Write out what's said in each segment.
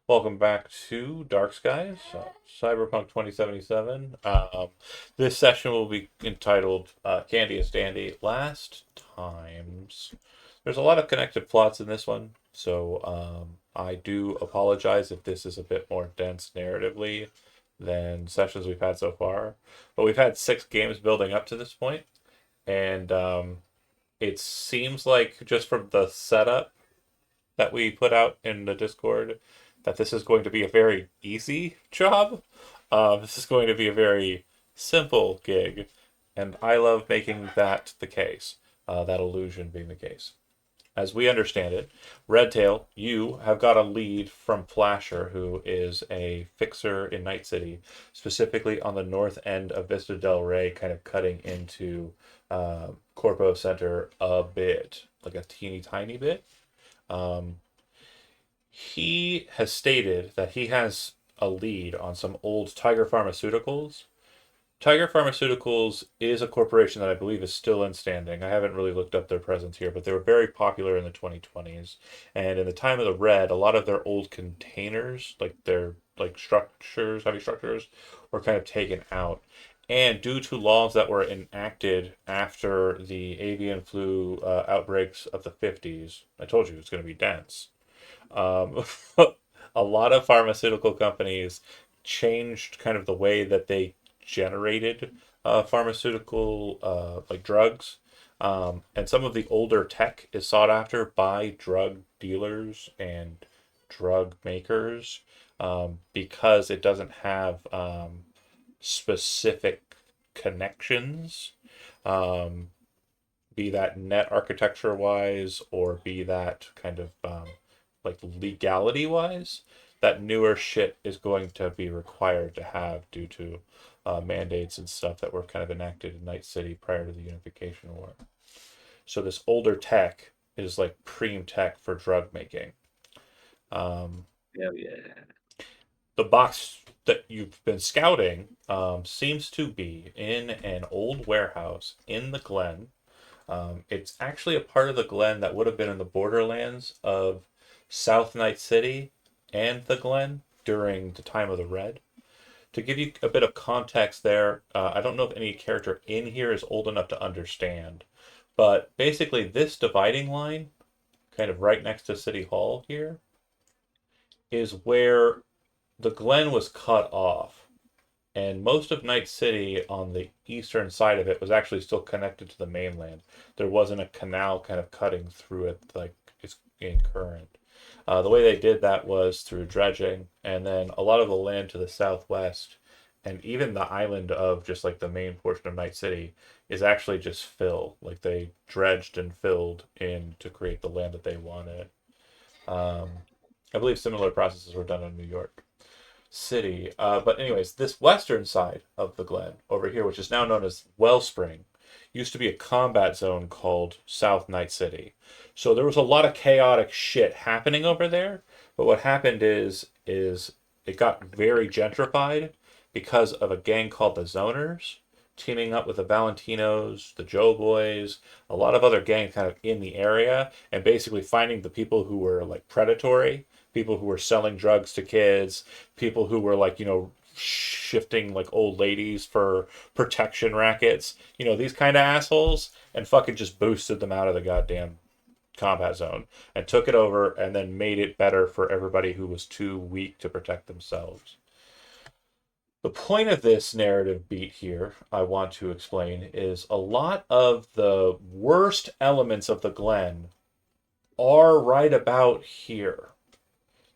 Welcome back to Dark Skies, Cyberpunk 2077. This session will be entitled Candy is Dandy Last Times. There's a lot of connected plots in this one, so I do apologize if this is a bit more dense narratively than sessions we've had so far. But we've had 6 games building up to this point, and it seems like just from the setup that we put out in the Discord that this is going to be a very easy job. This is going to be a very simple gig, and I love making that the case, that illusion being the case. As we understand it, Redtail, you have got a lead from Flasher, who is a fixer in Night City, specifically on the north end of Vista Del Rey, kind of cutting into Corpo Center a bit, like a teeny tiny bit. Um, he has stated that he has a lead on some old Tiger Pharmaceuticals. Tiger Pharmaceuticals is a corporation that I believe is still in standing. I haven't really looked up their presence here, but they were very popular in the 2020s. And in the time of the Red, a lot of their old containers, like their like structures, heavy structures, were kind of taken out. And due to laws that were enacted after the avian flu outbreaks of the 50s, I told you it's going to be dense. Um, a lot of pharmaceutical companies changed kind of the way that they generated pharmaceutical like drugs. And some of the older tech is sought after by drug dealers and drug makers because it doesn't have specific connections, um, be that net architecture wise or be that kind of like legality wise, that newer shit is going to be required to have due to mandates and stuff that were kind of enacted in Night City prior to the Unification War. So this older tech is like preem tech for drug making. Um, Hell yeah. the box that you've been scouting seems to be in an old warehouse in the Glen. It's actually a part of the Glen that would have been in the borderlands of South Night City and the Glen during the time of the Red. To give you a bit of context there, I don't know if any character in here is old enough to understand, but basically, this dividing line, kind of right next to City Hall here, is where the Glen was cut off. And most of Night City on the eastern side of it was actually still connected to the mainland. There wasn't a canal kind of cutting through it like it's in current. The way they did that was through dredging, and then a lot of the land to the southwest, and even the island of just like the main portion of Night City is actually just fill. Like they dredged and filled in to create the land that they wanted. Um, I believe similar processes were done in New York City. But anyways, this western side of the Glen over here, which is now known as Wellspring, used to be a combat zone called South Night City. So there was a lot of chaotic shit happening over there. But what happened is it got very gentrified because of a gang called the Zoners teaming up with the Valentinos, the Joe Boys, a lot of other gangs kind of in the area, and basically finding the people who were like predatory, people who were selling drugs to kids, people who were like, shifting like old ladies for protection rackets, these kind of assholes, and fucking just boosted them out of the goddamn combat zone and took it over and then made it better for everybody who was too weak to protect themselves. The point of this narrative beat here, I want to explain, is a lot of the worst elements of the Glen are right about here.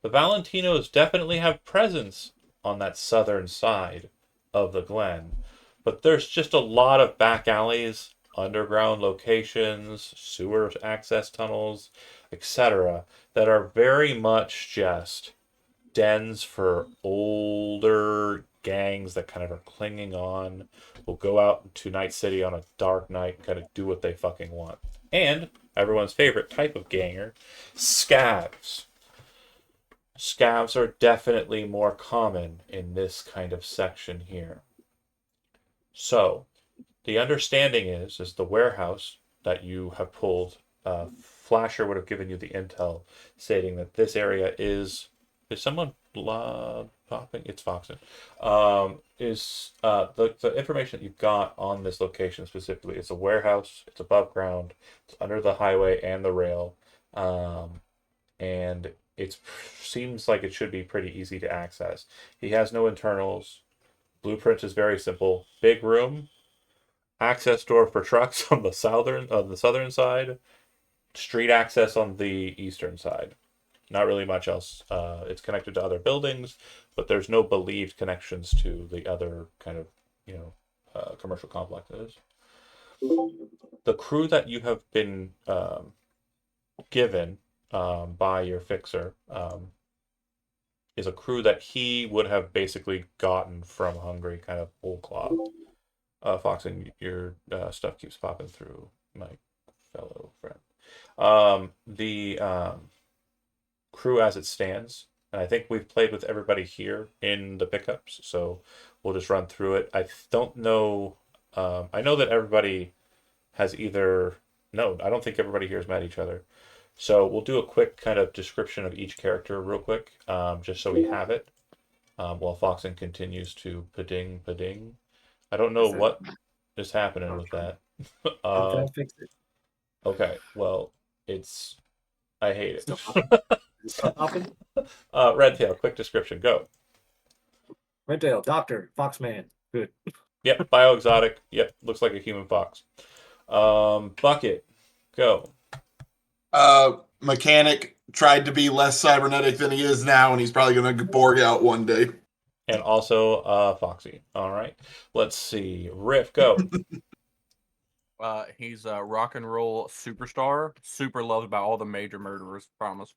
The Valentinos definitely have presence on that southern side of the Glen, but there's just a lot of back alleys, underground locations, sewer access tunnels, etc., that are very much just dens for older gangs that kind of are clinging on, will go out to Night City on a dark night and kind of do what they fucking want. And everyone's favorite type of ganger, scavs. Scavs are definitely more common in this kind of section here. So, the understanding is the warehouse that you have pulled, Flasher would have given you the intel stating that this area is someone popping. It's Foxen. Is the information that you've got on this location specifically? It's a warehouse. It's above ground. It's under the highway and the rail, um, and it seems like it should be pretty easy to access. He has no internals. Blueprint is very simple. Big room, access door for trucks on the southern side, street access on the eastern side. Not really much else. It's connected to other buildings, but there's no believed connections to the other kind of you know commercial complexes. The crew that you have been given by your fixer is a crew that he would have basically gotten from Hungary, kind of whole cloth. Fox, and your stuff keeps popping through, my fellow friend. The crew as it stands, and I think we've played with everybody here in the pickups, so we'll just run through it. I don't know. I know that everybody has either. No, I don't think everybody here has met each other. So we'll do a quick kind of description of each character real quick, just so we have it. While Foxen continues to pading pading. I don't know Is that what is happening with that. I'm trying to fix it. Okay, well, it's I hate Still it. popping? Is it still popping? Redtail, quick description, go. Redtail, Doctor, Foxman. Good. Yep, bioexotic. Yep, looks like a human fox. Bucket, go. Mechanic tried to be less cybernetic than he is now, and he's probably going to Borg out one day. And also Foxy. All right. Let's see. Riff, go. He's a rock and roll superstar, super loved by all the major murderers. Promise.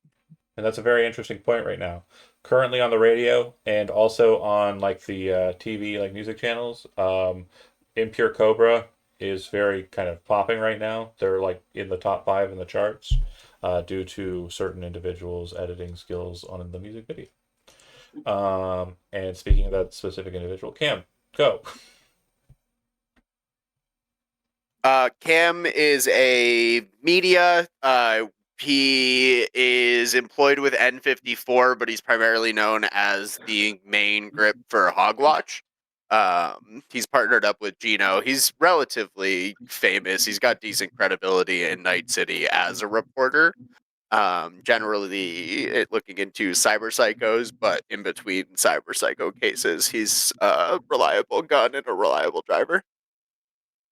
And that's a very interesting point right now. Currently on the radio and also on like the TV, like music channels, Impure Cobra is very kind of popping right now. They're like in the top 5 in the charts due to certain individuals' editing skills on the music video. And speaking of that specific individual, Cam, go. Cam is a media. He is employed with N54, but he's primarily known as the main grip for Hogwatch. He's partnered up with Gino. He's relatively famous. He's got decent credibility in Night City as a reporter. Generally looking into cyber psychos, but in between cyber psycho cases, he's a reliable gun and a reliable driver.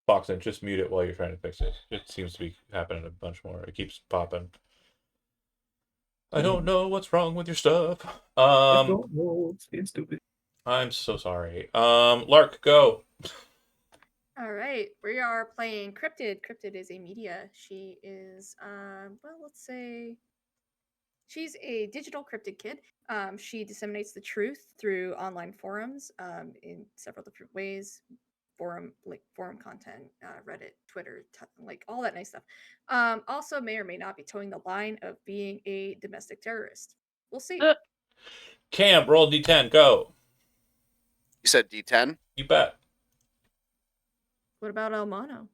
Foxen, just mute it while you're trying to fix it. It seems to be happening a bunch more. It keeps popping. I don't know what's wrong with your stuff. I don't know. It's being stupid. I'm so sorry. Lark, go. All right, we are playing Cryptid. Cryptid is a media. She is, well, let's say she's a digital cryptid kid. She disseminates the truth through online forums in several different ways. Forum content, Reddit, Twitter, like all that nice stuff. Also, may or may not be towing the line of being a domestic terrorist. We'll see. Cam, roll D10, go. You said D10? You bet. What about Elmano?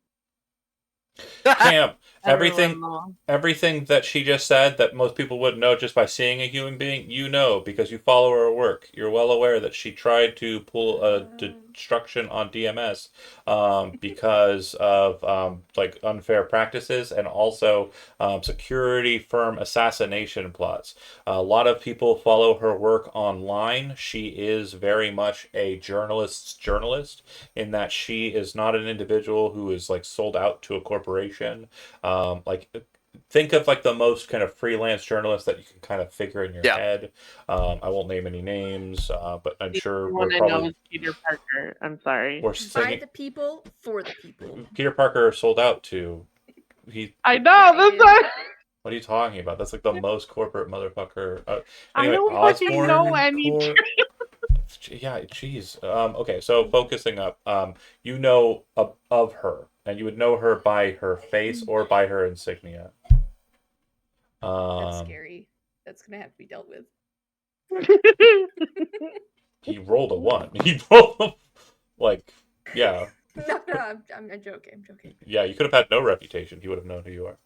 Cam, everything that she just said that most people wouldn't know just by seeing a human being, you know, because you follow her work. You're well aware that she tried to pull a destruction on DMS because of like unfair practices and also security firm assassination plots. A lot of people follow her work online. She is very much a journalist's journalist in that she is not an individual who is like sold out to a corporation. Like think of like the most kind of freelance journalist that you can kind of figure in your head. I won't name any names, but I'm sure one I know is Peter Parker. I'm sorry. By the people, for the people. Peter Parker sold out to. I know. That's not... What are you talking about? That's like the most corporate motherfucker. Anyway, I don't fucking know any. Yeah, jeez. Okay, so focusing up, you know of her, and you would know her by her face or by her insignia. That's scary. That's gonna have to be dealt with. He rolled a 1. He rolled like, yeah. No, I'm joking. I'm joking. Yeah, you could have had no reputation. He would have known who you are.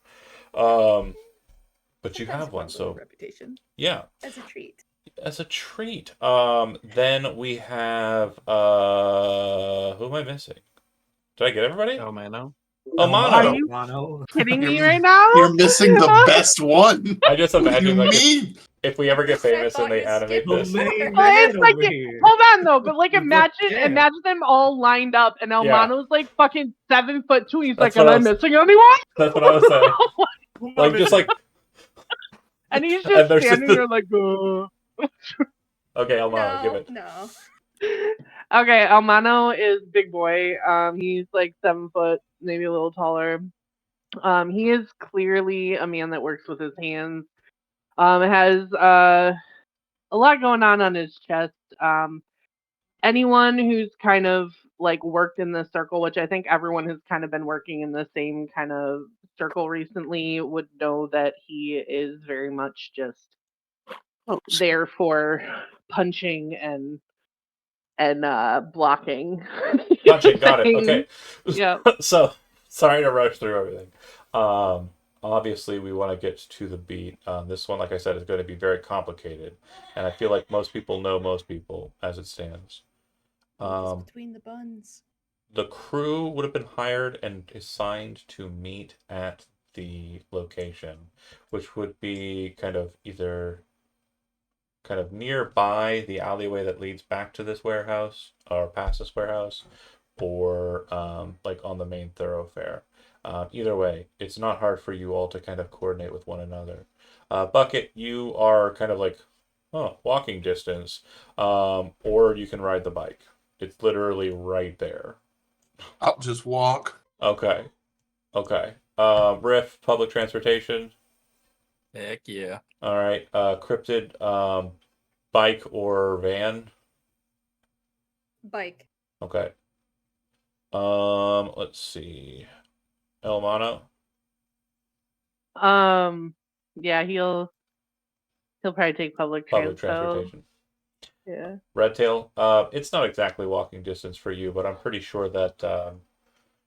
But you have one, so reputation. Yeah. As a treat. as a treat. Then we have who am I missing? Did I get everybody? Oh man, no. Oh, Are Mono. you Mono. kidding me You're- right now? You're missing the best one. I just What do you imagine like mean? if we ever get I famous thought and they you animate skipped The this. main Well, man it's like over here. hold on though, but like He's the imagine champ. them all lined up and Elmano's like fucking 7'2". He's That's like, am what I I was- missing anyone? That's what I was saying. Like just like And he's And just there's standing just- there like, okay, Elmano, give No, it. no. Okay, Almano is big boy. He's like 7 foot, maybe a little taller. He is clearly a man that works with his hands. Has a lot going on his chest. Anyone who's kind of like worked in this circle, which I think everyone has kind of been working in the same kind of circle recently, would know that he is very much just there for punching and blocking. Punching, got it. Things. Okay. Yeah. So sorry to rush through everything. Obviously we want to get to the beat. This one, like I said, is going to be very complicated, and I feel like most people know most people as it stands. It's between the buns. The crew would have been hired and assigned to meet at the location, which would be kind of either kind of nearby the alleyway that leads back to this warehouse or past this warehouse, or like on the main thoroughfare. Either way, it's not hard for you all to kind of coordinate with one another. Bucket, you are kind of like, walking distance, or you can ride the bike. It's literally right there. I'll just walk. Okay. Okay. Riff, public transportation. Heck yeah. All right. Cryptid, bike or van. Bike. Okay. Let's see. Elmano. Yeah, he'll probably take public Public transport. transportation. Yeah. Redtail. It's not exactly walking distance for you, but I'm pretty sure that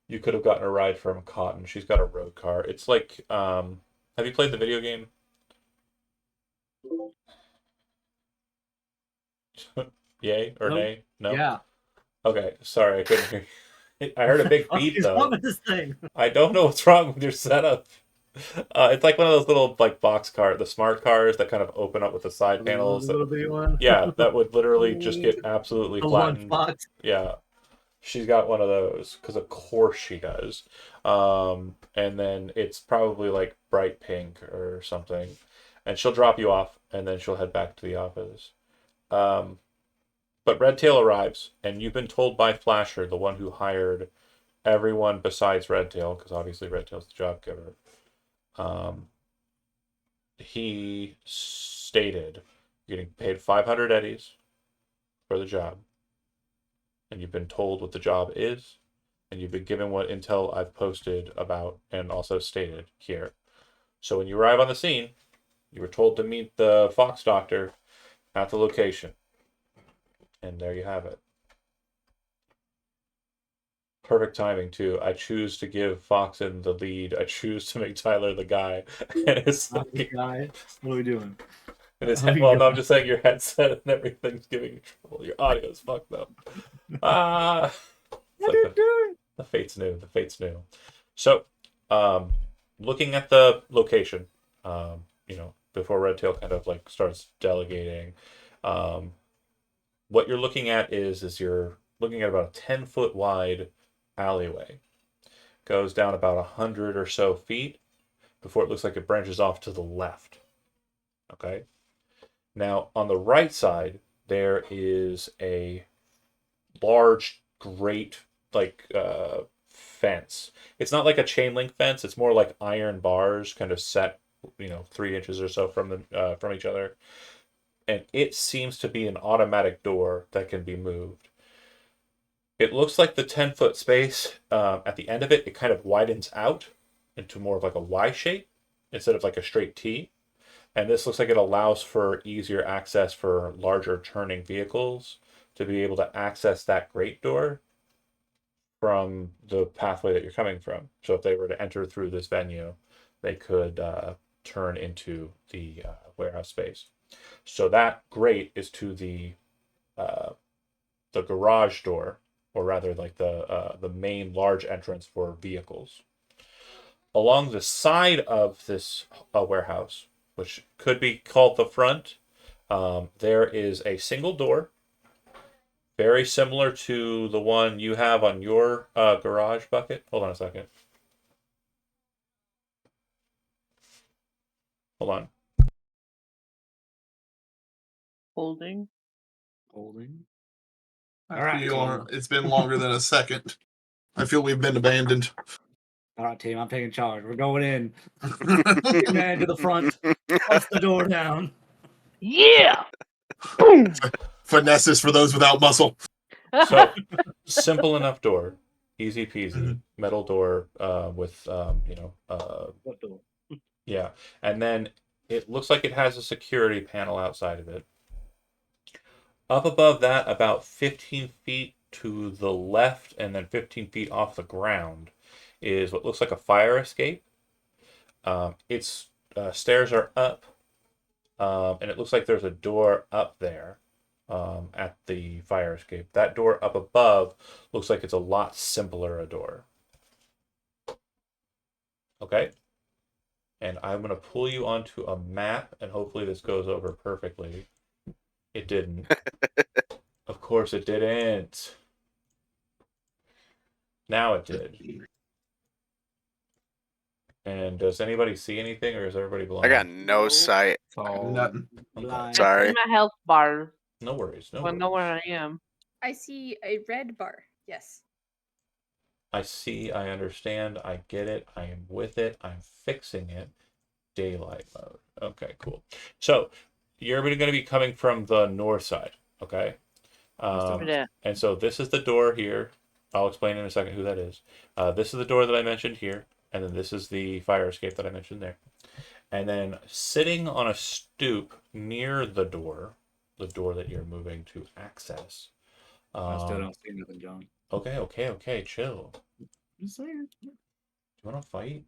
you could have gotten a ride from Cotton. She's got a road car. It's like, have you played the video game? Yay or Nope. nay? No. Yeah. Okay. Sorry, I couldn't hear you. I heard a big What beep is though. wrong with this thing? I don't know what's wrong with your setup. It's like one of those little like box car, the smart cars that kind of open up with the side panels. A little bitty one. Yeah, that would literally just get absolutely The flattened. lunchbox. Yeah, she's got one of those because of course she does. And then it's probably like bright pink or something, and she'll drop you off, and then she'll head back to the office. But Redtail arrives, and you've been told by Flasher, the one who hired everyone besides Redtail, because obviously Redtail's the job giver. He stated you're getting paid 500 eddies for the job, and you've been told what the job is, and you've been given what intel I've posted about and also stated here. So when you arrive on the scene, you were told to meet the Fox Doctor at the location, and there you have it. Perfect timing too. I choose to give Foxen the lead. I choose to make Tyler the guy. And it's I'm the guy. What are we doing? and his How you well, no, I'm doing? just saying your headset and everything's giving you trouble. Your audio's fucked up. Ah, What are you doing? the fate's new. The fate's new. So, looking at the location, before Redtail kind of like starts delegating, what you're looking at is you're looking at about a 10-foot wide alleyway. Goes down about 100 or so feet before it looks like it branches off to the left. Okay. Now on the right side there is a large, great fence. It's not like a chain link fence. It's more like iron bars, kind of set, 3 inches or so from each other, and it seems to be an automatic door that can be moved. It looks like the 10-foot space, at the end of it, it kind of widens out into more of like a Y shape instead of like a straight T. And this looks like it allows for easier access for larger turning vehicles to be able to access that great door from the pathway that you're coming from. So if they were to enter through this venue, they could turn into the warehouse space. So that grate is to the garage door, or rather, like the main large entrance for vehicles. Along the side of this warehouse, which could be called the front, there is a single door, very similar to the one you have on your garage bucket. Hold on a second. Hold on. Holding. Holding. I All right, feel team. it's been longer than a second. I feel we've been abandoned. All right, team. I'm taking charge. We're going in. Get man to the front. Bust the door down. Yeah. Boom. Finesses for those without muscle. So simple enough door, easy peasy, metal door with What door? yeah, and then it looks like it has a security panel outside of it. Up above that, about 15 feet to the left, and then 15 feet off the ground, is what looks like a fire escape. Its stairs are up, and it looks like there's a door up there at the fire escape. That door up above looks like it's a lot simpler a door. Okay? And I'm going to pull you onto a map, and hopefully this goes over perfectly. It didn't. Of course it didn't. Now it did. And does anybody see anything, or is everybody blind? I got no sight. So Nothing. Okay. I Sorry. see my health bars. No worries. No I worries. know where I am. I see a red bar. Yes. I see. I understand. I get it. I am with it. I'm fixing it. Daylight mode. Okay, cool. So you're going to be coming from the north side. Okay. Yeah. And so this is the door here. I'll explain in a second who that is. This is the door that I mentioned here, and then this is the fire escape that I mentioned there. And then sitting on a stoop near the door that you're moving to access. I still don't see nothing, John. Okay, chill. Just saying. Do you want to fight?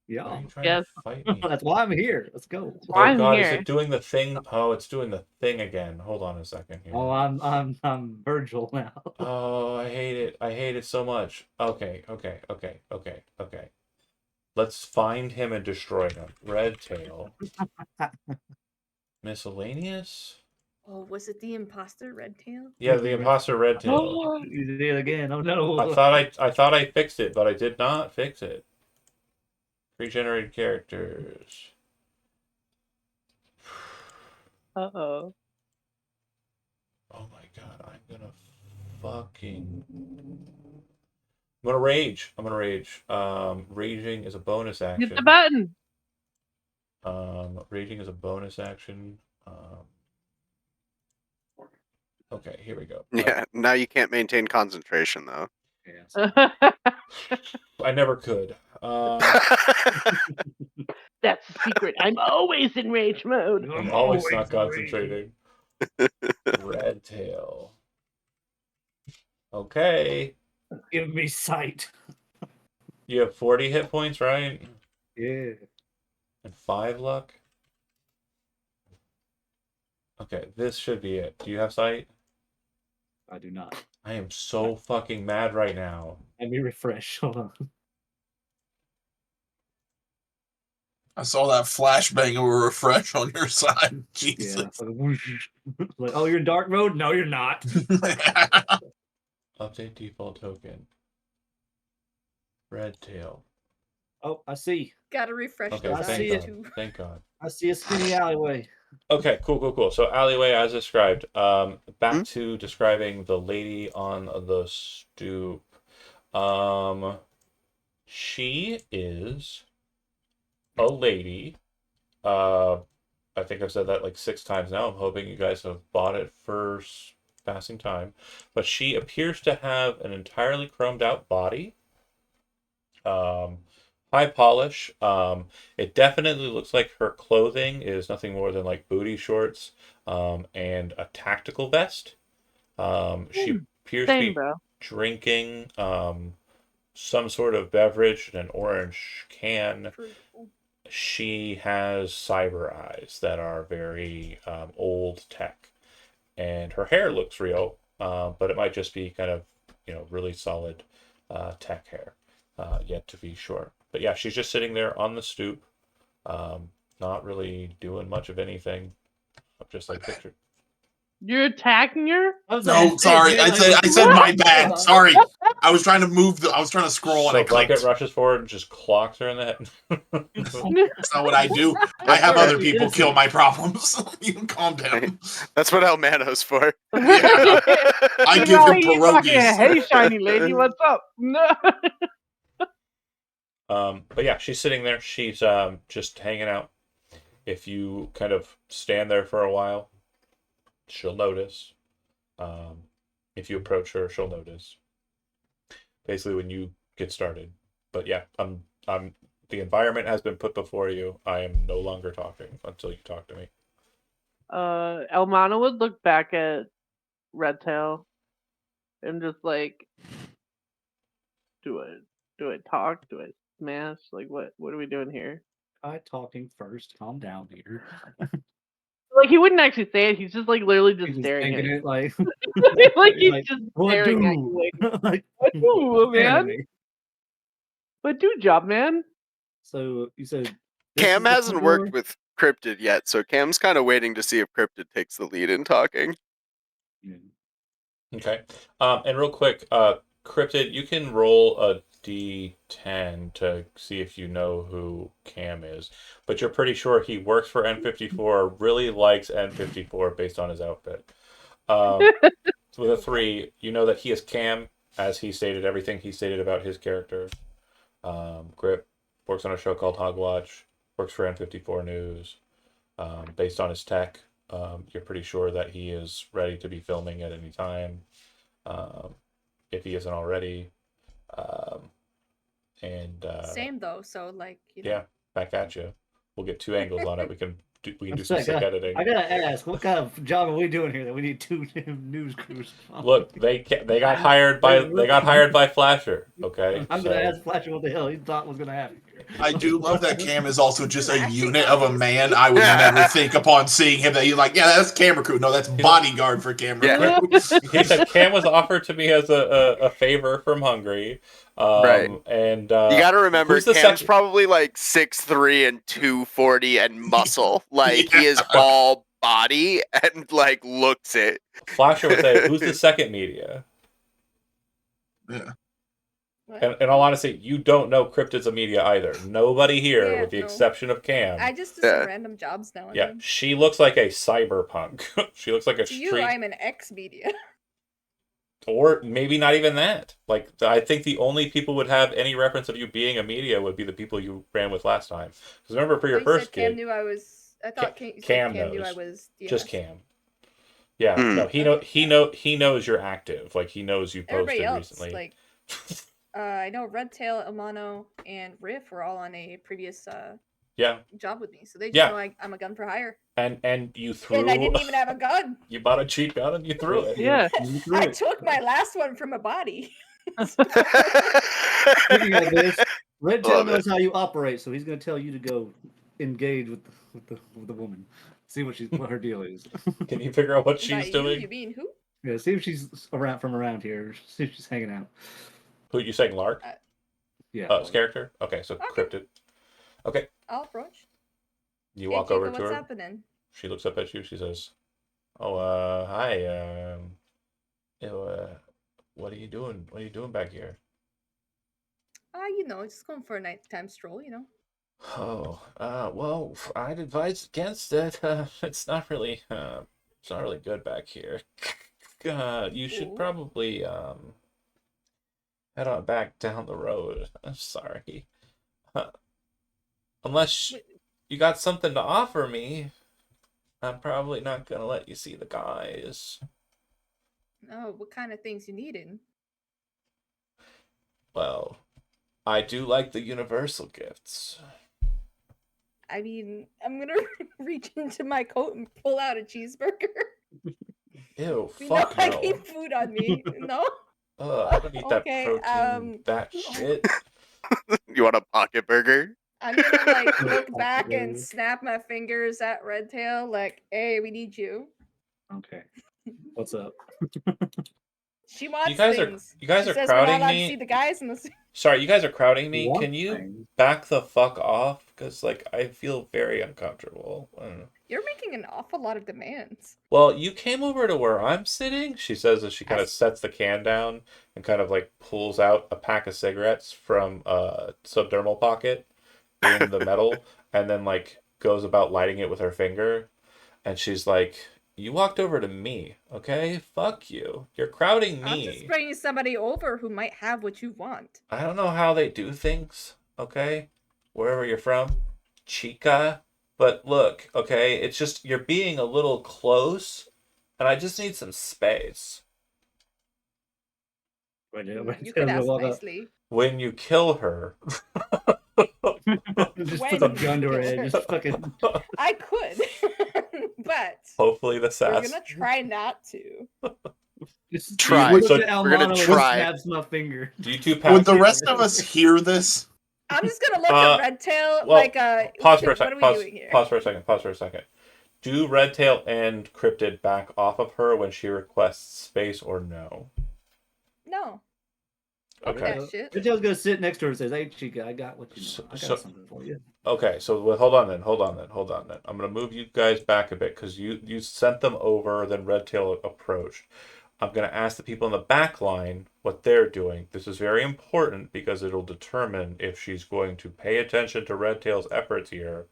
Why Yeah. are you trying Yes. to fight me? That's why I'm here. Let's go. Oh I'm God, is here. it doing the thing? Oh, it's doing the thing again. Hold on a second here. Oh, I'm Virgil now. Oh, I hate it. I hate it so much. Okay. Let's find him and destroy him. Red tail. Miscellaneous? Oh, was it the imposter red tail? Yeah, the imposter red tail. You did it again. Oh no. I thought I fixed it, but I did not fix it. Pre-generated characters. Uh-oh. Oh my God, I'm gonna fucking I'm gonna rage. Raging is a bonus action. Hit the button. Raging is a bonus action. Okay, here we go. Yeah. Now you can't maintain concentration though. Yes. I never could. That's the secret. I'm always in rage mode. I'm always not always concentrating. Red tail. Okay. Give me sight. You have 40 hit points, right? Yeah. And 5 luck. Okay, this should be it. Do you have sight? I do not. I am so fucking mad right now. Let me refresh. Hold on. I saw that flashbang of a refresh on your side. Jesus. Yeah. So whoosh. Like, oh, you're in dark mode? No, you're not. Update default token. Red tail. Oh, I see. Gotta refresh Okay, those I thank see eyes it. God. too. Thank God. I see a skinny alleyway. Okay, cool. So alleyway as described. Back to describing the lady on the stoop. She is a lady. I think I've said that like 6 times now. I'm hoping you guys have bought it for passing time. But she appears to have an entirely chromed out body. High polish. It definitely looks like her clothing is nothing more than like booty shorts, and a tactical vest. She appears to Same, be bro. drinking some sort of beverage in an orange can. True. she has cyber eyes that are very old tech, and her hair looks real, but it might just be kind of really solid tech hair, yet to be sure. But yeah, she's just sitting there on the stoop, not really doing much of anything, just like pictured. You're attacking her? I was No, like, sorry. shit, I like, said what's I said my going bad. on? Sorry. I was trying to move. I was trying to scroll and So I Bucket clicked. rushes forward and just clocks her in the head. That's not what I do. I have other people kill my problems. You can calm down. That's what Elmano's for. Yeah. I give him You fucking, pierogies. hey, shiny lady, what's up? No. But yeah, she's sitting there. She's just hanging out. If you kind of stand there for a while, she'll notice. If you approach her, she'll notice. Basically, when you get started. But yeah, I'm. The environment has been put before you. I am no longer talking until you talk to me. Elmana would look back at Redtail and just like, do I talk? Do I smash? Like, what are we doing here? Try talking first. Calm down, Peter. Like, he wouldn't actually say it. He's just like literally just He's just staring at thinking you. it like, Like he's like, just what staring at do? you. Like, Like, what do, man? anime. What do, job, man? So you said this Cam is the hasn't corridor? worked with Cryptid yet, so Cam's kind of waiting to see if Cryptid takes the lead in talking. Yeah. Okay. And real quick, Cryptid, you can roll a D10 to see if you know who Cam is, but you're pretty sure he works for N54, really likes N54 based on his outfit. With a 3, you know that he is Cam, as he stated everything he stated about his character. Grip works on a show called Hogwatch, works for N54 News. Based on his tech, you're pretty sure that he is ready to be filming at any time, if he isn't already. And Same though, so like yeah, back at you. We'll get 2 angles on it. We can do some I sick gotta, editing. I gotta ask, what kind of job are we doing here that we need 2 news crews? Look, they got hired by Flasher. Okay, I'm gonna ask Flasher what the hell he thought was gonna happen here. I do love that Cam is also just a unit of a man. I would never think upon seeing him that he's like, yeah, that's camera crew. No, that's bodyguard for camera Yeah. crew. He said Cam was offered to me as a favor from Hungary. Right. And You got to remember, who's the Cam's second- probably like 6'3" and 240 and muscle. Like he is Yeah. all body and like looks it. Flasher would say, "Who's the second media?" Yeah. What? And in all honesty, you don't know Cryptid's a media either. Nobody here, Yeah, with the no. exception of Cam. I just do Yeah. some random jobs now and Yeah, then. she looks like a cyberpunk. She looks like a To you, street, I'm an ex-media. or maybe not even that. Like, I think the only people would have any reference of you being a media would be the people you ran with last time. Because remember, for your You first said Cam gig, knew I was. I thought you said Cam Cam knew knows. I was. DNS. just Cam. Yeah, Hmm. no, he knows you're active. Like, he knows you posted Everybody else, recently. like, I know Redtail, Amano, and Riff were all on a previous Yeah, job with me, so they just Yeah. know I'm a gun for hire. and you threw. And I didn't even have a gun. You bought a cheap gun and you threw it. Yeah. You threw I it. took my last one from a body. Speaking of this, Red Tail Love it. knows how you operate, so he's gonna tell you to go engage with the woman. See what her deal is. Can you figure out what By she's you, doing? you mean who? Yeah, see if she's around here. See if she's hanging out. Who you saying, Lark? Yeah. His character? Okay, so Okay. Cryptid. Okay, I'll approach. you Hey, walk Chico, over to what's her. happening? She looks up at you. She says, "Oh, hi. What are you doing? What are you doing back here?" Just going for a nighttime stroll, Oh, well, I'd advise against it. It's not really good back here. You should Ooh. probably head on back down the road. I'm sorry. Unless Wait. you got something to offer me, I'm probably not gonna let you see the guys. Oh, what kind of things you needed? Well, I do like the universal gifts. I mean, I'm gonna reach into my coat and pull out a cheeseburger. Ew, You fuck know, I no. keep food on me. No. I don't eat that Okay, protein, that shit. You want a pocket burger? I'm gonna like look Fuck back it, and dude. snap my fingers at Redtail, like, "Hey, we need you." Okay. What's up? She wants You guys things. are She says we're not crowding allowed to see me. the guys in the. Sorry, you guys are crowding me. One Can you thing. back the fuck off? Because like I feel very uncomfortable. I don't know. You're making an awful lot of demands. Well, you came over to where I'm sitting, she says as she kind of That's- sets the can down and kind of like pulls out a pack of cigarettes from a subdermal pocket in the metal and then like goes about lighting it with her finger. And she's like, "You walked over to me, okay? Fuck you. You're crowding I'm just me. bringing somebody over who might have what you want. I don't know how they do things, okay? Wherever you're from, chica. But look, okay, it's just you're being a little close, and I just need some space. You could ask nicely. When you kill her, Just When put a you gun to her kill head. her. Just fucking. I could, but hopefully the we're sass. gonna try not to. Just Try. look So- at We're gonna Almano and try. snaps my finger. Do you two Would pass? the rest of us hear this? I'm just gonna look Uh, at Redtail well, like Pause for a what second. are we Pause. doing here? Pause for a second. Pause for a second. Do Redtail and Cryptid back off of her when she requests space, or no? No. Okay. That shit. Redtail's gonna sit next to her and says, "Hey, Chica, I got what you So- want. I got so- something for you." Okay, so well, hold on then. I'm gonna move you guys back a bit because you sent them over, then Redtail approached. I'm gonna ask the people in the back line what they're doing. This is very important because it'll determine if she's going to pay attention to Redtail's efforts here,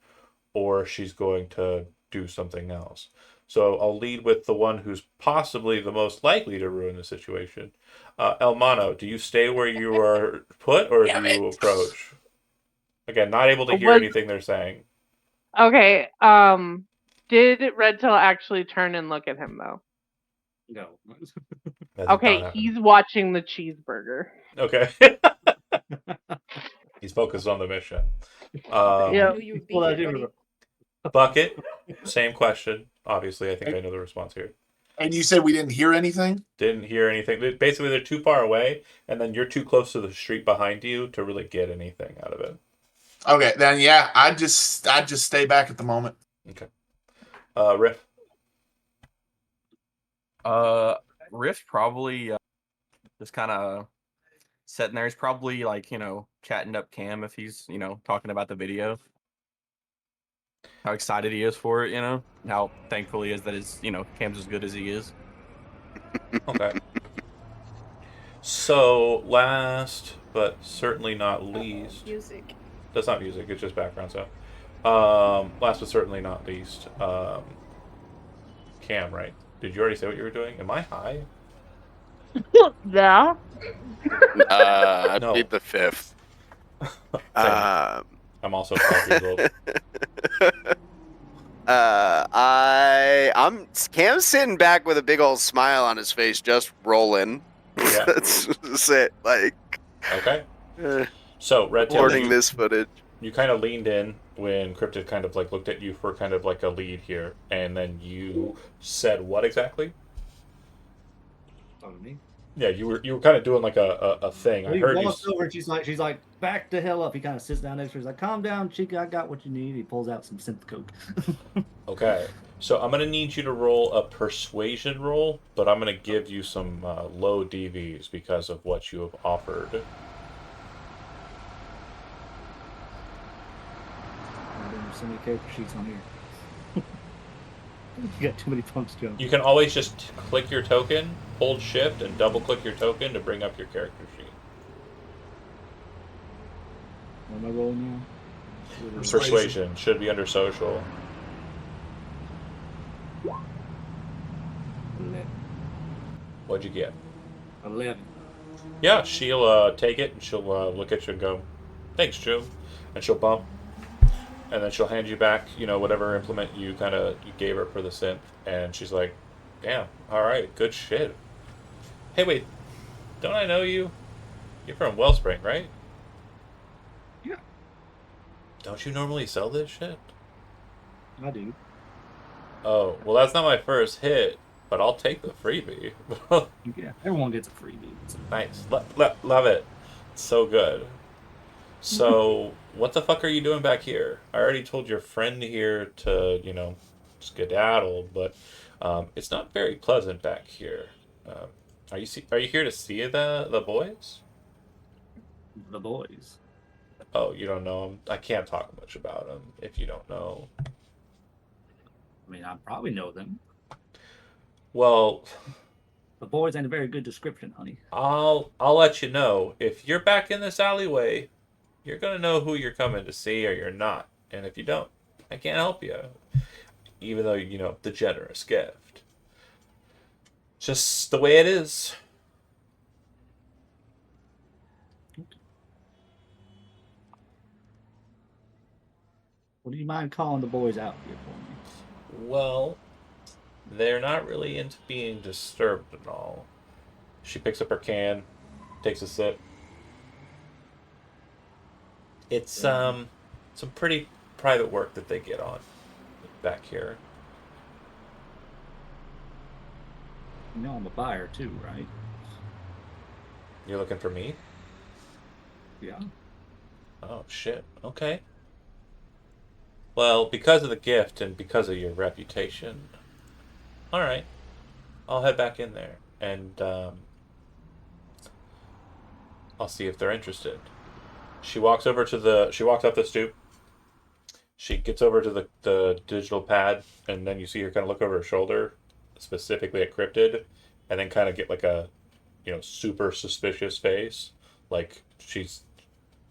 or she's going to do something else. So I'll lead with the one who's possibly the most likely to ruin the situation. Elmano, do you stay where you are put, or do you approach? Again, not able to hear Was- anything they're saying. Okay. Did Redtail actually turn and look at him though? No. That did Okay, not happen. he's watching the cheeseburger. Okay. He's focused on the mission. Yeah. I knew you would be Well, I here, do buddy. Bucket, same question. Obviously, I think I know the response here. And you said we didn't hear anything? Didn't hear anything. Basically, they're too far away, and then you're too close to the street behind you to really get anything out of it. Okay, then yeah, I'd just stay back at the moment. Riff. Riff's probably just kind of sitting there. He's probably like, chatting up Cam if he's, talking about the video. How excited he is for it, and how thankful he is that his, Cam's as good as he is. Okay. So, last but certainly not least, Music. that's not music, it's just background stuff. Last but certainly not least, Cam, right? Did you already say what you were doing? Am I high? Yeah. I No. plead the fifth. Same. I'm also 12 years old. I'm Cam's sitting back with a big old smile on his face, just rolling. Yeah. That's just it. Like, Okay. So, Red Tail, recording this footage. you kind of leaned in when Cryptid kind of like looked at you for kind of like a lead here, and then you said what exactly? Talking to me. Yeah, you were kind of doing like a thing. I He heard you. walks over and she's like, back the hell up. He kind of sits down next to her. He's like, calm down, Chica. I got what you need. He pulls out some synth coke. Okay, so I'm gonna need you to roll a persuasion roll, but I'm gonna give you some low DVs because of what you have offered. There's so many character sheets on here. You got too many punks, Joe. You can always just click your token, hold shift, and double click your token to bring up your character sheet. What am I rolling now? Persuasion should be under social. 11. What'd you get? 11. Yeah, she'll take it and she'll look at you and go, "Thanks, Joe," and she'll bump, and then she'll hand you back, whatever implement you gave her for the synth, and she's like, "Damn, all right, good shit." Hey, wait, don't I know you? You're from Wellspring, right? Yeah. Don't you normally sell this shit? I do. Oh, well, that's not my first hit, but I'll take the freebie. Yeah, everyone gets a freebie. So. Nice. Love it. It's so good. So, what the fuck are you doing back here? I already told your friend here to, skedaddle, but it's not very pleasant back here. Um, are you here to see the boys? The boys. Oh, you don't know them? I can't talk much about them if you don't know. I mean, I probably know them. Well, The boys ain't a very good description, honey. I'll let you know. If you're back in this alleyway, you're gonna know who you're coming to see or you're not. And if you don't, I can't help you. Even though, the generous gift. Just the way it is. Well, do you mind calling the boys out here for me? Well, they're not really into being disturbed at all. She picks up her can, takes a sip. It's some pretty private work that they get on back here. You know I'm a buyer too, right? You're looking for me? Yeah. Oh shit. Okay. Well, because of the gift and because of your reputation. All right. I'll head back in there and I'll see if they're interested. She walks up the stoop. She gets over to the digital pad, and then you see her kind of look over her shoulder, specifically at Cryptid, and then kind of get like a, super suspicious face, like she's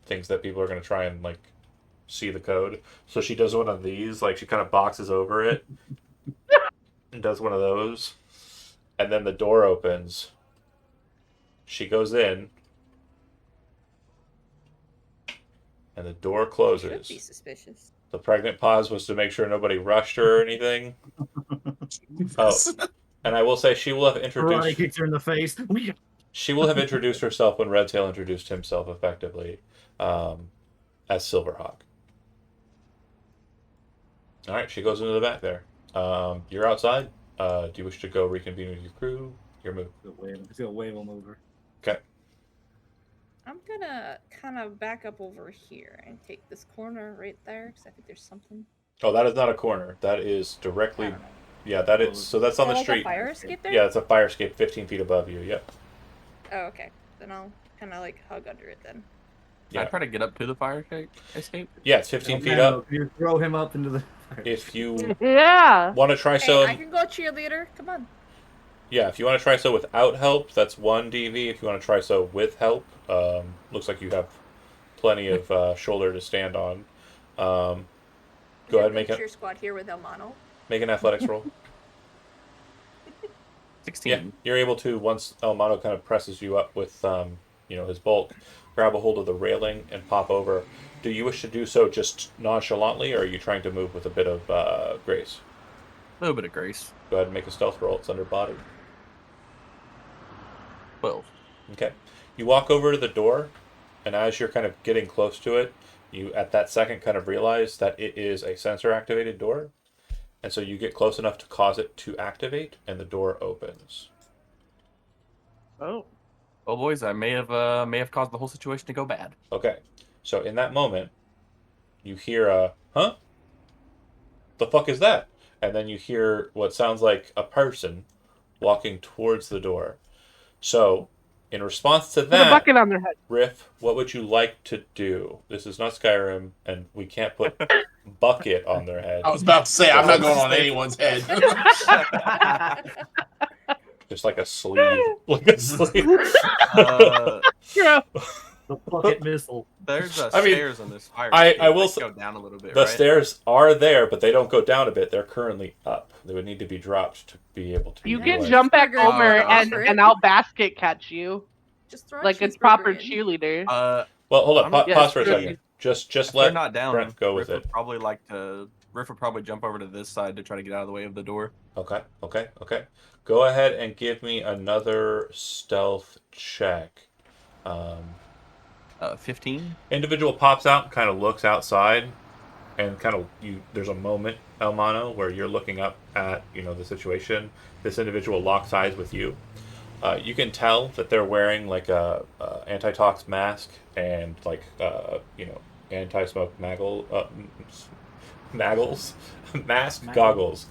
thinks that people are gonna try and like see the code. So she does one of these, like she kind of boxes over it, and does one of those, and then the door opens. She goes in, and the door Should be closes. suspicious. The pregnant pause was to make sure nobody rushed her or anything. Oh, and I will say she will have Karate introduced kicks her in the face. herself when Redtail introduced himself effectively as Silverhawk. All right, she goes into the back there. You're outside. Do you wish to go reconvene with your crew? Your move. He's gonna wave him over. Okay. I'm gonna kind of back up over here and take this corner right there because I think there's something. Oh, that is not a corner. That is I directly. don't know. Yeah, that is. So that's on the like street. a fire escape there? Yeah, it's a fire escape 15 feet above you. Yep. Oh, okay. Then I'll kind of like hug under it then. Can I try to get up to the fire escape? Yeah, it's 15 feet No, up. you throw him up into the. If you Yeah. want to try Hey, I can go cheerleader. Come on. Yeah, if you want to try so without help, that's 1 DV. If you want to try so with help, looks like you have plenty of shoulder to stand on. Go ahead and make cheer squad here with Elmano. make an athletics roll. 16. Yeah, you're able to, once Elmano kind of presses you up with his bulk, grab a hold of the railing and pop over. Do you wish to do so just nonchalantly, or are you trying to move with a bit of grace? A little bit of grace. Go ahead and make a stealth roll. It's under body. 12. Okay. You walk over to the door, and as you're kind of getting close to it, you at that second kind of realize that it is a sensor activated door. And so you get close enough to cause it to activate, and the door opens. Oh. Well, boys, I may have caused the whole situation to go bad. Okay. So in that moment, you hear a, huh? The fuck is that? And then you hear what sounds like a person walking towards the door. So, in response to Put a that, bucket on their head. Riff, what would you like to do? This is not Skyrim, and we can't put bucket on their head. I was about to say, I'm not going on anyone's head. Just like a sleeve. Like a sleeve. Yeah. The bucket missile. There's I mean, stairs on this fire. I escape will that say- go down a little bit. The right? stairs are there, but they don't go down a bit. They're currently up. They would need to be dropped to be able to be You can utilized. jump back Burger over Oh, and, gosh. and I'll basket catch you. Just throw a Like a cheeseburger proper in. cheerleader. Well, hold on. I'm not- Pause for a yeah, second. Just If let they're not down, Brent go with Riff it. would probably like to. Riff would probably jump over to this side to try to get out of the way of the door. Okay. Go ahead and give me another stealth check. 15. Individual pops out and kind of looks outside, and kind of there's a moment, Elmano, where you're looking up at the situation. This individual locks eyes with you. You can tell that they're wearing like a anti-tox mask and like anti-smoke maggles, mask, Maggle. goggles,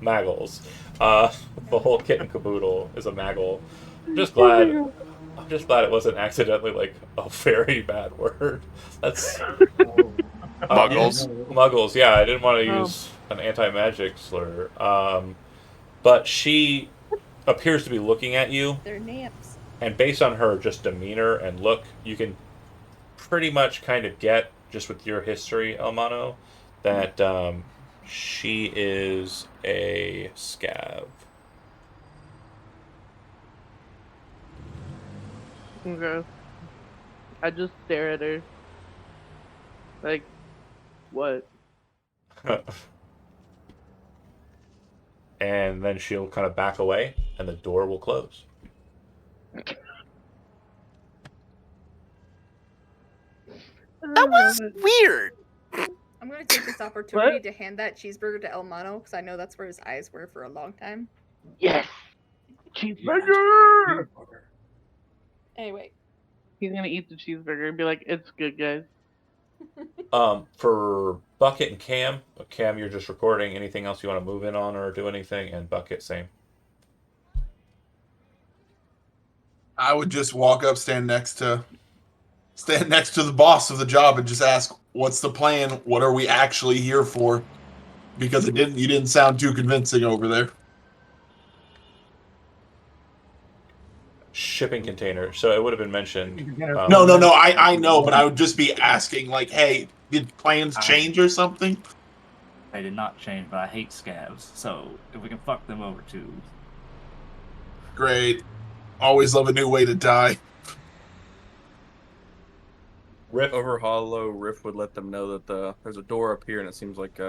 maggles. The whole kit and caboodle is a maggle. I'm just Oh my glad. I'm just glad it wasn't accidentally like a very bad word. That's Oh. Muggles. muggles. Yeah, I didn't want to Oh. use an anti-magic slur. But she appears to be looking at you, They're naps. and based on her just demeanor and look, you can pretty much kind of get just with your history, Elmano, that she is a scav. Okay. I just stare at her. Like, what? And then she'll kind of back away, and the door will close. That was weird. I'm gonna take this opportunity to hand that cheeseburger to El Mano because I know that's where his eyes were for a long time. Yes! Cheeseburger! Anyway, He's gonna eat the cheeseburger and be like, it's good, guys. For Bucket and Cam, you're just recording. Anything else you want to move in on or do anything? And Bucket, same. I would just walk up, stand next to the boss of the job, and just ask, "What's the plan? What are we actually here for?" Because you didn't sound too convincing over there. Shipping container. So it would have been mentioned. No. I know, but I would just be asking, like, "Hey, did plans change or something?" They did not change, but I hate scavs. So if we can fuck them over too. Great. Always love a new way to die. Riff. Over Hollow, Riff would let them know that there's a door up here, and it seems like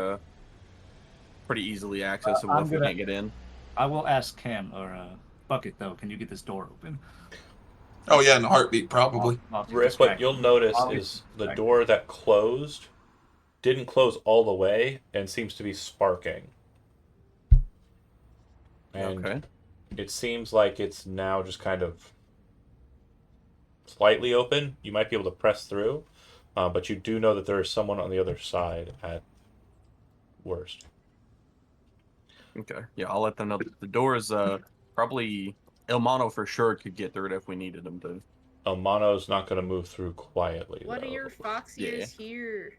pretty easily accessible if we can't get in. I will ask Cam or Bucket though. Can you get this door open? Oh yeah, in a heartbeat, probably. While she's Riff, what distracted. you'll notice While is she's the distracted. door that closed didn't close all the way and seems to be sparking. And Okay. it seems like it's now just kind of slightly open. You might be able to press through, but you do know that there is someone on the other side at worst. Okay. Yeah, I'll let them know that the door is probably El Mono for sure could get through it if we needed him to. Elmano's not going to move through quietly, what though. are your fox Yeah. ears here?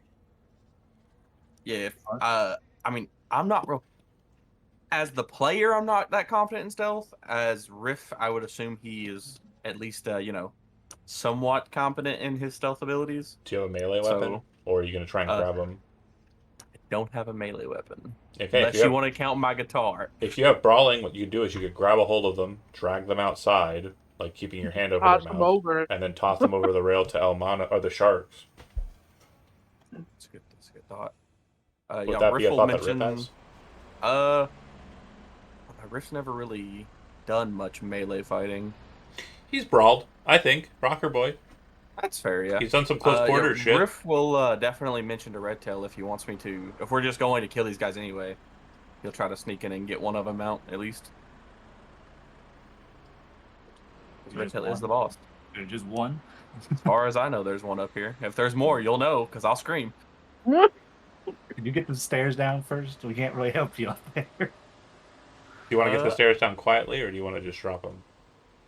Yeah. I mean, I'm not real. As the player, I'm not that confident in stealth. As Riff, I would assume he is at least, somewhat competent in his stealth abilities. Do you have a melee So, weapon? Or are you going to try and grab him? I don't have a melee weapon. Okay, Unless you want to count my guitar. if you have brawling, what you could do is you could grab a hold of them, drag them outside, like keeping your hand over Toss their them mouth, over. and then toss them over the rail to Elmano or the sharks. That's a good thought. Would Yeah, that be Riff a will thought that Riff mention. has? Riff's never really done much melee fighting. He's brawled, I think. Rocker boy. That's fair, yeah. He's done some close quarters shit. Riff will definitely mention to Redtail if he wants me to. If we're just going to kill these guys anyway, he'll try to sneak in and get one of them out at least. Redtail is the boss. There's just one. As far as I know, there's one up here. If there's more, you'll know because I'll scream. Can you get the stairs down first? We can't really help you up there. Do you want to get the Uh, stairs down quietly, or do you want to just drop them?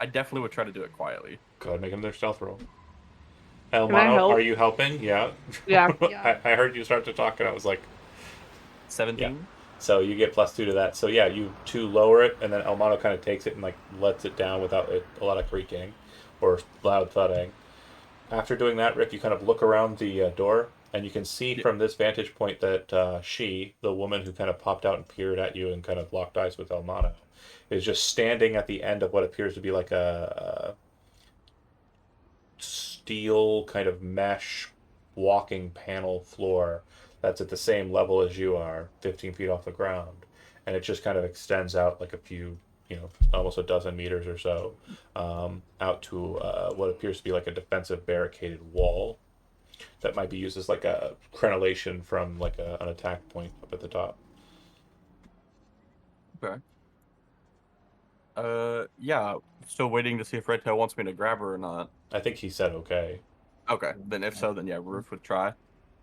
I definitely would try to do it quietly. Go ahead, make them their stealth roll. I Elmano, help? are you helping? Yeah. Yeah. Yeah. I heard you start to talk, and I was like, 17. so you get +2 to that. So yeah, you two lower it, and then Elmano kind of takes it and like lets it down without a lot of creaking or loud thudding. After doing that, Rick, you kind of look around the door, and you can see from this vantage point that she, the woman who kind of popped out and peered at you and kind of locked eyes with Elmano, is just standing at the end of what appears to be like a steel kind of mesh walking panel floor that's at the same level as you are, 15 feet off the ground. And it just kind of extends out like a few, almost a dozen meters or so, out to what appears to be like a defensive barricaded wall that might be used as like a crenellation from like an attack point up at the top. Okay. Yeah. Still waiting to see if Red Tail wants me to grab her or not. I think he said okay. Okay, then if so, then yeah, Roof would try.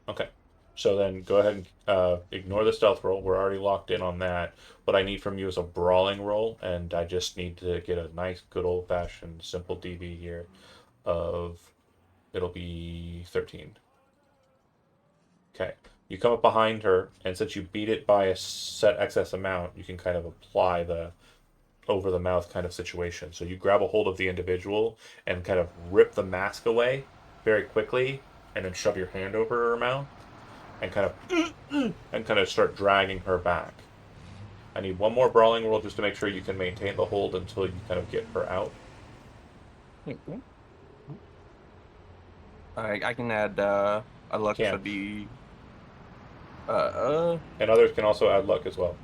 Okay. So then go ahead and ignore the stealth roll. We're already locked in on that. What I need from you is a brawling roll, and I just need to get a nice, good old fashioned, simple DV here of. It'll be 13. Okay. You come up behind her, and since you beat it by a set excess amount, you can kind of apply the over the mouth kind of situation. So you grab a hold of the individual and kind of rip the mask away very quickly, and then shove your hand over her mouth and kind of start dragging her back. I need one more brawling roll just to make sure you can maintain the hold until you kind of get her out. Alright, I can add a luck Can. to be And others can also add luck as well.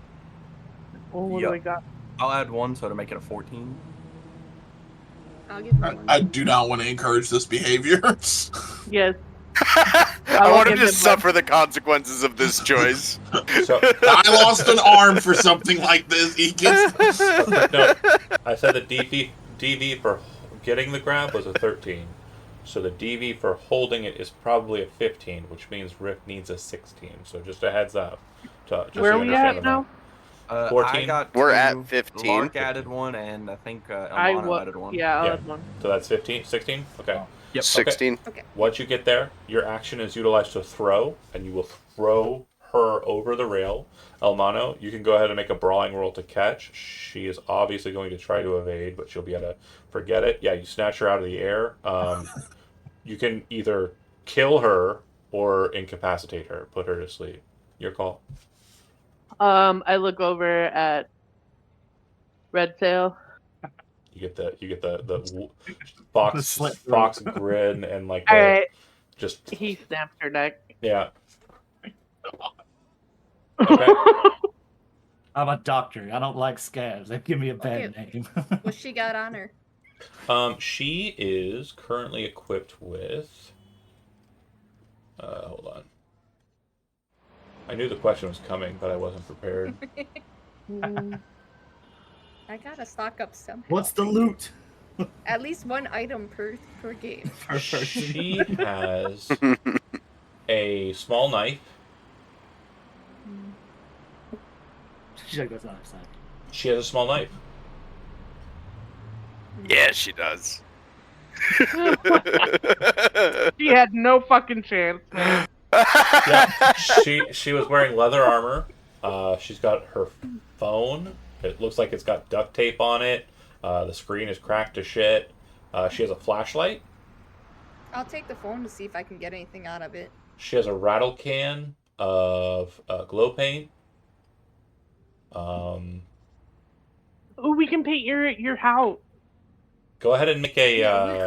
Oh, what do Yup. we got? I'll add one so to make it a 14. I'll give you one. I do not want to encourage this behavior. Yes. I will want him give to him suffer the consequences of this choice. So I lost an arm for something like this. He gets. no, I said the DV for getting the grab was a 13. So the DV for holding it is probably a 15, which means Rick needs a 16. So just a heads up. Just Where so are you we understand at the math. now? 14? I got We're two. at 15. Lark added one, and I think I Almano was. added one. Yeah, I'll Yeah. add one. So that's 15? 16? Okay. Yep. 16. Okay. Once you get there, your action is utilized to throw, and you will throw her over the rail. Elmano, you can go ahead and make a brawling roll to catch. She is obviously going to try to evade, but she'll be able to forget it. Yeah, you snatch her out of the air. You can either kill her or incapacitate her, put her to sleep. Your call. I look over at Red Tail. You get the The slit throat. fox grin and like All the right, just he snaps her neck. yeah. Okay. I'm a doctor. I don't like scabs. They give me a bad name. What she got on her? She is currently equipped with. Hold on. I knew the question was coming, but I wasn't prepared. I gotta stock up somehow. What's the loot? At least one item per game. Per person. She has a small knife. She's like, that's not her side. She has a small knife. Yeah, she does. She had no fucking chance, man. Yeah, she was wearing leather armor. She's got her phone. It looks like it's got duct tape on it. The screen is cracked to shit. She has a flashlight. I'll take the phone to see if I can get anything out of it. She has a rattle can of glow paint. Oh, we can paint your house. Go ahead and make a Yeah,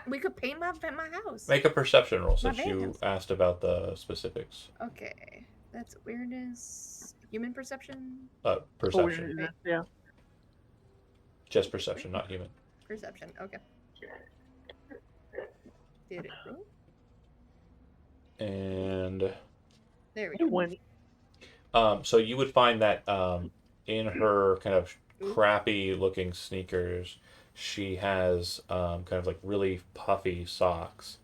we could paint my house. make a perception roll since My you van's- asked about the specifics. Okay, that's awareness, human perception, Perception, Oh, yeah. just perception, not human. perception. Okay. Did it roll? And There we It go. went. so you would find that in her kind of crappy looking sneakers, she has kind of like really puffy socks,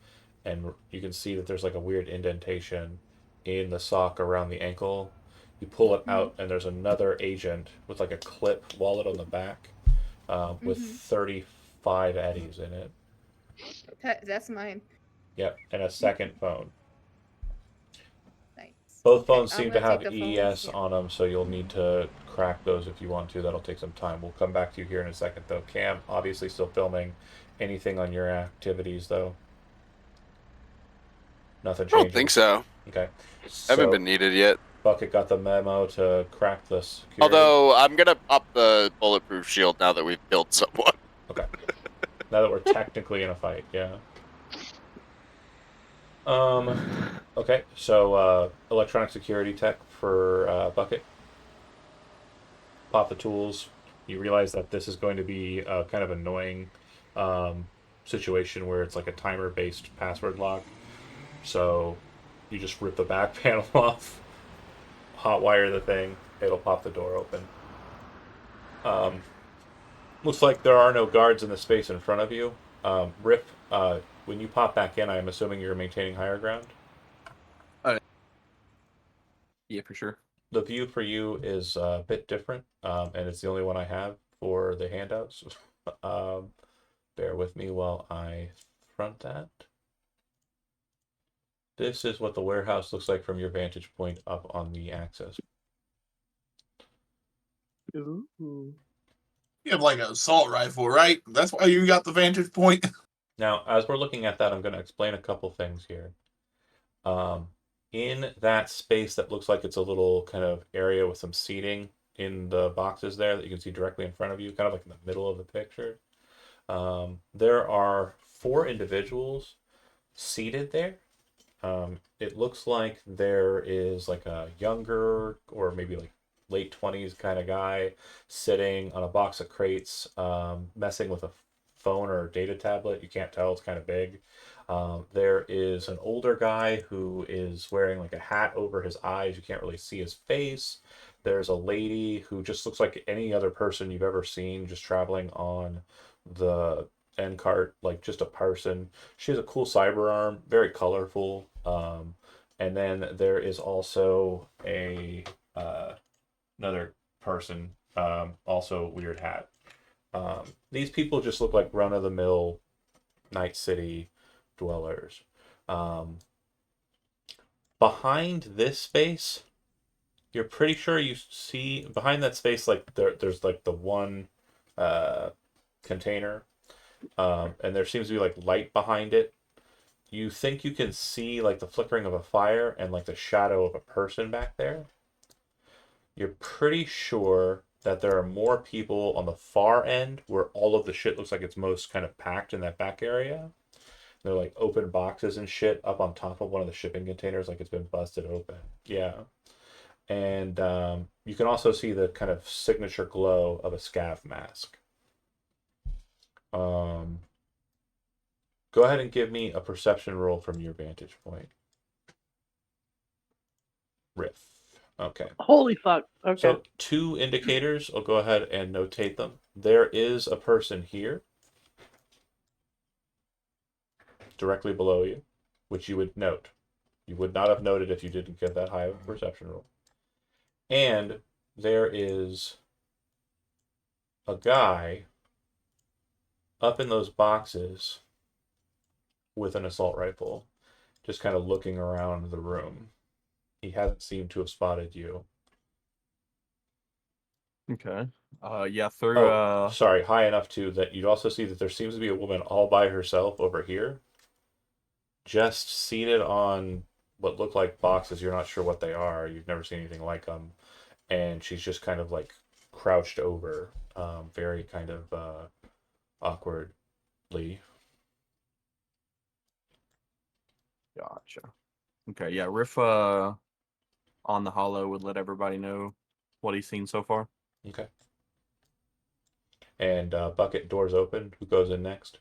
and you can see that there's like a weird indentation in the sock around the ankle. You pull it out, and there's another agent with like a clip wallet on the back with 35 eddies in it. That's mine. Yep, and a second phone. Nice. Both Okay, phones I'm seem to gonna have take the ES phones, on them, so you'll need to crack those if you want to. That'll take some time. We'll come back to you here in a second, though. Cam, obviously still filming. Anything on your activities, though? Nothing I changing? don't think so. Okay. Haven't been needed yet. Bucket got the memo to crack the security. Although I'm gonna pop the bulletproof shield now that we've killed someone. Okay. Now that we're technically in a fight, yeah. Okay, so electronic security tech for Bucket. Pop the tools. You realize that this is going to be a kind of annoying situation where it's like a timer-based password lock. So you just rip the back panel off, hotwire the thing, it'll pop the door open. Looks like there are no guards in the space in front of you. Riff, when you pop back in, I'm assuming you're maintaining higher ground. Yeah, for sure. The view for you is a bit different, and it's the only one I have for the handouts. Bear with me while I front that. This is what the warehouse looks like from your vantage point up on the axis. Ooh. You have like an assault rifle, right? That's why you got the vantage point. Now, as we're looking at that, I'm going to explain a couple things here. In that space that looks like it's a little kind of area with some seating in the boxes there that you can see directly in front of you, kind of like in the middle of the picture, there are 4 individuals seated there. It looks like there is like a younger or maybe like late 20s kind of guy sitting on a box of crates, messing with a phone or data tablet. You can't tell, it's kind of big. There is an older guy who is wearing like a hat over his eyes. You can't really see his face. There's a lady who just looks like any other person you've ever seen, just traveling on the end cart, like just a person. She has a cool cyber arm, very colorful. And then there is also a another person, also weird hat. These people just look like run of the mill Night City dwellers. Behind this space, you're pretty sure you see behind that space, like there's like the one container, and there seems to be like light behind it. You think you can see like the flickering of a fire and like the shadow of a person back there. You're pretty sure that there are more people on the far end where all of the shit looks like it's most kind of packed in that back area. They're like open boxes and shit up on top of one of the shipping containers, like it's been busted open. Yeah. And you can also see the kind of signature glow of a scav mask. Go ahead and give me a perception roll from your vantage point. Riff. Okay. Holy fuck. Okay. So 2 indicators, I'll go ahead and notate them. There is a person here directly below you, which you would note. You would not have noted if you didn't get that high of a perception roll. And there is a guy up in those boxes with an assault rifle, just kind of looking around the room. He hasn't seemed to have spotted you. Okay. Yeah, through Sorry, high enough too that you'd also see that there seems to be a woman all by herself over here, just seated on what look like boxes. You're not sure what they are. You've never seen anything like them, and she's just kind of like crouched over, very kind of awkwardly. Gotcha. Okay, yeah, Riff on the hollow would let everybody know what he's seen so far. Okay. And bucket doors open. Who goes in next?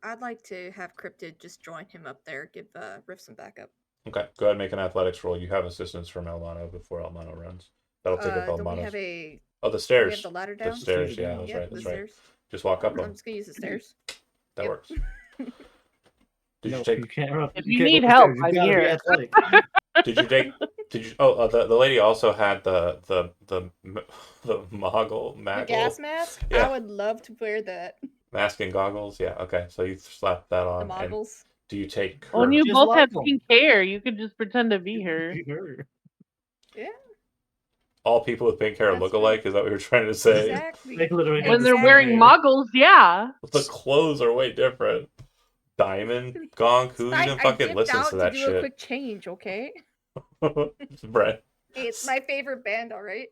I'd like to have Cryptid just join him up there, give Riff some backup. Okay. Go ahead and make an athletics roll. You have assistance from Elmano before Elmano runs. That'll take up Don't we Elmano's. have a Oh, the we stairs. have the ladder The down? stairs. Stairs Yeah, down. that's Yep, right. the That's right. stairs. Just walk up I'm them. just gonna use the stairs. That Yep. works. Did No, you take? you can't run. If you you can't need go help, upstairs. You I'm gotta be here. athletic. Did you take? Did you? Oh, the lady also had the moggle The maggle gas mask? Yeah. I would love to wear that. mask and goggles. Yeah. Okay. So you slap that The on. And moggles. do you take? When her- you Just both like have them. pink hair, you could just pretend to be her. Yeah, all people with pink hair That's look right. alike? Is that what you're trying to say? exactly. They literally have When the they're same wearing hair. moggles, yeah. The clothes are way different. Diamond Gonk. Who even I fucking dipped listens out to that do a shit? quick change, okay? It's Brett. Hey, it's my favorite band, all right?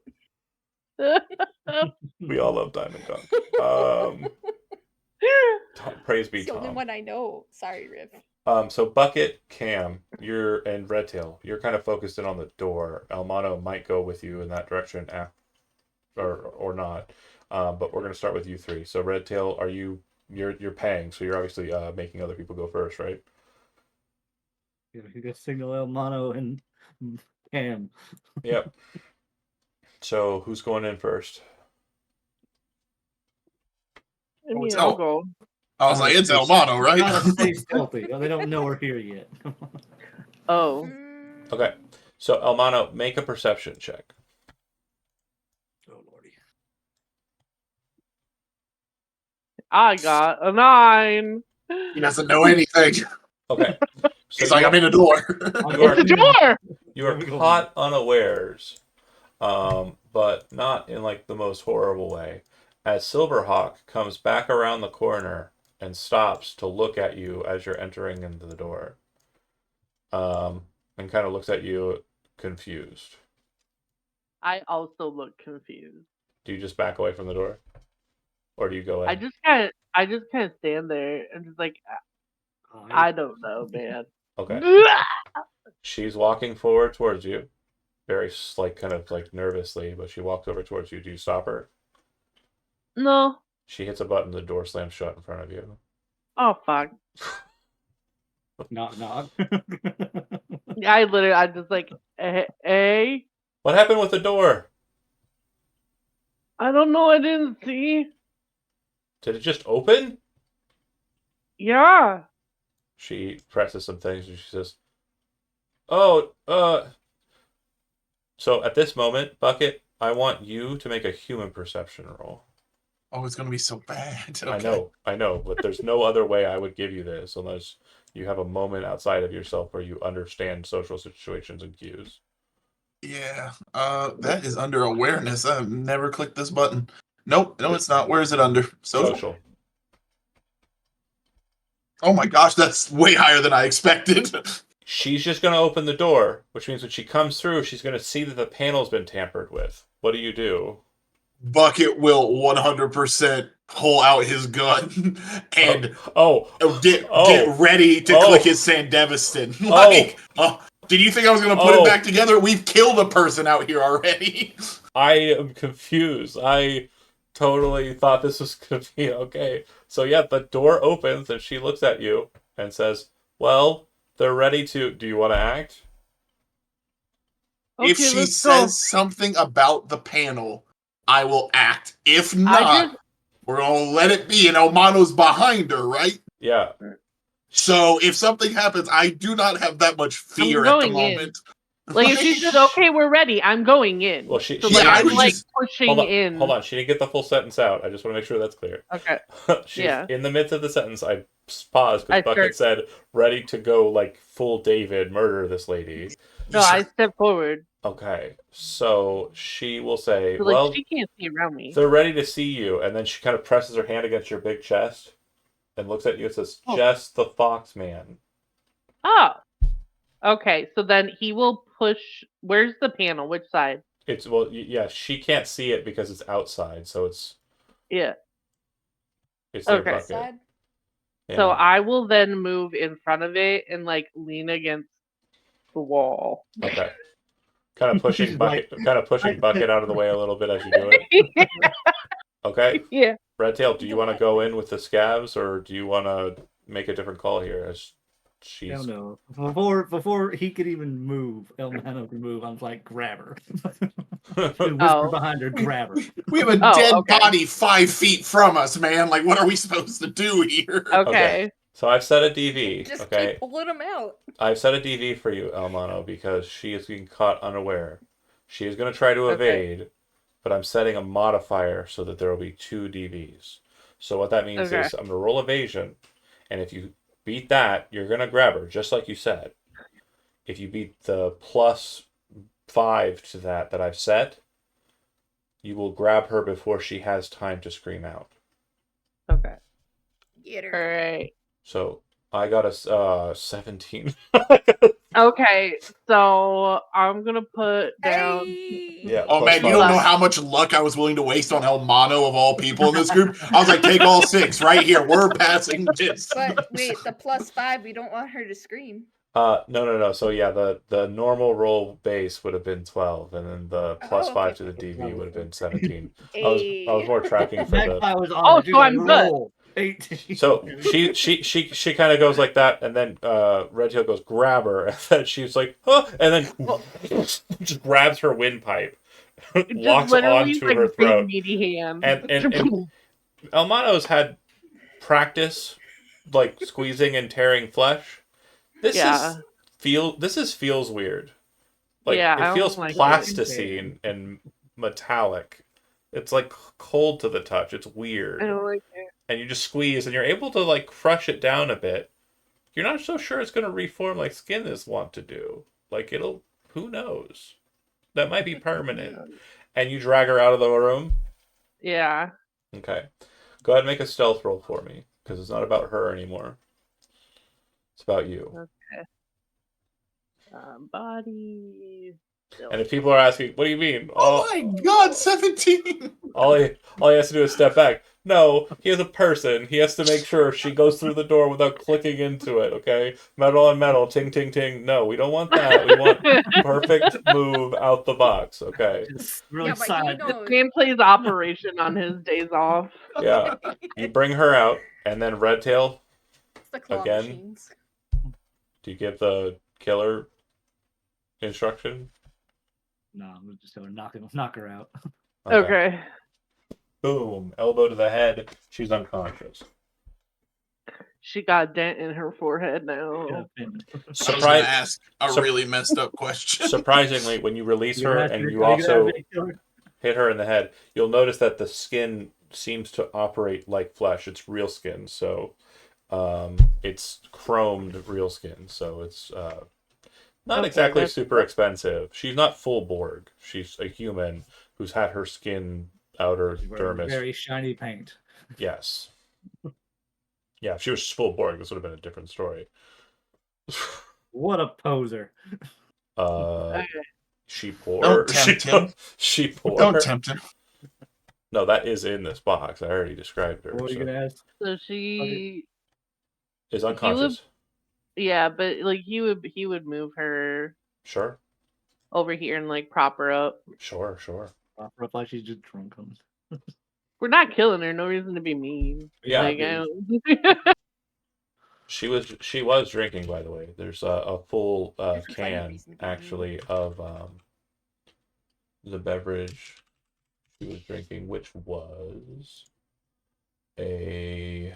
We all love Diamond Gonk. Praise be It's the only Tom. one I know. Sorry, Riff. So Bucket, Cam, and Redtail, you're kind of focused in on the door. Elmano might go with you in that direction, or not. But we're gonna start with you 3. So Redtail, are you're paying, so you're obviously making other people go first, right? You can signal El Mono and Cam. Yep. So who's going in first? I mean, so- I'll go. I was like, it's El Mono, right? Gotta stay stealthy. They don't know we're here yet. Oh, Mm, Okay. So Elmano, make a perception check. Oh lordy. I got a 9. He doesn't know anything. Okay. So He's like, I'm in the door. You are- The door. you are Where we going? caught unawares, but not in like the most horrible way. As Silverhawk comes back around the corner and stops to look at you as you're entering into the door, and kind of looks at you confused. I also look confused. Do you just back away from the door, or do you go in? I just kind of stand there and just like I don't know, man. Okay. She's walking forward towards you, very like kind of like nervously, but she walks over towards you. Do you stop her? No. She hits a button, the door slams shut in front of you. Oh fuck. Knock knock. I just like hey. What happened with the door? I don't know. I didn't see. Did it just open? Yeah. She presses some things and she says, "Oh, So at this moment, Bucket, I want you to make a human perception roll. Oh, it's gonna be so bad. Okay. I know, but there's no other way I would give you this unless you have a moment outside of yourself where you understand social situations and cues. Yeah. That is under awareness. I've never clicked this button. Nope. No, it's not. Where is it under? Social. Oh my gosh, that's way higher than I expected. She's just going to open the door, which means when she comes through, she's going to see that the panel's been tampered with. What do? Bucket will 100% pull out his gun and get ready to click his Sandevistan. Like, did you think I was going to put it back together? We've killed a person out here already. I am confused. I totally thought this was going to be okay. So yeah, the door opens and she looks at you and says, well, they're ready to... Do you want to act? Okay, if she let's says go. something about the panel, I will act. If not, we're going to let it be. And Elmano's behind her, right? Yeah. So if something happens, I do not have that much fear at the moment. Like, if she said, okay, we're ready, I'm going in. Well, I'm pushing in. Hold on, she didn't get the full sentence out. I just want to make sure that's clear. Okay. She's in the midst of the sentence. I paused because Bucket said, ready to go, like, full David, murder this lady. No, I step forward. Okay, so she will say, So, well, she can't see around me. They're ready to see you. And then she kind of presses her hand against your big chest and looks at you and says, just the Fox Man. Oh. Okay, so then he will push... Where's the panel? Which side? It's, well, yeah, she can't see it because it's outside, so it's... Yeah. It's their Bucket. Yeah. So I will then move in front of it and, like, lean against the wall. Okay. Kind of pushing Bucket out of the way a little bit as you do it. Okay. Yeah. Redtail, do you want to go in with the scabs, or do you want to make a different call here? As she's... Hell no. Before he could even move, Elmano could move. I'm like, grab her. Whisper behind her, grab her. We have a dead body 5 feet from us, man. Like, what are we supposed to do here? Okay. So I've set a DV. Just keep pulling him out. I've set a DV for you, Elmano, because she is being caught unaware. She is going to try to evade, but I'm setting a modifier so that there will be 2 DVs. So what that means is I'm going to roll evasion, and if you beat that, you're going to grab her, just like you said. If you beat the +5 to that I've set, you will grab her before she has time to scream out. Okay. Get her. All right. So I got a 17. Okay, so I'm gonna put down. Yeah. Oh man, you don't know how much luck I was willing to waste on Elmano of all people in this group. I was like, take all 6 right here. We're passing this. But wait, the +5, we don't want her to scream. No. So yeah, the normal roll base would have been 12, and then the +5 to the DV would have been 17. I was more tracking for the. So I'm good. 18. So she kind of goes like that, and then Redtail goes grab her, and then she's like, huh, and then just grabs her windpipe, walks onto her throat, meaty hand. Elmano's had practice, like squeezing and tearing flesh. This Yeah. feels weird. Like Yeah, it I feels don't like it. plasticine and metallic. It's like cold to the touch. It's I weird. don't like it. And you just squeeze and you're able to like crush it down a bit. You're not so sure it's gonna reform like skin is wont to do. Like it'll who knows? That might be permanent. And you drag her out of the room. Yeah. Okay. Go ahead and make a stealth roll for me. Because it's not about her anymore. It's about you. Okay. Body. And if people are asking, what do you mean? Oh my god, 17! All he has to do is step back. No, he is a person. He has to make sure she goes through the door without clicking into it, okay? Metal on metal, ting ting ting. No, we don't want that. We want perfect move out the box, okay? Just really Yeah, but he silent. knows. Man plays Operation on his days off. Yeah. You bring her out, and then Red Tail, It's the claw Again? machines. do you give the killer instruction? No, I'm just gonna knock her out. Okay. Boom. Elbow to the head. She's unconscious. She got a dent in her forehead now. Yeah, I was Surprise. gonna ask a Sur- really messed up question. Surprisingly, when you release her and you gonna also have any killer? hit her in the head, you'll notice that the skin seems to operate like flesh. It's real skin, so it's chromed real skin, so it's not Okay, exactly that's- super expensive. She's not full Borg. She's a human who's had her skin outer She's wearing dermis. very shiny paint. Yes. Yeah, if she was full Borg, this would have been a different story. What a poser. Uh, Okay. she poor. Don't tempt him. She poor. Don't tempt him. No, that is in this box. I already described her. What are you So. gonna ask? So she, Is unconscious. yeah, but like he would move her Sure, over here and like prop her up. sure. Prop her up like she's just drunk. We're not killing her. No reason to be mean. Yeah. Like I don't. She was drinking, by the way. There's a full Everybody can reason to be actually of the beverage she was drinking, which was a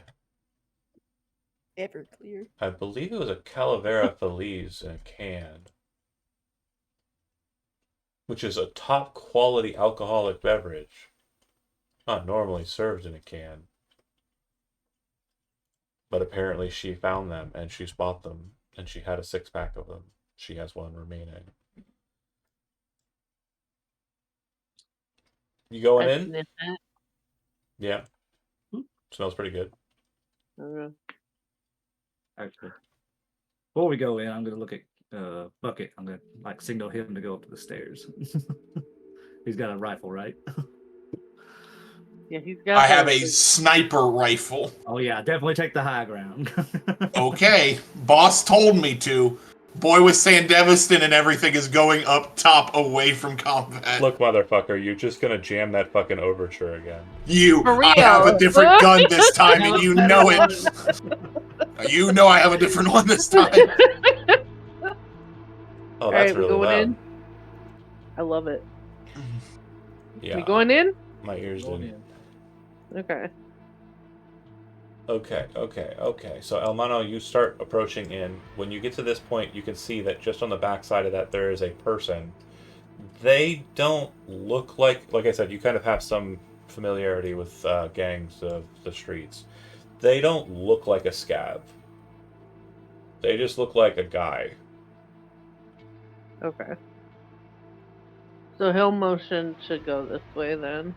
Everclear. I believe it was a Calavera Feliz in a can, which is a top quality alcoholic beverage, not normally served in a can. But apparently she found them and she's bought them and she had a 6-pack of them. She has one remaining. You going I in? sniff it. Yeah. Smells pretty good. Okay. Actually, before we go in, I'm gonna look at Bucket. I'm gonna like signal him to go up to the stairs. He's got a rifle, right? Yeah, he's got. I have that- a sniper rifle. Oh yeah, definitely take the high ground. Okay, boss told me to. Boy with Sandeviston and everything is going up top away from combat. Look, motherfucker, you're just gonna jam that fucking overture again. You, For I have a real. different gun this time and you know it. You know I have a different one this time. Oh, All that's right, we really going loud. in. I love it. Yeah. We going in? My ears Going didn't. in. Okay. Okay. So, Elmano, you start approaching in. When you get to this point, you can see that just on the back side of that, there is a person. They don't look like I said, you kind of have some familiarity with gangs of the streets. They don't look like a scab. They just look like a guy. Okay. So he'll motion to go this way then.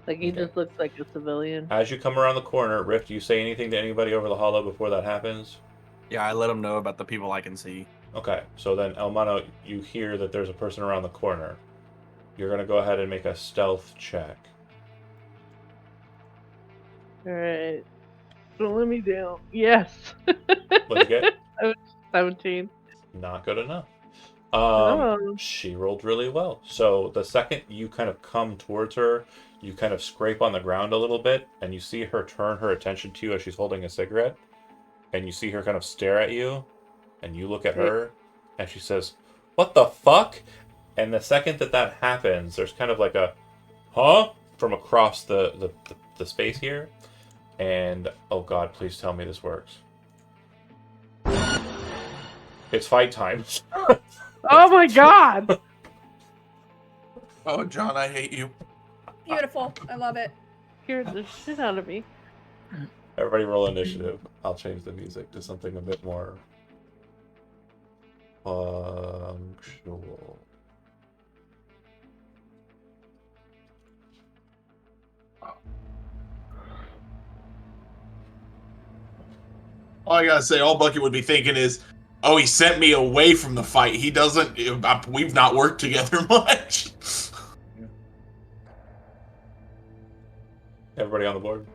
Like he Okay. just looks like a civilian. As you come around the corner, Rift, do you say anything to anybody over the hollow before that happens? Yeah, I let him know about the people I can see. Okay, so then Elmano, you hear that there's a person around the corner. You're gonna go ahead and make a stealth check. Alright. Don't let me down. Yes. What'd you get? 17. Not good enough. Oh. She rolled really well. So the second you kind of come towards her, you kind of scrape on the ground a little bit, and you see her turn her attention to you as she's holding a cigarette, and you see her kind of stare at you, and you look at her, and she says, "What the fuck?" And the second that happens, there's kind of like a, "Huh?" from across the the space here. And oh god, please tell me this works. It's fight time. Oh my god! Oh, John, I hate you. Beautiful. I love it. Scared the shit out of me. Everybody roll initiative. I'll change the music to something a bit more punctual. All I gotta say, all Bucket would be thinking is, "Oh, he sent me away from the fight. He doesn't. We've not worked together much." Everybody on the board?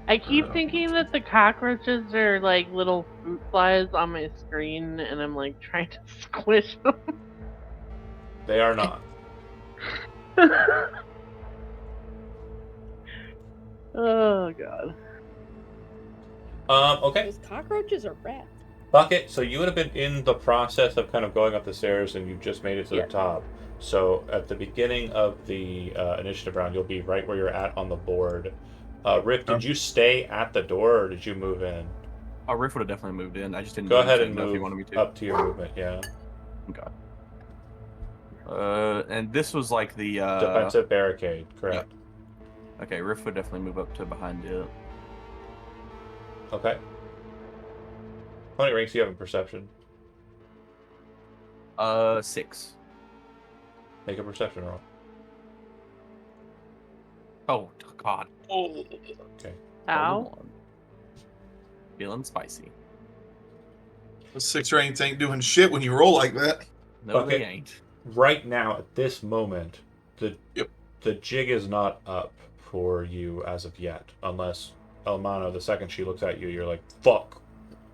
I keep thinking that the cockroaches are like little fruit flies on my screen, and I'm like trying to squish them. They are not. Oh god. Okay. Those cockroaches are rats. Bucket, so you would have been in the process of kind of going up the stairs and you just made it to Yeah. the top. So at the beginning of the initiative round, you'll be right where you're at on the board. Rick, did you stay at the door or did you move in? Riff would have definitely moved in. I just didn't Go know ahead and if you move wanted me to. up to your movement, yeah. Okay. And this was like the Defensive barricade, correct. Okay, Riff would definitely move up to behind it. Okay. How many ranks do you have in perception? 6. Make a perception roll. Oh god. Oh. Okay. Ow. Feeling spicy. Those 6 ranks ain't doing shit when you roll like that. No, Okay. they ain't. Right now, at this moment, the Yep. the jig is not up for you as of yet, unless Elmano, the second she looks at you, you're like, "Fuck,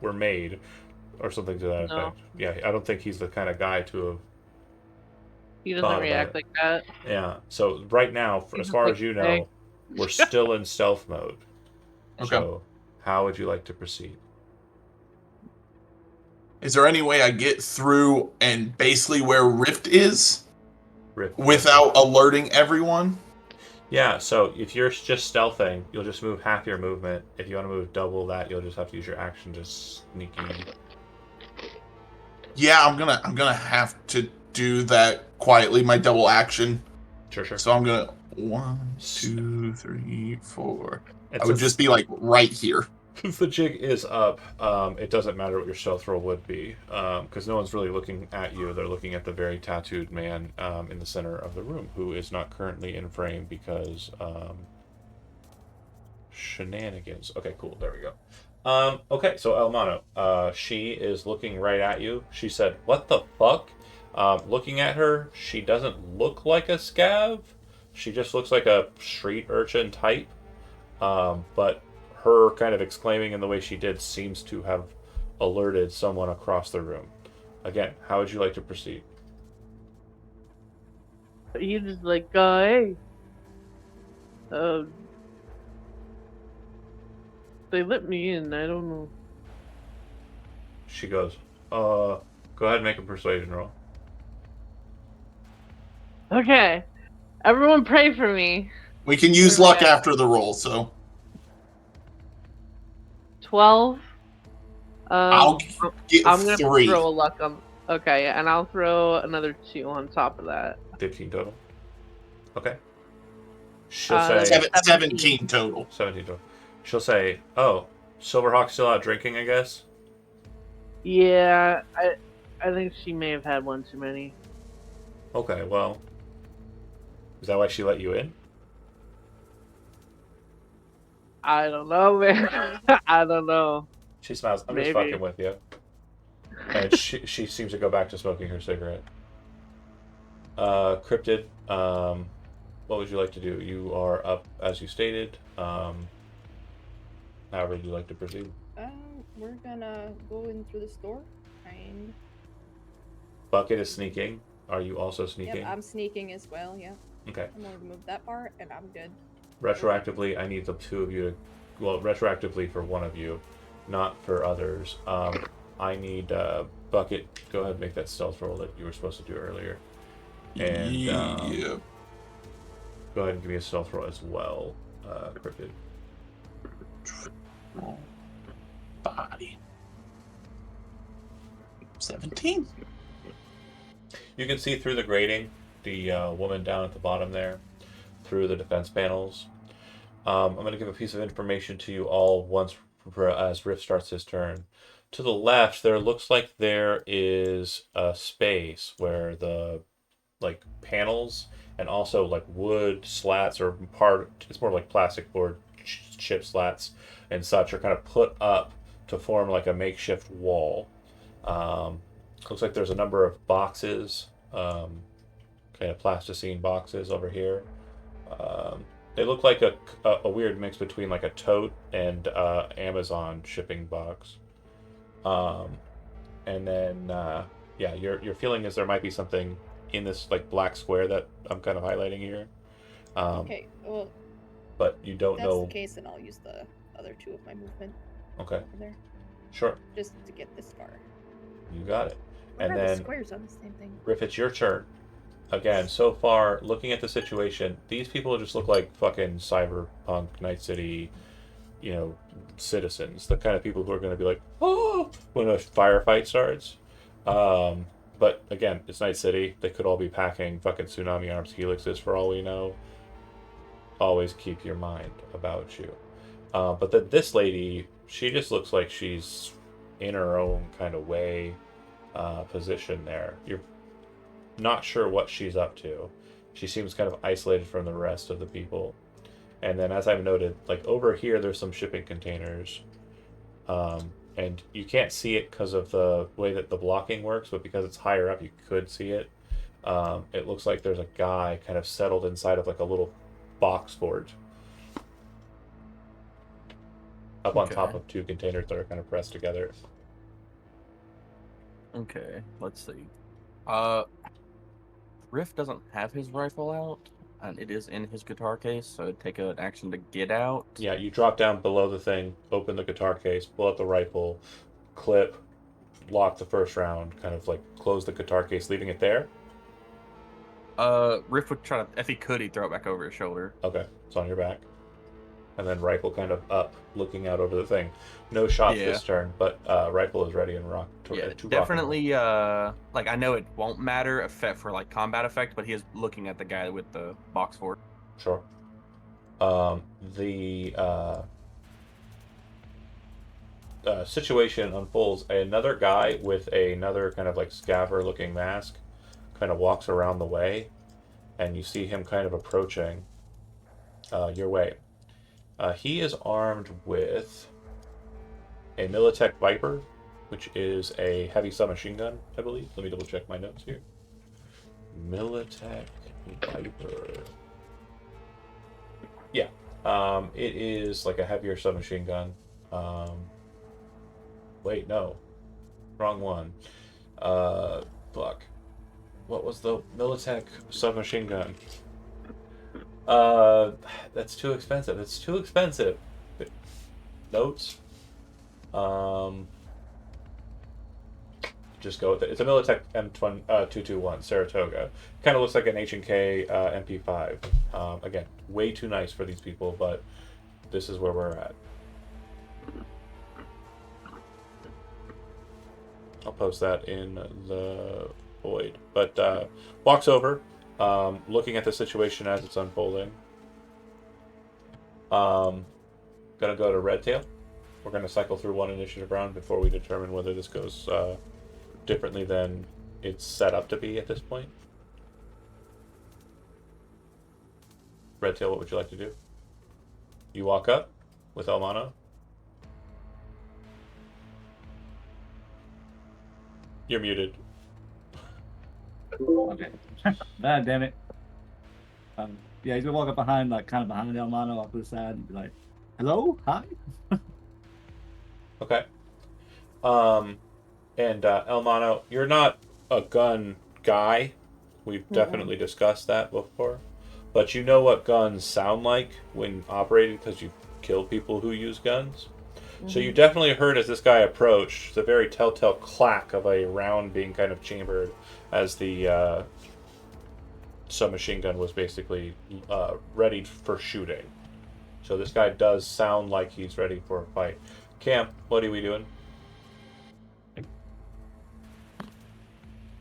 we're made," or something to that No. effect. Yeah, I don't think he's the kind of guy to have. He Thought doesn't about react it. like that. Yeah. So right now, He's as just far like, as you "Hey." know, we're still in stealth mode. Okay. So, how would you like to proceed? Is there any way I get through and basically where Rift is Rift. without alerting everyone? Yeah, so if you're just stealthing, you'll just move half your movement. If you want to move double that, you'll just have to use your action to sneak in. Yeah, I'm gonna have to do that quietly, my double action. Sure. So I'm gonna 1, 2, 3, 4. And I would since- just be like right here. Since the jig is up, it doesn't matter what your stealth roll would be, because no one's really looking at you. They're looking at the very tattooed man in the center of the room, who is not currently in frame because shenanigans. Okay, cool. There we go. Okay, so Elmano, she is looking right at you. She said, "What the fuck?" Looking at her, she doesn't look like a scav. She just looks like a street urchin type. But her kind of exclaiming in the way she did seems to have alerted someone across the room. Again, how would you like to proceed? He's just like, hey. They let me in. I don't know. She goes, go ahead and make a persuasion roll. Okay. Everyone pray for me. We can use luck after the roll, so 12. I'll get I'm gonna 3. throw a luck on. Okay, and I'll throw another 2 on top of that. 15 total. Okay. She'll Uh, say 17 total. 17 total. She'll say, "Oh, Silverhawk's still out drinking, I guess." Yeah, I think she may have had one too many. Okay, well, is that why she let you in? I don't know, man. I don't know. She smiles. I'm Maybe. just fucking with you. And she seems to go back to smoking her cigarette. Cryptid, what would you like to do? You are up as you stated. How would you like to proceed? We're gonna go in through this door. And Bucket is sneaking. Are you also sneaking? yep, I'm sneaking as well. Yeah, Okay. I'm gonna move that part, and I'm good. Retroactively, I need the two of you to. Well, retroactively for one of you, not for others. I need Bucket. Go ahead and make that stealth roll that you were supposed to do earlier. And yeah. go ahead and give me a stealth roll as well. cryptid. Body. 17. You can see through the grating the woman down at the bottom there, through the defense panels. I'm going to give a piece of information to you all once as Rift starts his turn. To the left, there looks like there is a space where the like panels and also like wood slats or part. It's more like plastic board chip slats and such are kind of put up to form like a makeshift wall. Looks like there's a number of boxes, kind of plasticine boxes over here. They look like a weird mix between like a tote and Amazon shipping box. And then yeah, your feeling is there might be something in this like black square that I'm kind of highlighting here. Okay, well, But you don't if that's know. the case, then I'll use the other 2 of my movement Okay, over there, sure, just to get this far. you got it. What And are the then squares on the same thing? Riff, it's your turn. Again, so far, looking at the situation, these people just look like fucking Cyberpunk, Night City, citizens. The kind of people who are going to be like, oh, when a firefight starts. But again, it's Night City. They could all be packing fucking tsunami arms helixes for all we know. Always keep your mind about you. But then this lady, she just looks like she's in her own kind of way, position there. You're not sure what she's up to. She seems kind of isolated from the rest of the people. And then, as I've noted, like over here, there's some shipping containers. And you can't see it because of the way that the blocking works, but because it's higher up, you could see it. It looks like there's a guy kind of settled inside of like a little box fort up on top of 2 containers that are kind of pressed together. Okay, let's see. Riff doesn't have his rifle out, and it is in his guitar case, so it'd take an action to get out. Yeah, you drop down below the thing, open the guitar case, pull out the rifle, clip, lock the first round, kind of like close the guitar case, leaving it there. Riff would try to, if he could, he'd throw it back over his shoulder. Okay, it's on your back. And then rifle kind of up, looking out over the thing. No shots this turn, but rifle is ready and rock. Definitely. Like I know it won't matter effect for like combat effect, but he is looking at the guy with the box fort. Sure. The situation unfolds. Another guy with another kind of like scaver looking mask kind of walks around the way, and you see him kind of approaching your way. He is armed with a Militech Viper, which is a heavy submachine gun, I believe. Let me double check my notes here. Militech Viper. Yeah. It is like a heavier submachine gun. Wait, no. Wrong one. Fuck. What was the Militech submachine gun? That's too expensive. It's too expensive. Notes. Just go with it. It's a Militech M221 Saratoga. Kind of looks like an H&K MP5. Again, way too nice for these people, but this is where we're at. I'll post that in the void. But walks over, looking at the situation as it's unfolding. Gonna go to Red Tail. We're gonna cycle through one initiative round before we determine whether this goes differently than it's set up to be at this point. Red Tail, what would you like to do? You walk up with Elmano. You're muted. Okay. God damn it. Yeah, he's gonna walk up behind, like, kind of behind Elmano off to the side and be like, hello? Hi? Okay. And Elmano, you're not a gun guy. We've definitely discussed that before. But you know what guns sound like when operated because you've killed people who use guns. So you definitely heard as this guy approached the very telltale clack of a round being kind of chambered as the submachine gun was basically readied for shooting. So this guy does sound like he's ready for a fight. Cam, what are we doing?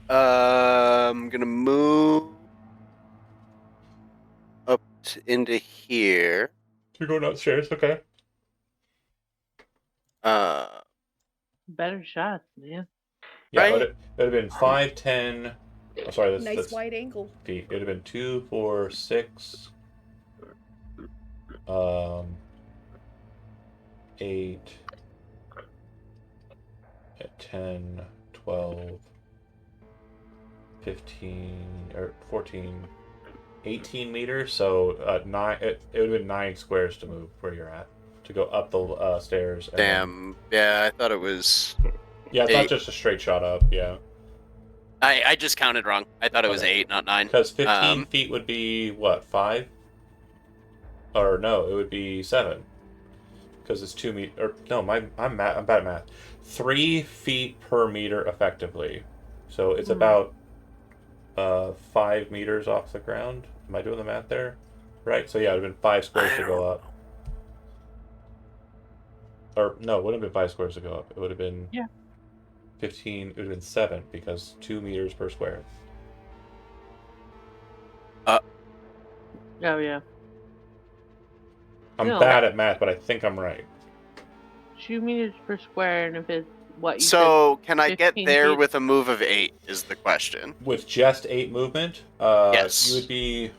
I'm gonna move up into here. You're going upstairs, okay. Better shots, man. Yeah, Right? it would have been 5, 10. Oh, sorry, Nice that's wide angle. feet. It would have been 2, 4, 6, 8, 10, 12, 15, or 14, 18 meters. So 9. It would have been 9 squares to move where you're at to go up the stairs. And Damn. Yeah, I thought it was. yeah, it's not 8. just a straight shot up. Yeah, I just counted wrong. I thought it was Okay. 8, not 9. because 15 feet would be what, 5? Or no, it would be 7. Because it's 2 meters. Or no, I'm bad at math. 3 feet per meter effectively. So it's about 5 meters off the ground. Am I doing the math there? Right. So yeah, it would have been 5 squares to go up. Or no, it wouldn't have been 5 squares to go up. It would have been 15. It would have been 7 because 2 meters per square. Oh yeah. I'm No. bad at math, but I think I'm right. 2 meters per square, and if it's what you So can I get 15 there feet. with a move of 8? Is the question. With just 8 movement, Yes. you would be.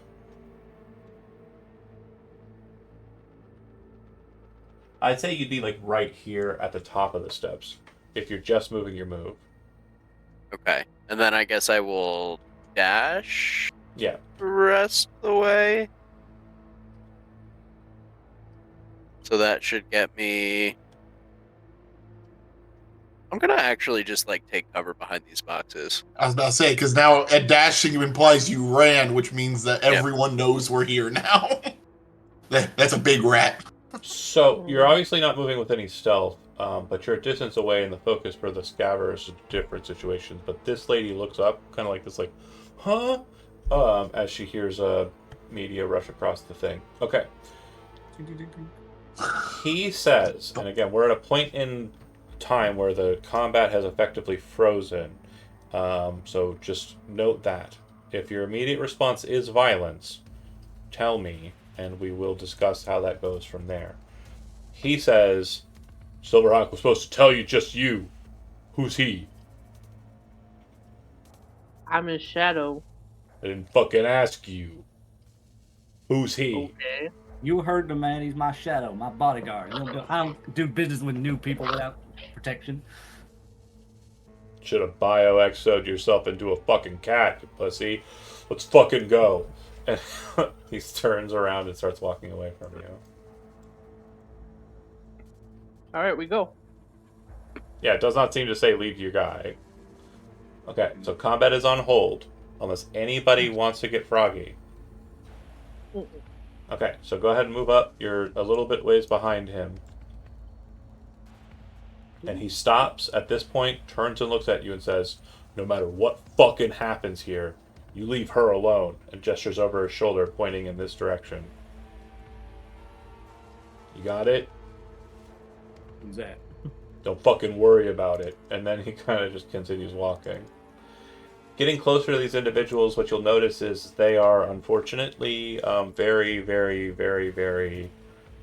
I'd say you'd be like right here at the top of the steps if you're just moving your move. Okay, and then I guess I will dash Yeah. the rest of the way. So that should get me. I'm gonna actually just like take cover behind these boxes. I was about to say, because now at dashing implies you ran, which means that Yep. everyone knows we're here now. That's a big rat. So you're obviously not moving with any stealth, but you're a distance away, and the focus for the scabbers is different situations. But this lady looks up, kind of like this, like, huh? As she hears media rush across the thing. Okay. He says, and again, we're at a point in time where the combat has effectively frozen. So just note that. If your immediate response is violence, tell me, and we will discuss how that goes from there. He says, Silverhawk was supposed to tell you just you. Who's he? I'm his shadow. I didn't fucking ask you. Who's he? Okay. You heard the man. He's my shadow, my bodyguard. I don't do business with new people without protection. Should have bioexoed yourself into a fucking cat, you pussy. Let's fucking go. And he turns around and starts walking away from you. All right, we go. Yeah, it does not seem to say leave your guy. Okay, so combat is on hold unless anybody wants to get froggy. Okay, so go ahead and move up. You're a little bit ways behind him. And he stops at this point, turns and looks at you and says, no matter what fucking happens here, you leave her alone, and gestures over his shoulder, pointing in this direction. You got it? Who's that? Don't fucking worry about it. And then he kind of just continues walking. Getting closer to these individuals, what you'll notice is they are unfortunately very, very, very, very,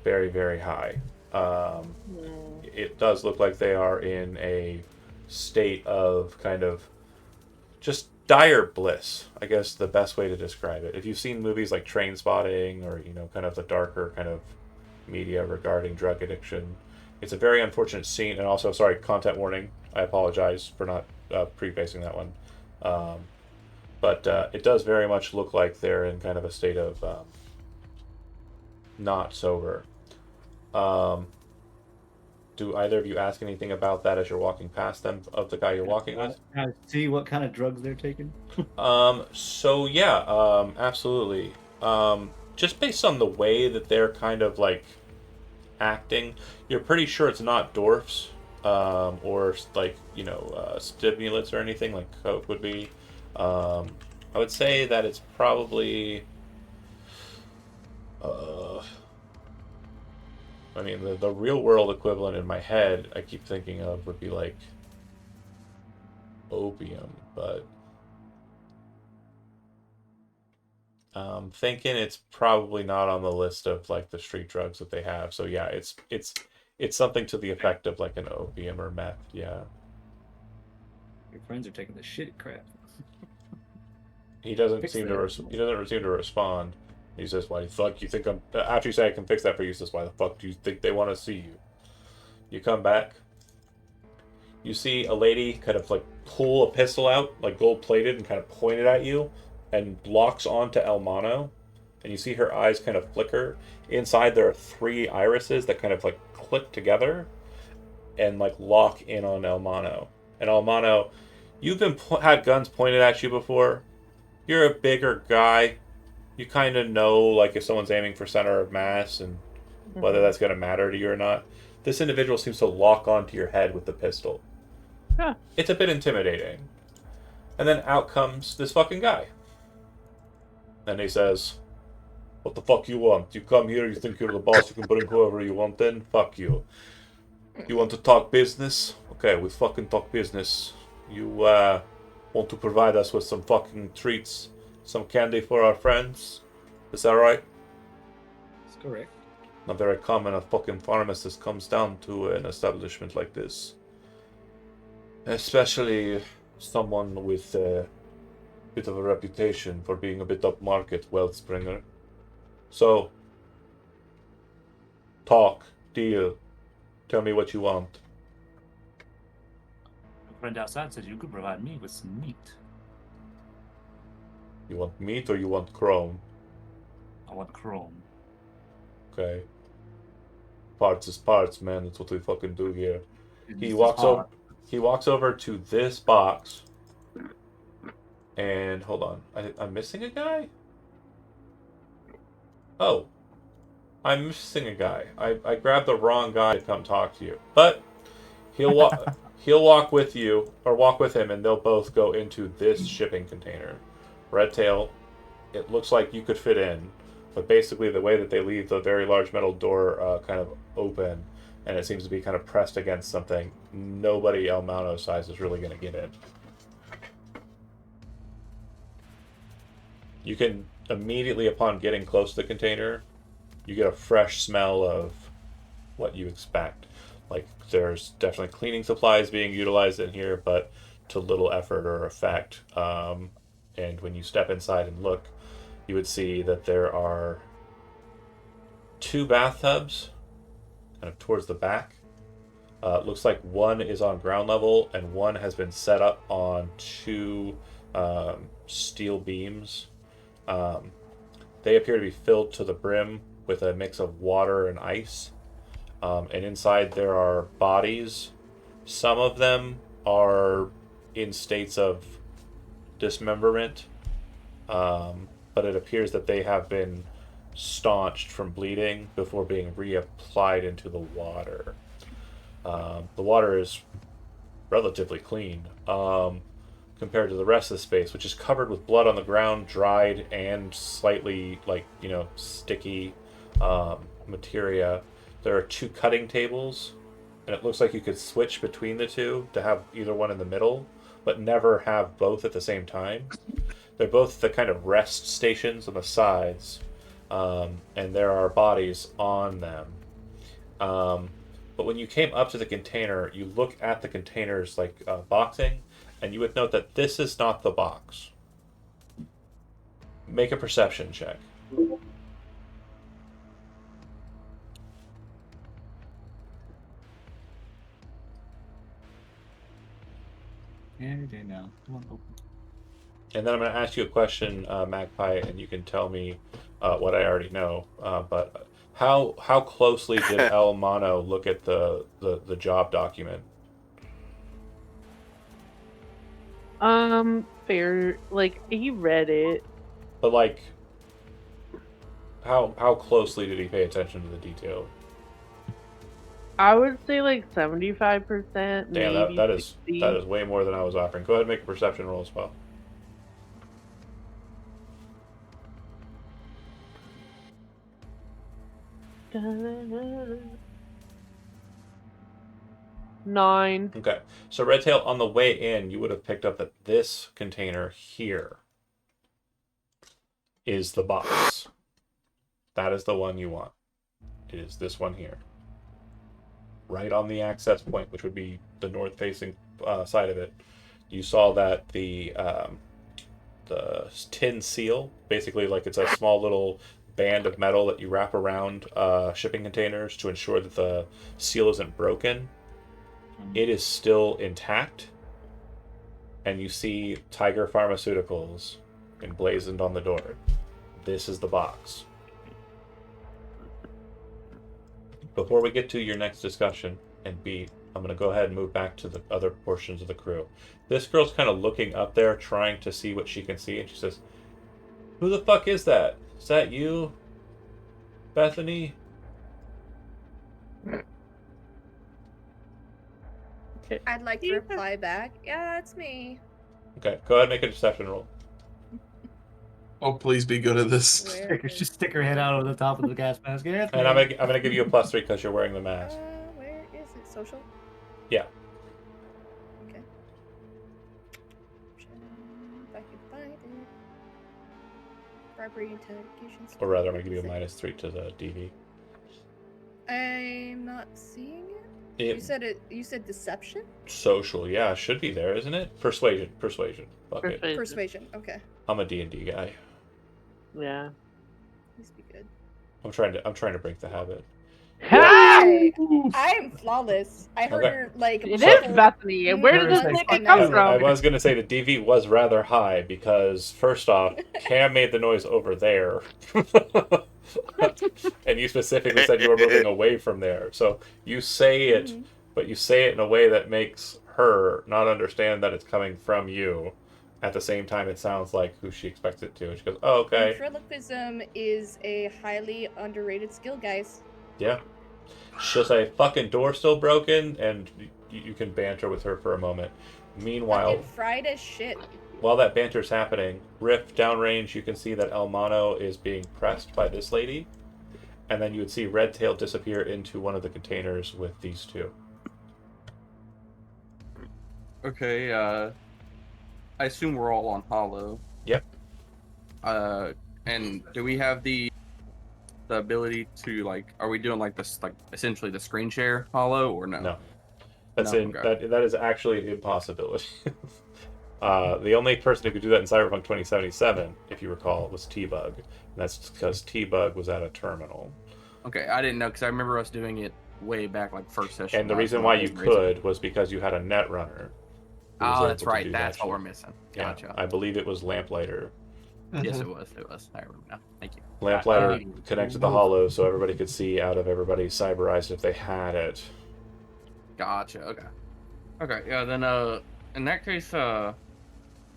very, very high. It does look like they are in a state of kind of just dire bliss, I guess the best way to describe it. If you've seen movies like Train Spotting or, kind of the darker kind of media regarding drug addiction, it's a very unfortunate scene. And also, sorry, content warning. I apologize for not prefacing that one. But it does very much look like they're in kind of a state of not sober. Do either of you ask anything about that as you're walking past them, of the guy you're walking with? Can I see what kind of drugs they're taking? So yeah, absolutely. Just based on the way that they're kind of like acting, you're pretty sure it's not dwarfs, or like, stimulants or anything like coke would be. I would say that it's probably I mean, the real world equivalent in my head, I keep thinking of would be like opium, but I'm thinking it's probably not on the list of like the street drugs that they have. So yeah, it's something to the effect of like an opium or meth. Yeah. Your friends are taking the shit crap. He doesn't Fix seem that. to he doesn't seem to respond. He says, "Why the fuck you think I'm?" After you say I can fix that for you, he says, "Why the fuck do you think they want to see you?" You come back. You see a lady kind of like pull a pistol out, like gold plated, and kind of point it at you, and locks onto Elmano. And you see her eyes kind of flicker. Inside there are 3 irises that kind of like click together and like lock in on Elmano. And Elmano, you've been had guns pointed at you before. You're a bigger guy. You kind of know like if someone's aiming for center of mass and whether that's going to matter to you or not. This individual seems to lock onto your head with the pistol. Huh. It's a bit intimidating. And then out comes this fucking guy. And he says, "What the fuck you want? You come here, you think you're the boss, you can bring whoever you want in? Fuck you. You want to talk business? Okay, we fucking talk business. You want to provide us with some fucking treats, some candy for our friends? Is that right?" That's correct. Not very common a fucking pharmacist comes down to an establishment like this. Especially someone with a bit of a reputation for being a bit upmarket wealth springer. So, talk, deal, tell me what you want. Your friend outside says you could provide me with some meat. You want meat or you want chrome? I want chrome. Okay. Parts is parts, man. That's what we fucking do here. He This is walks over. hard. He walks over to this box. And hold on, I'm missing a guy. Oh, I'm missing a guy. I grabbed the wrong guy to come talk to you. But he'll walk. He'll walk with you, or walk with him, and they'll both go into this shipping container. Red Tail. It looks like you could fit in, but basically the way that they leave the very large metal door kind of open, and it seems to be kind of pressed against something. Nobody Elmano size is really going to get in. You can immediately, upon getting close to the container, you get a fresh smell of what you expect. Like, there's definitely cleaning supplies being utilized in here, but to little effort or effect. And when you step inside and look, you would see that there are 2 bathtubs kind of towards the back. It looks like one is on ground level and one has been set up on 2 steel beams. They appear to be filled to the brim with a mix of water and ice. And inside there are bodies. Some of them are in states of dismemberment, but it appears that they have been staunched from bleeding before being reapplied into the water. The water is relatively clean compared to the rest of the space, which is covered with blood on the ground, dried and slightly sticky materia. There are 2 cutting tables, and it looks like you could switch between the 2 to have either one in the middle, but never have both at the same time. They're both the kind of rest stations on the sides, and there are bodies on them. But when you came up to the container, you look at the container's boxing, and you would note that this is not the box. Make a perception check. Any day now. Come on, open. And then I'm going to ask you a question, Magpie, and you can tell me what I already know. But how closely did El Mano look at the job document? Fair. Like, he read it. But how closely did he pay attention to the detail? I would say like 75%, Damn, maybe that is 60. way more than I was offering. Go ahead and make a perception roll as well. 9. Okay. So Redtail, on the way in, you would have picked up that this container here is the box. That is the one you want. It is this one here. Right on the access point, which would be the north-facing side of it. You saw that the tin seal, basically like it's a small little band of metal that you wrap around shipping containers to ensure that the seal isn't broken. It is still intact, and you see Tiger Pharmaceuticals emblazoned on the door. This is the box. Before we get to your next discussion and beat, I'm going to go ahead and move back to the other portions of the crew. This girl's kind of looking up there, trying to see what she can see, and she says, "Who the fuck is that? Is that you, Bethany?" I'd like to reply back. Yeah, it's me. Okay, go ahead and make a deception roll. Oh, please be good at this. Where is Just stick her head out over the top of the gas mask. Yeah, it's And me. I'm gonna give you a +3 because you're wearing the mask. where is it? Social? Yeah. Okay. If I can find it. Bribery, interrogation. Or rather, I'm gonna give you a Is it- -3 to the DV. I'm not seeing it. You said it. You said deception. Social, yeah, should be there, isn't it? Persuasion. Fuck it. Persuasion. Okay. I'm a D&D guy. Yeah. Please be good. I'm trying to break the habit. Hey, I am flawless. I heard Okay. her like. It muffled is Bethany. Where did this Thursday. ticket come Nice. I from? was gonna say the DV was rather high because first off, Cam made the noise over there, and you specifically said you were moving away from there. So you say it, Mhm. but you say it in a way that makes her not understand that it's coming from you. At the same time, it sounds like who she expects it to. And she goes, "Oh, okay, Ventriloquism is a highly underrated skill, guys. yeah." She'll say, "Fucking door still broken," and you can banter with her for a moment. Meanwhile, Fucking fried as shit. while that banter's happening, Riff downrange, you can see that El Mono is being pressed by this lady, and then you would see Redtail disappear into one of the containers with these two. Okay, I assume we're all on Hollow. Yep. And do we have the ability to like? Are we doing like this, like essentially the screen share Hollow, or no? No, that's No, in okay. that is actually an impossibility. The only person who could do that in Cyberpunk 2077, if you recall, was T-Bug, and that's because T-Bug was at a terminal. Okay, I didn't know because I remember us doing it way back, like first session. And the last reason time why I you was racing. could was because you had a netrunner. who was Oh, able that's to right. do That's that what we're shit. missing. Yeah, Gotcha. I believe it was Lamplighter. Yes, it was. It was. I remember now. Thank you. Lamplighter connected the hollow so everybody could see out of everybody's cyber eyes if they had it. Gotcha. Okay. Okay. Yeah. Then in that case,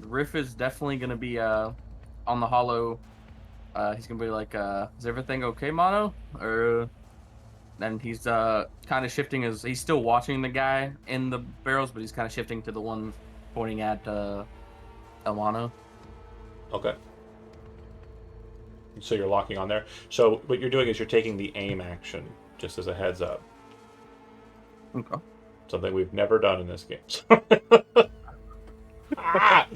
Riff is definitely gonna be on the Hollow. He's gonna be like, is everything okay, Mono? Or then he's kind of shifting his. He's still watching the guy in the barrels, but he's kind of shifting to the one pointing at El Mono. Okay. So you're locking on there. So what you're doing is you're taking the aim action, just as a heads up. Okay. Something we've never done in this game. Ah!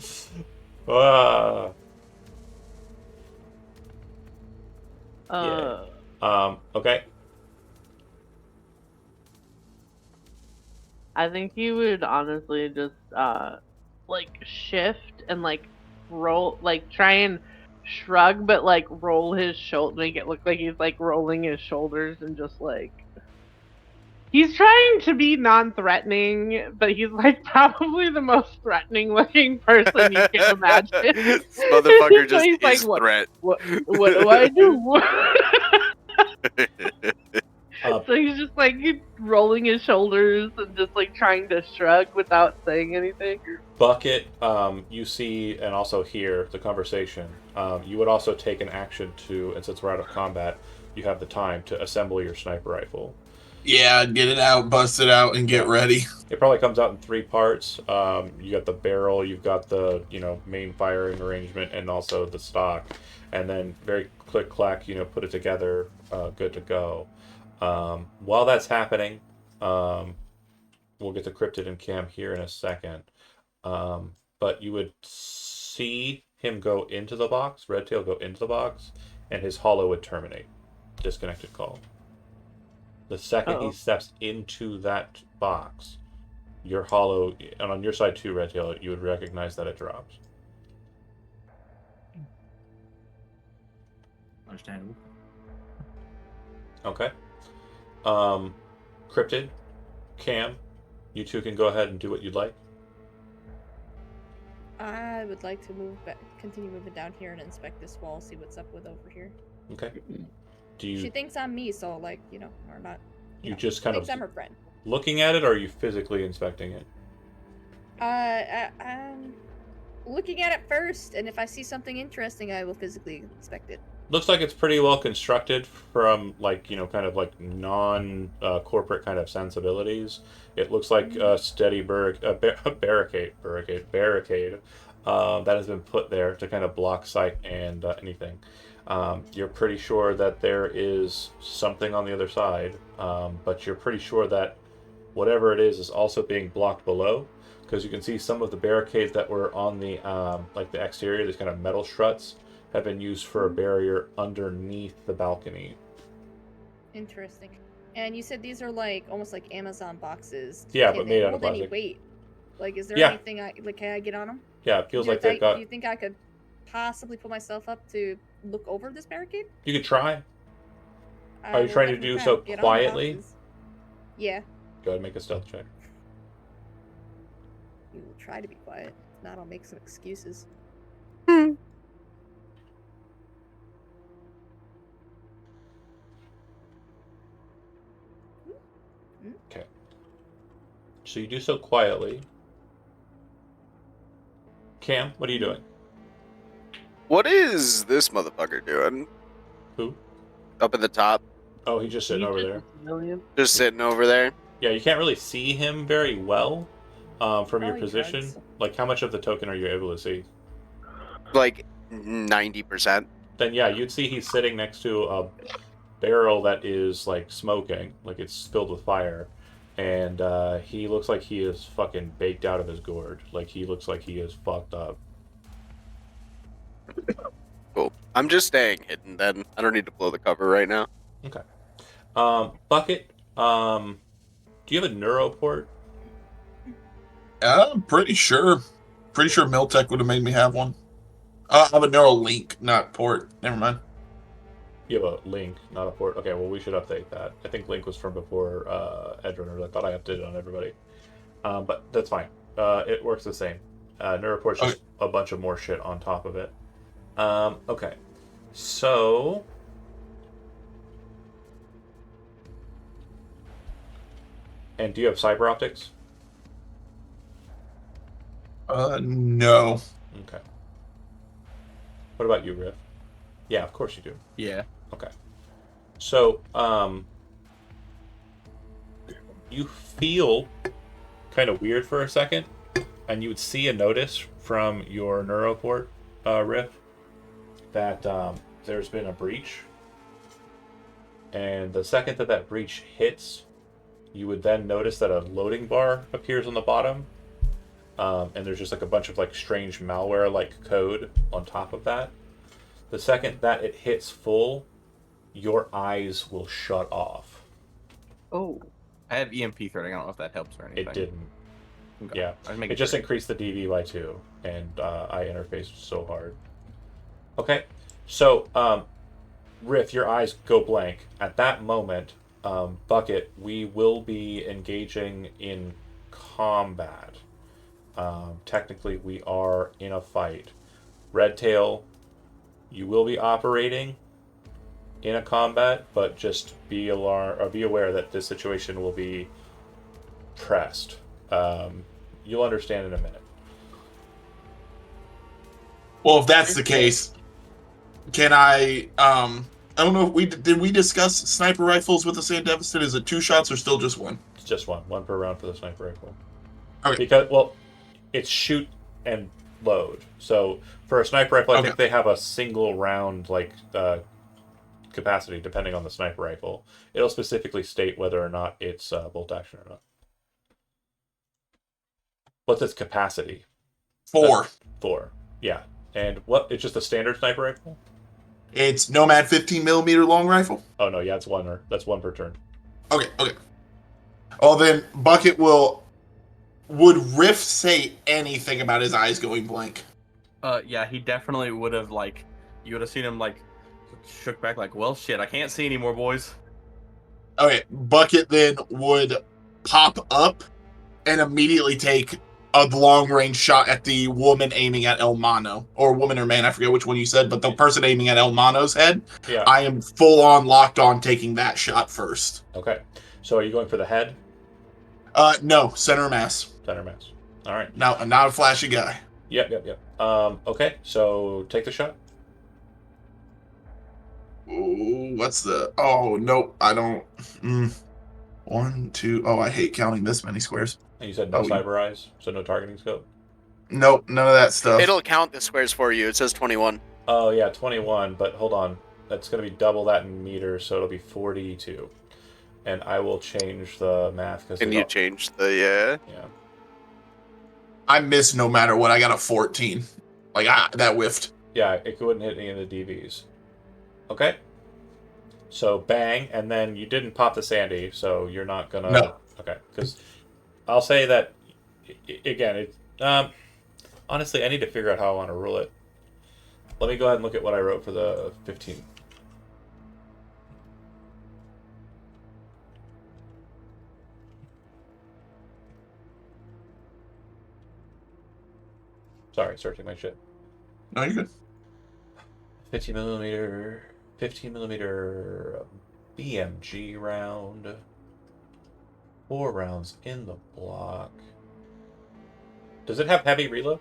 Ah! Okay. I think you would honestly just like shift and like roll, like try and shrug, but like roll his shoulder, make it look like he's like rolling his shoulders and just like he's trying to be non-threatening, but he's like probably the most threatening looking person you can imagine. This motherfucker So just he's like, is what? threat. What do I do? Uh, So he's just like rolling his shoulders and just like trying to shrug without saying anything. Bucket, you see and also hear the conversation. You would also take an action to, and since we're out of combat, you have the time to assemble your sniper rifle. Yeah, get it out, bust it out, and get ready. It probably comes out in 3 parts. You got the barrel, you've got the main firing arrangement, and also the stock, and then very click clack, put it together, good to go. While that's happening, we'll get to Cryptid and Cam here in a second. But you would see him go into the box, Redtail go into the box, and his hollow would terminate. Disconnected call. The second he Uh-oh. steps into that box, your hollow, and on your side too, Redtail, you would recognize that it drops. Understandable. Okay. Cryptid, Cam, you two can go ahead and do what you'd like. I would like to continue moving down here and inspect this wall, see what's up with over here. Okay. Do She you thinks I'm me, so like, or not. you just kind of thinks I'm her friend. looking at it, or are you physically inspecting it? I'm looking at it first, and if I see something interesting, I will physically inspect it. Looks like it's pretty well constructed from kind of like non corporate kind of sensibilities. It looks like a steady barricade that has been put there to kind of block sight and anything. You're pretty sure that there is something on the other side, but you're pretty sure that whatever it is also being blocked below, because you can see some of the barricades that were on the the exterior, these kind of metal struts, have been used for a barrier underneath the balcony. Interesting. And you said these are like almost like Amazon boxes. Yeah, Can but they made out of hold any plastic. weight? Like, is there Yeah. anything can I get on them? Yeah, it feels Do you like they've got. Do you think I could possibly put myself up to look over this barricade? You could try. I Are you will trying to definitely do try so and get on the quietly? boxes. Yeah. Go ahead and make a stealth check. You will try to be quiet. If not, I'll make some excuses. Okay. So you do so quietly. Cam, what are you doing? What is this motherfucker doing Who? up at the top? Oh, he's just sitting He's over just there. a civilian. Just sitting over there. Yeah, you can't really see him very well from your Probably position. drugs. Like, how much of the token are you able to see? Like 90%. Then yeah, you'd see he's sitting next to a barrel that is like smoking, like it's filled with fire, and he looks like he is fucking baked out of his gourd. Like he looks like he is fucked up. Cool. I'm just staying hidden then. I don't need to blow the cover right now. Okay. Bucket. Do you have a neuroport? I'm pretty sure. Pretty sure Miltech would have made me have one. I have a neural link, not port. Never mind. You have a link, not a port. Okay, well we should update that. I think link was from before Edrunner. I thought I updated it on everybody. But that's fine. It works the same. Neuroport's just a bunch of more shit on top of it. Okay. So and do you have cyber optics? No. Okay. What about you, Riff? Yeah, of course you do. Yeah. Okay. So, you feel kind of weird for a second, and you would see a notice from your neuroport, Riff, that there's been a breach. And the second that that breach hits, you would then notice that a loading bar appears on the bottom. And there's just like a bunch of like strange malware like code on top of that. The second that it hits full, your eyes will shut off. Oh. I have EMP threat. I don't know if that helps or anything. It didn't. Okay. Yeah. I was making It just sure. increased the DV by 2, and I interfaced so hard. Okay. So, Riff, your eyes go blank. At that moment, Bucket, we will be engaging in combat. Technically, we are in a fight. Redtail, you will be operating in a combat, but just be aware that this situation will be pressed. You'll understand in a minute. Well, if that's the case, can I? I don't know. If we discuss sniper rifles with the same deficit? Is it 2 shots or still just 1? It's just one per round for the sniper rifle. Okay. Because it's shoot and load. So for a sniper rifle, I think they have a single round capacity depending on the sniper rifle. It'll specifically state whether or not it's bolt action or not. What's its capacity? 4. 4. Yeah. And what? It's just a standard sniper rifle? It's Nomad 15mm long rifle. Oh no, yeah, that's one per turn. Okay. Oh, then Bucket would Riff say anything about his eyes going blank? Yeah, he definitely would have, like, you would have seen him, like, shook back, like, well, shit, I can't see anymore, boys. Okay, Bucket then would pop up and immediately take a long-range shot at the woman aiming at El Mano. Or woman or man, I forget which one you said, but the person aiming at El Mano's head, Yeah. I am full-on locked on taking that shot first. Okay. So are you going for the head? No, center mass. Center mass. All right. No, I'm not a flashy guy. Yep. Okay, so take the shot. Ooh, what's the... Oh, nope, I don't... 1, 2... Oh, I hate counting this many squares. And you said no Oh, cyber eyes, so no targeting scope? Nope, none of that stuff. It'll count the squares for you. It says 21. Oh, yeah, 21, but hold on. That's going to be double that in meters, so it'll be 42. And I will change the math. Can you change the, Yeah. I missed no matter what. I got a 14. Like, that whiffed. Yeah, it wouldn't hit any of the DVs. Okay. So, bang, and then you didn't pop the Sandy, so you're not going to... No. Okay, because I'll say that, again, honestly, I need to figure out how I want to rule it. Let me go ahead and look at what I wrote for the 15. Sorry, searching my shit. No, you're good. 15 millimeter BMG round. 4 rounds in the block. Does it have heavy reload?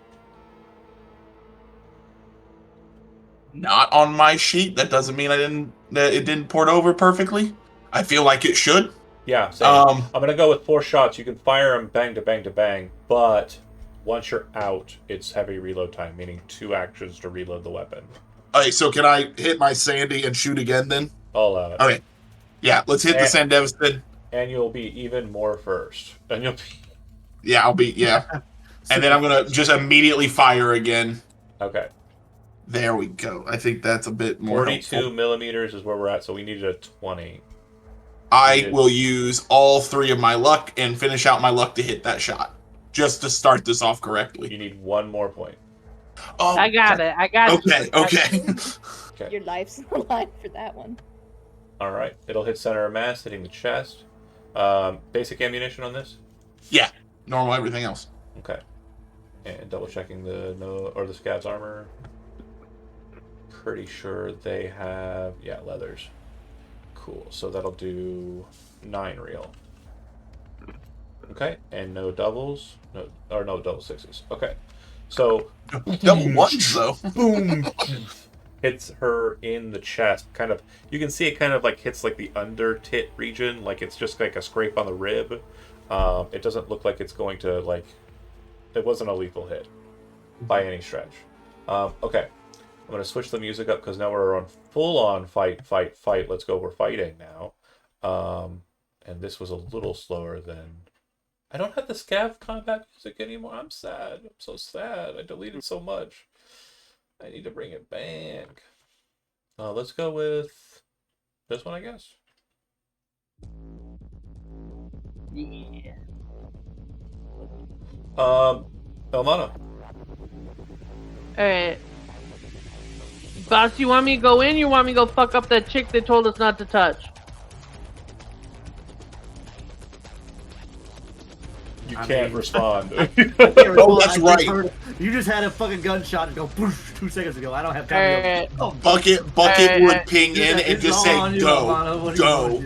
Not on my sheet. That doesn't mean that it didn't port over perfectly. I feel like it should. Yeah, same. I'm gonna go with 4 shots. You can fire them bang to bang to bang, but once you're out, it's heavy reload time, meaning 2 actions to reload the weapon. Okay, so can I hit my Sandy and shoot again then? I'll allow it. Okay. Yeah, let's hit the Sandevistan. And you'll be even more first. And you'll be... Yeah, I'll be, yeah. And then I'm going to just immediately fire again. Okay. There we go. I think that's a bit more 42 helpful. millimeters is where we're at, so we needed a 20. I will use all 3 of my luck and finish out my luck to hit that shot. Just to start this off correctly. You need 1 more point. Oh, I got it. I got okay, okay. Okay. Your life's on the line for that one. All right. It'll hit center of mass, hitting the chest. Basic ammunition on this? Yeah, normal everything else. Okay. And double checking the scav's armor. Pretty sure they have leathers. Cool. So that'll do 9 real. Okay, and no doubles. No double sixes. Okay. So Double ones though. boom hits her in the chest. Kind of, you can see it kind of like hits like the under tit region, like it's just like a scrape on the rib. It doesn't look like it's going to like. It wasn't a lethal hit by any stretch. Okay, I'm gonna switch the music up because now we're on full on fight. Let's go. We're fighting now. And this was a little slower than. I don't have the scav combat music anymore. I'm sad. I'm so sad. I deleted so much. I need to bring it back. Let's go with this one, I guess. Yeah. Elmana. Alright. Boss, you want me to go in? You want me to go fuck up that chick they told us not to touch? You can't respond. Oh, that's right. You just had a fucking gunshot and go poof 2 seconds ago. I don't have time to go. Bucket would ping in and just say go.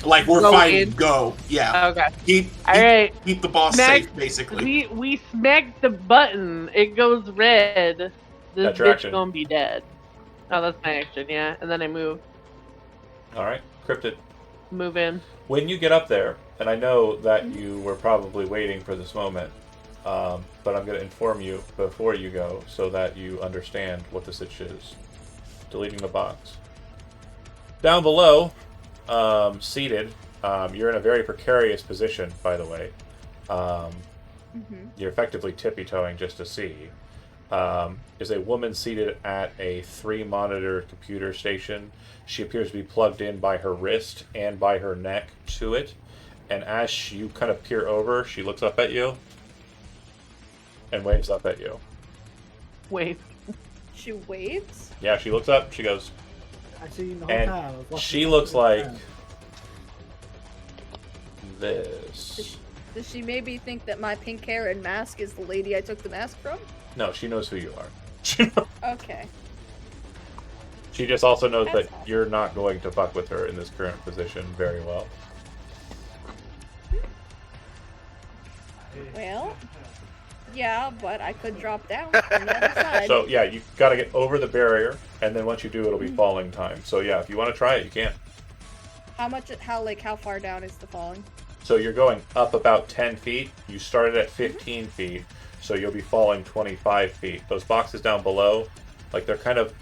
Like we're Go fighting, in. go. Yeah. Okay. Keep the boss Next, safe, basically. We smacked the button. It goes red. This That's your bitch action. gonna be dead. Oh, that's my action, yeah. And then I move. Alright, Cryptid. Move in. When you get up there, and I know that you were probably waiting for this moment, but I'm going to inform you before you go so that you understand what the sitch is. Deleting the box. Down below, seated, you're in a very precarious position, by the way. you're effectively tippy-toeing just to see, is a woman seated at a 3-monitor computer station. She appears to be plugged in by her wrist and by her neck to it. And as you kind of peer over, she looks up at you and waves up at you. Wait. She waves. Yeah, she looks up. She goes, I see the whole and time. I was watching she the looks whole like time. this. Does she maybe think that my pink hair and mask is the lady I took the mask from? No, she knows who you are. Okay. She just also knows That's that awesome. you're not going to fuck with her in this current position very well. Well, yeah, but I could drop down on the other side. So yeah, you got to get over the barrier, and then once you do, it'll be falling time. So yeah, if you want to try it, you can. How far down is the falling? So you're going up about 10 feet. You started at 15 feet, so you'll be falling 25 feet. Those boxes down below, like they kind of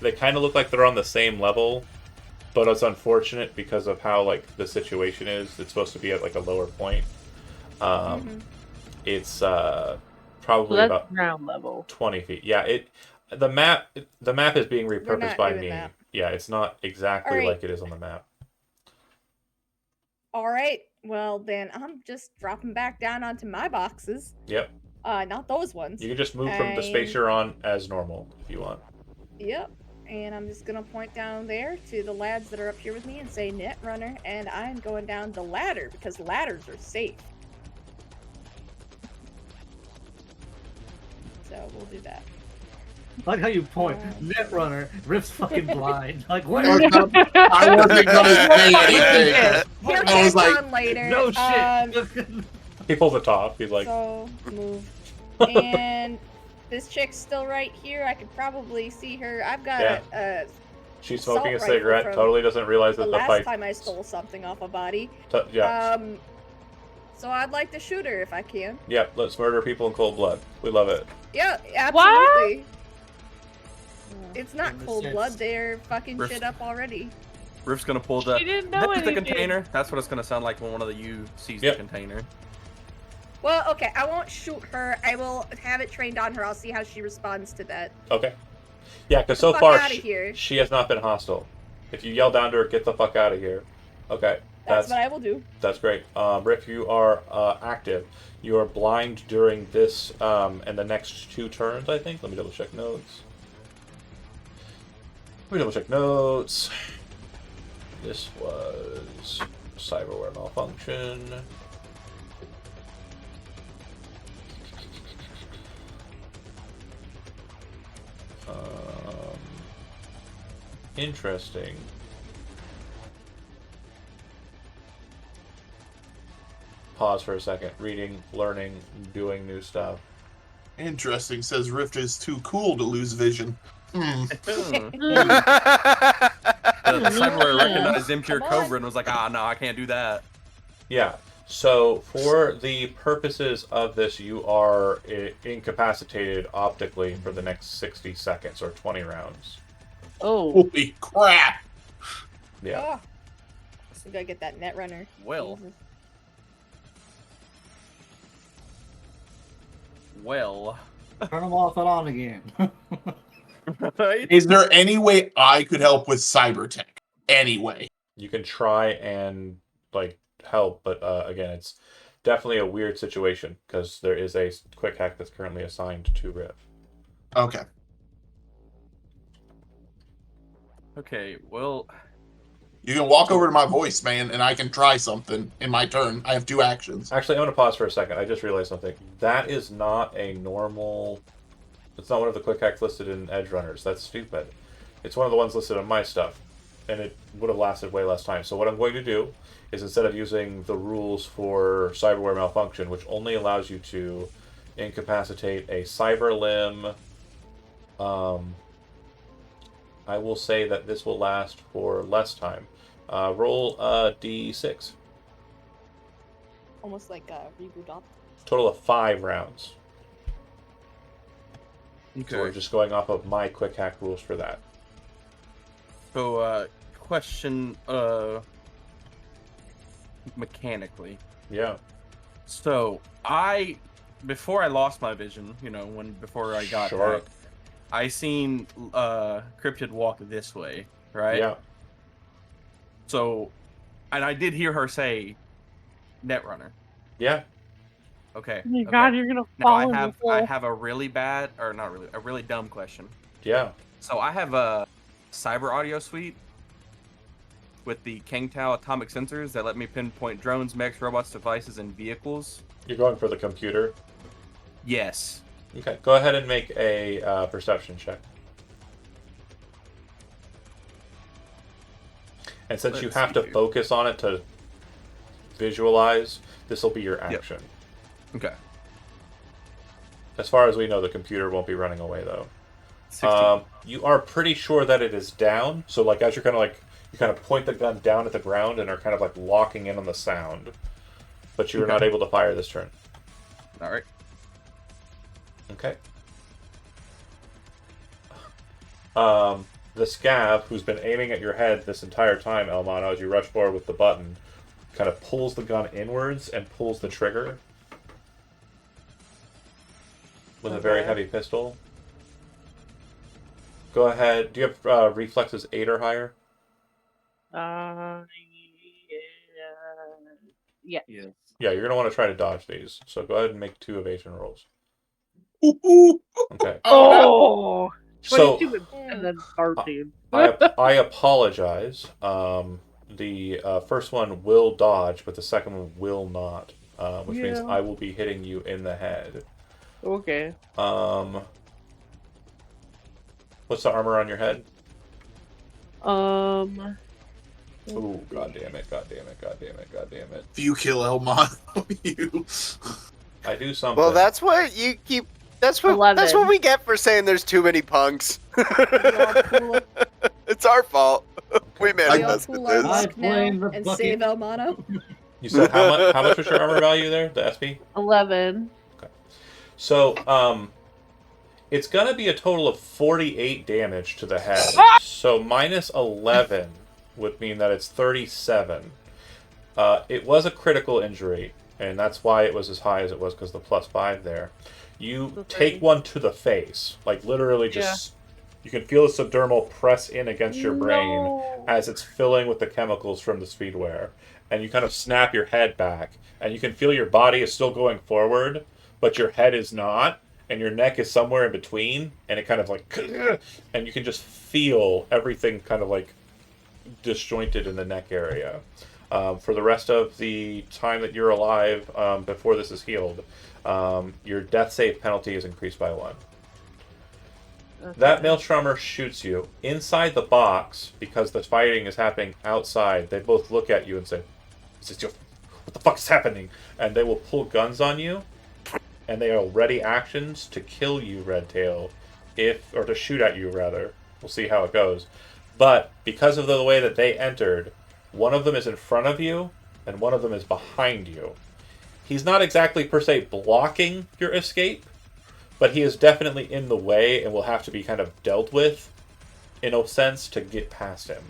look like they're on the same level, but it's unfortunate because of how like the situation is. It's supposed to be at like a lower point. It's So probably that's about ground level. 20 feet. Yeah, the map is being We're repurposed not by doing me. that. Yeah, it's not exactly Alright. like it is on the map. All right. Well, then I'm just dropping back down onto my boxes. Yep. Not those ones. You can just move from the space And- you're on as normal if you want. Yep. And I'm just gonna point down there to the lads that are up here with me and say net runner, and I'm going down the ladder because ladders are safe. So we'll do that. I like how you point. Netrunner, Rift's fucking blind. Like, what? I wasn't gonna say anything. He'll I catch was like, on later. No shit. He pulls the top. He's like, So move. And this chick's still right here. I could probably see her. I've got a she's smoking a assault rifle cigarette. from Totally doesn't realize the that the last fight. time I stole something off a body. Yeah, So I'd like to shoot her if I can. yeah. Let's murder people in cold blood. We love it. Yeah, What? absolutely. It's not Makes cold sense. blood. They're fucking Rift. shit up already. Rift's gonna pull the. She didn't know That's the anything. container. That's what it's gonna sound like when one of you sees Yep. the container. Well, okay, I won't shoot her. I will have it trained on her. I'll see how she responds to that. Okay. Yeah, because so fuck far outta here. she has not been hostile. If you yell down to her, get the fuck out of here. Okay. That's what I will do. That's great. Rick, you are active. You are blind during this and the next 2 turns, I think. Let me double check notes. This was cyberware malfunction. Interesting. Pause for a second. Reading, learning, doing new stuff. Interesting. Says Rift is too cool to lose vision. The cyberware recognized Impure Come on. Cobra and was like, no, I can't do that. Yeah. So for the purposes of this, you are incapacitated optically for the next 60 seconds or 20 rounds. Oh. Holy crap! Yeah. Oh. So gotta get that net runner. Well. Jesus. Well. Turn them off and on again. Right? Is there any way I could help with Cybertech? Anyway. You can try and like help, but again, it's definitely a weird situation because there is a quick hack that's currently assigned to Riv. Okay. Okay, well, You can walk over to my voice, man, and I can try something in my turn. I have 2 actions. Actually, I'm going to pause for a second. I just realized something. That is not a normal... It's not one of the quick hacks listed in Edge Runners. That's stupid. It's one of the ones listed on my stuff. And it would have lasted way less time. So what I'm going to do is instead of using the rules for cyberware malfunction, which only allows you to incapacitate a cyber limb, I will say that this will last for less time. Roll a d6. Almost like a reboot up. Total of 5 rounds. okay. So we're just going off of my quick hack rules for that. So, question, mechanically. Yeah. So, I before I lost my vision, before I got Sure. hacked, I seen Cryptid walk this way, right? Yeah. So, and I did hear her say Netrunner. Yeah. Okay. Oh my Okay. god, you're gonna Now I fall in the have hole. a really bad, or not really, a really dumb question. Yeah. So I have a cyber audio suite with the Kangtao atomic sensors that let me pinpoint drones, mechs, robots, devices, and vehicles. You're going for the computer. Yes. Okay. Go ahead and make a perception check. And since you Let's have see to here. focus on it to visualize, this will be your action. Okay. As far as we know, the computer won't be running away though. 16. You are pretty sure that it is down. So like as you're kind of like you kind of point the gun down at the ground and are kind of like locking in on the sound, but you are Okay. not able to fire this turn. All right. Okay. The scav, who's been aiming at your head this entire time, Elmano, as you rush forward with the button, kind of pulls the gun inwards and pulls the trigger with a very Okay. heavy pistol. Go ahead. Do you have reflexes 8 or higher? Yeah. Yeah. Yes. Yeah, you're going to want to try to dodge these. So go ahead and make 2 evasion rolls. Ooh. Okay. Oh! So 22 and then 13. I apologize. The first one will dodge, but the second one will not, which means Yeah. I will be hitting you in the head. Okay. What's the armor on your head? Ooh, God damn it, god damn it, god damn it, god damn it. If you kill Elmon, you. I do something. Well, that's what you keep. That's what 11. we get for saying there's too many punks. We all pool, It's our fault. We we all manifested pool our this. I luck now blame the and bucket. save Elmano. You said how much was your armor value there? The SP? 11. So, it's gonna be a total of 48 damage to the head. So minus 11 would mean that it's 37. It was a critical injury, and that's why it was as high as it was, because the +5 there. You The take 30. one to the face, like literally just. You can feel the subdermal press in against your brain No. as it's filling with the chemicals from the speedware, and you kind of snap your head back, and you can feel your body is still going forward, but your head is not, and your neck is somewhere in between, and it kind of like, and you can just feel everything kind of like disjointed in the neck area. For the rest of the time that you're alive, before this is healed, your death save penalty is increased by 1. That Maelstrommer shoots you inside the box because the fighting is happening outside. They both look at you and say, "What the fuck is happening?" And they will pull guns on you, and they are ready actions to kill you, Redtail, or to shoot at you rather. We'll see how it goes. But because of the way that they entered, one of them is in front of you, and one of them is behind you. He's not exactly per se blocking your escape, but he is definitely in the way and will have to be kind of dealt with, in a sense, to get past him.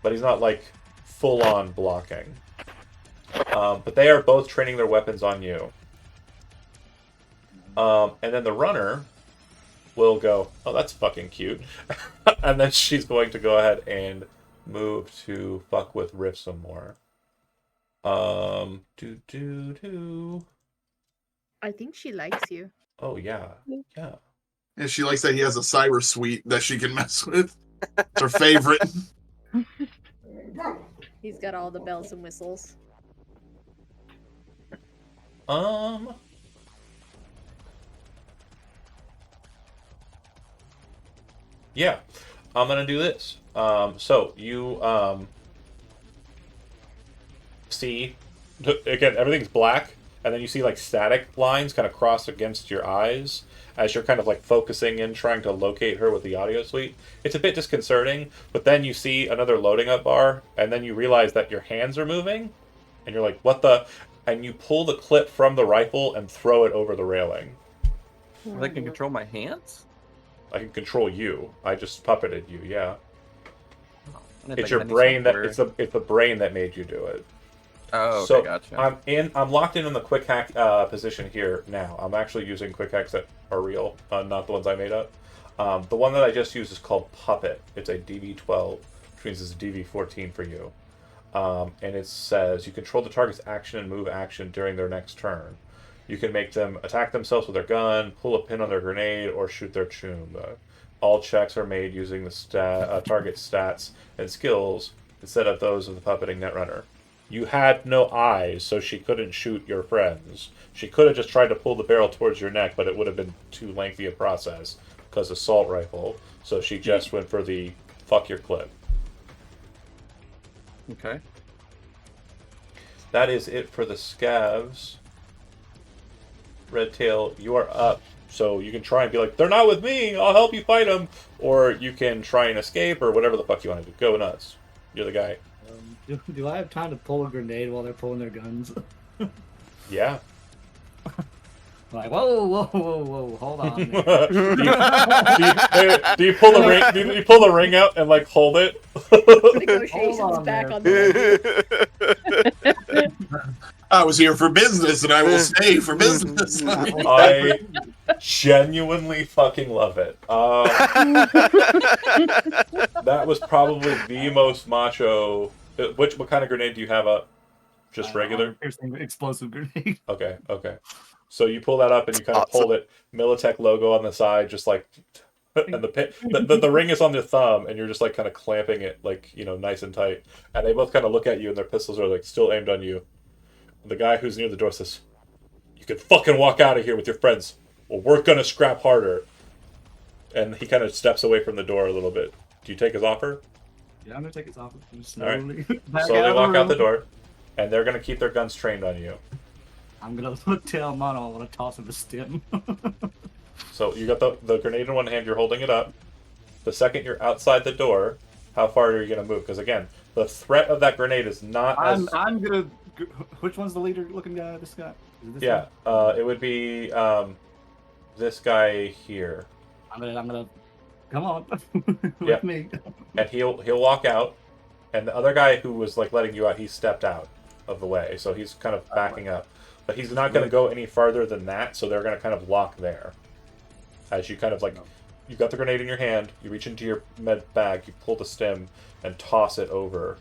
But he's not, like, full-on blocking. But they are both training their weapons on you. And then the runner will go, "Oh, that's fucking cute." And then she's going to go ahead and move to fuck with Riff some more. I think she likes you. Oh, yeah. Yeah. And she likes that he has a cyber suite that she can mess with. It's her favorite. He's got all the bells and whistles. Yeah. I'm gonna do this. So you see, again, everything's black, and then you see like static lines kind of cross against your eyes as you're kind of like focusing in, trying to locate her with the audio suite. It's a bit disconcerting, but then you see another loading up bar, and then you realize that your hands are moving, and you're like, "What the?" And you pull the clip from the rifle and throw it over the railing. They can control my hands? I can control you. I just puppeted you. Yeah. I didn't It's think your any brain that software- it's the brain that made you do it. Oh, okay, So gotcha. I'm locked in the quick hack position here now. I'm actually using quick hacks that are real, not the ones I made up. The one that I just used is called Puppet. It's a DV12, which means it's a DV14 for you. And it says you control the target's action and move action during their next turn. You can make them attack themselves with their gun, pull a pin on their grenade, or shoot their tomb. All checks are made using the target stats and skills instead of those of the puppeting netrunner. You had no eyes, so she couldn't shoot your friends. She could have just tried to pull the barrel towards your neck, but it would have been too lengthy a process because assault rifle. So she just went for the fuck your clip. Okay. That is it for the scavs. Redtail, you are up. So you can try and be like, they're not with me, I'll help you fight them. Or you can try and escape, or whatever the fuck you want to do. Go nuts. You're the guy. Do I have time to pull a grenade while they're pulling their guns? Yeah. Like, whoa, hold on. do, you pull the ring? Do you pull the ring out and like hold it? Negotiations Hold on back there. on the I was here for business, and I will stay for business. I genuinely fucking love it. That was probably the most macho. What kind of grenade do you have up? Just regular? Piercing explosive grenade. Okay. So you pull that up and you kind of Awesome. hold it. Militech logo on the side, just like, and the ring is on the thumb, and you're just like kind of clamping it, like, you know, nice and tight. And they both kind of look at you, and their pistols are like still aimed on you. And the guy who's near the door says, "You can fucking walk out of here with your friends. Well, we're gonna scrap harder." And he kind of steps away from the door a little bit. Do you take his offer? Yeah, I'm gonna take it off. Slowly Back Slowly out walk out the room. door, and they're gonna keep their guns trained on you. I'm gonna look to Elmano. I'm gonna toss him a stem. So you got the grenade in one hand, you're holding it up. The second you're outside the door, how far are you going to move? Because again, the threat of that grenade is not as... I'm gonna. Which one's the leader looking guy? This guy? Is it this Yeah, guy? it would be this guy here. I'm gonna. Come on. With Yep. me. And he'll walk out, and the other guy who was like letting you out, he stepped out of the way, so he's kind of backing up. But he's not going to go any farther than that, so they're going to kind of lock there. As you kind of like, you've got the grenade in your hand, you reach into your med bag, you pull the stem, and toss it over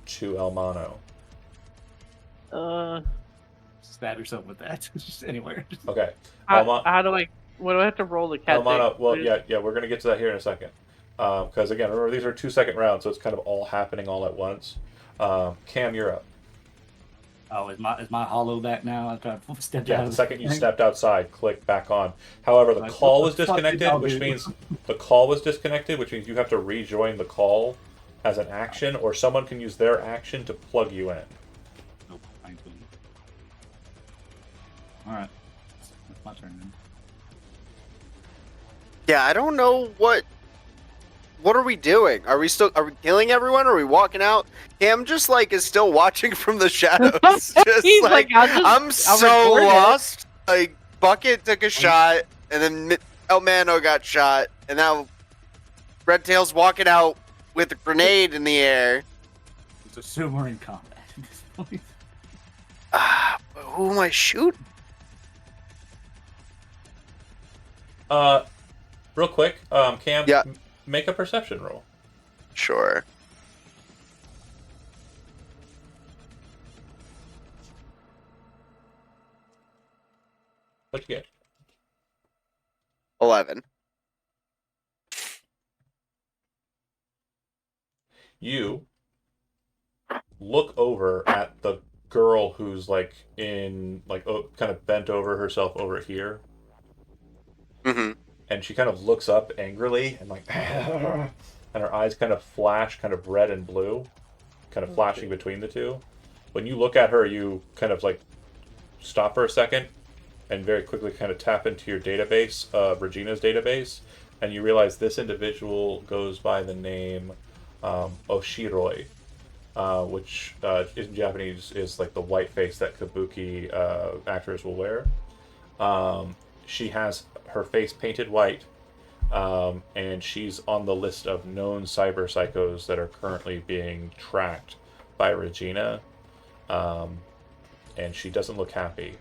to Elmano. Stab yourself with that. Just anywhere. Okay. How do I? What do I have to roll to catch Elmano, it? well, yeah, we're going to get to that here in a second. Because again, remember, these are 2-second rounds, so it's kind of all happening all at once. Cam, you're up. Oh, is my hollow back now? I tried to step Yeah, out. the of second you thing. stepped outside, click back on. However, the Like, call what was the fuck did disconnected, y'all which do? means the call was disconnected, which means you have to rejoin the call as an action, or someone can use their action to plug you in. Nope, I ain't doing it. All right, that's my turn then. Yeah, I don't know what are we doing? Are we killing everyone? Are we walking out? Cam just like is still watching from the shadows. Just He's like, I'll I'm record so it." lost. Like Bucket took a shot, and then Elmano got shot, and now Redtail's walking out with a grenade in the air. It's assume we're in combat at this point. Who am I shooting? Real quick, Cam, Yeah. Make a perception roll. Sure. What'd you get? 11. You look over at the girl who's like in like kind of bent over herself over here, Mm-hmm. and she kind of looks up angrily and like and her eyes kind of flash kind of red and blue, kind of flashing between the two. When you look at her, you kind of like stop for a second and very quickly kind of tap into your database, Regina's database, and you realize this individual goes by the name Oshiroi, which in Japanese is like the white face that kabuki actors will wear. She has her face painted white, and she's on the list of known cyber psychos that are currently being tracked by Regina. And she doesn't look happy.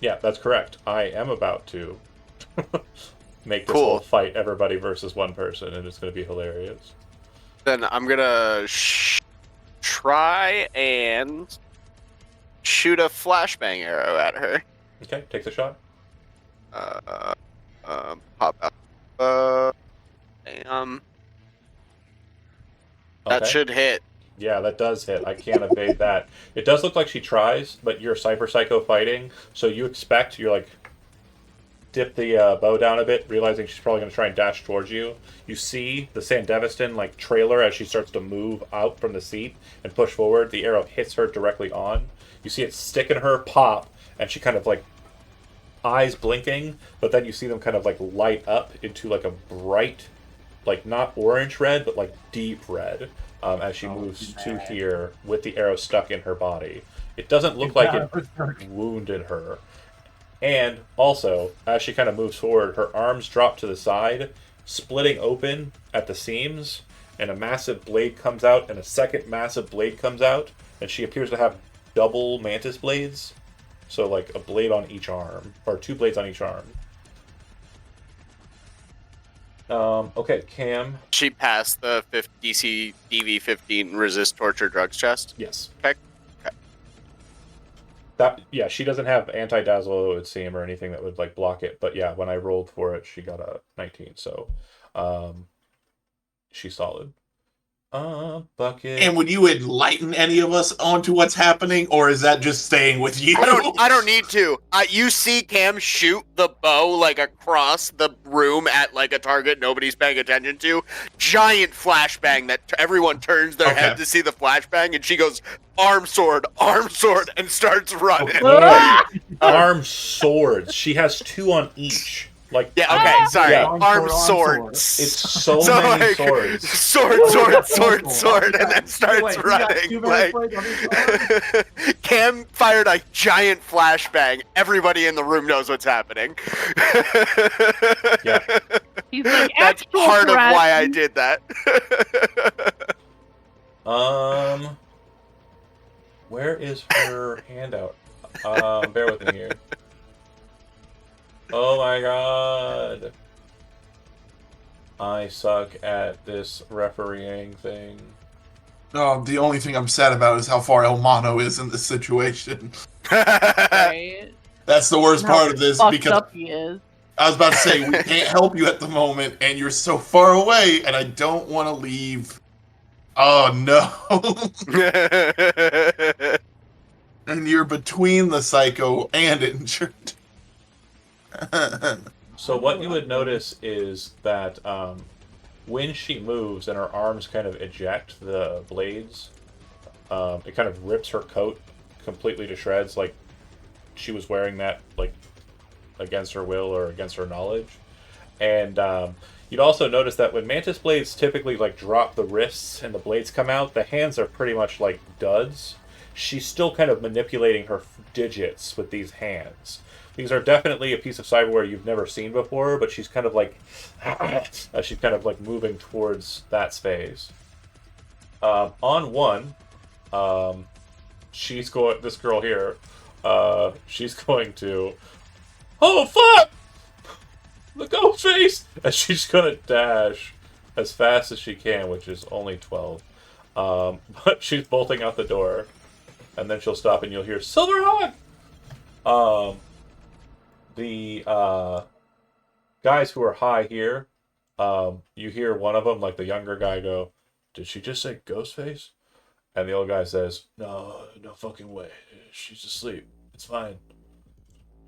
Yeah, that's correct. I am about to make this whole Cool. fight everybody versus one person, and it's going to be hilarious. Then I'm gonna try and shoot a flashbang arrow at her. Okay, take the shot. Pop out. Bam. That Okay. should hit. Yeah, that does hit. I can't evade that. It does look like she tries, but you're Cyber Psycho fighting, so you expect, you're like, dip the bow down a bit, realizing she's probably going to try and dash towards you. You see the Sandevistan like trailer as she starts to move out from the seat and push forward. The arrow hits her directly on. You see it stick in her, pop, and she kind of like eyes blinking, but then you see them kind of like light up into like a bright, like not orange red, but like deep red as she moves to here with the arrow stuck in her body. It doesn't look like it wounded her. And also, as she kind of moves forward, her arms drop to the side, splitting open at the seams, and a massive blade comes out, and a second massive blade comes out, and she appears to have double mantis blades. So, like, a blade on each arm, or 2 blades on each arm. Okay, Cam. She passed the DC DV15 resist torture drugs test. Yes. Okay. That, yeah, she doesn't have anti-dazzle, it would seem, or anything that would like block it. But yeah, when I rolled for it, she got a 19. So, she's solid. Bucket. And would you enlighten any of us onto what's happening, or is that just staying with you? I don't need to. You see Cam shoot the bow like across the room at like a target nobody's paying attention to. Giant flashbang that everyone turns their head to see the flashbang, and she goes arm sword, and starts running. Arm swords. She has 2 on each. Like, Yeah, okay, sorry. Yeah. Arm swords. It's so many like, swords. Sword, and then starts running. Like, Cam fired a giant flashbang. Everybody in the room knows what's happening. Yeah. He's like, That's "Actual part of threat." why I did that. Where is her handout? Bear with me here. Oh my god. I suck at this refereeing thing. Oh, the only thing I'm sad about is how far El Mono is in this situation. Right? That's the worst How part of this, fucked because up he is. I was about to say, we can't help you at the moment, and you're so far away, and I don't want to leave. Oh, no. And you're between the psycho and injured. So what you would notice is that when she moves and her arms kind of eject the blades, it kind of rips her coat completely to shreds, like she was wearing that like against her will or against her knowledge. And you'd also notice that when mantis blades typically like drop the wrists and the blades come out, the hands are pretty much like duds. She's still kind of manipulating her digits with these hands. These are definitely a piece of cyberware you've never seen before, but she's kind of like she's kind of like moving towards that space. On one, she's going. This girl here, she's going to. Oh fuck! The ghost face, and she's gonna dash as fast as she can, which is only 12. But she's bolting out the door, and then she'll stop, and you'll hear Silverhawk. The guys who are high here, you hear one of them, like the younger guy, go, "Did she just say Ghostface?" And the old guy says, "No, no fucking way. She's asleep. It's fine."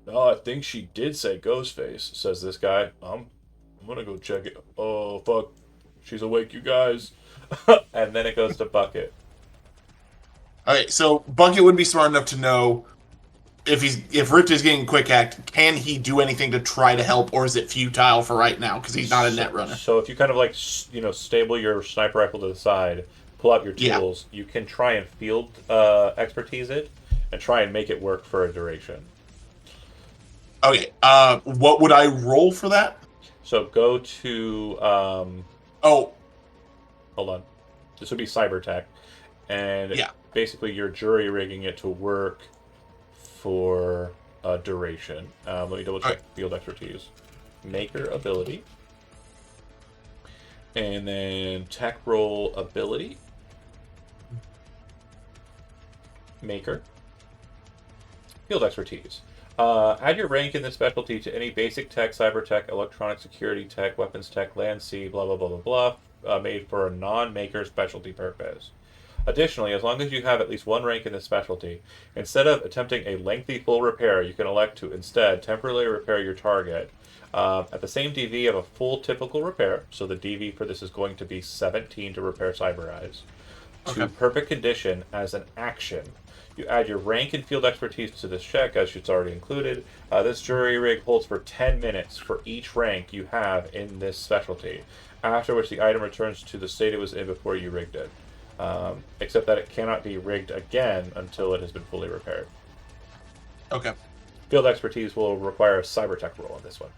"No, I think she did say Ghostface," says this guy. I'm gonna go check it. Oh, fuck. She's awake, you guys. And then it goes to Bucket. Okay, so Bucket would be smart enough to know if Rift is getting quick act, can he do anything to try to help, or is it futile for right now because he's not a net runner? So if you kind of like, stable your sniper rifle to the side, pull out your tools, you can try and field expertise it and try and make it work for a duration. Okay, what would I roll for that? So go to, Oh, hold on. This would be cyber tech. and Yeah. basically you're jury rigging it to work for a duration. Let me double check field expertise. Maker ability. And then tech roll ability. Maker. Field expertise. Add your rank in this specialty to any basic tech, cyber tech, electronic security tech, weapons tech, land, sea, blah, blah, blah, blah, blah, made for a non-maker specialty purpose. Additionally, as long as you have at least one rank in this specialty, instead of attempting a lengthy full repair, you can elect to instead temporarily repair your target at the same DV of a full typical repair. So the DV for this is going to be 17 to repair Cyber Eyes. To perfect condition as an action. You add your rank and field expertise to this check, as it's already included. This jury rig holds for 10 minutes for each rank you have in this specialty, after which the item returns to the state it was in before you rigged it. Except that it cannot be rigged again until it has been fully repaired. Okay. Field expertise will require a cyber tech roll on this one.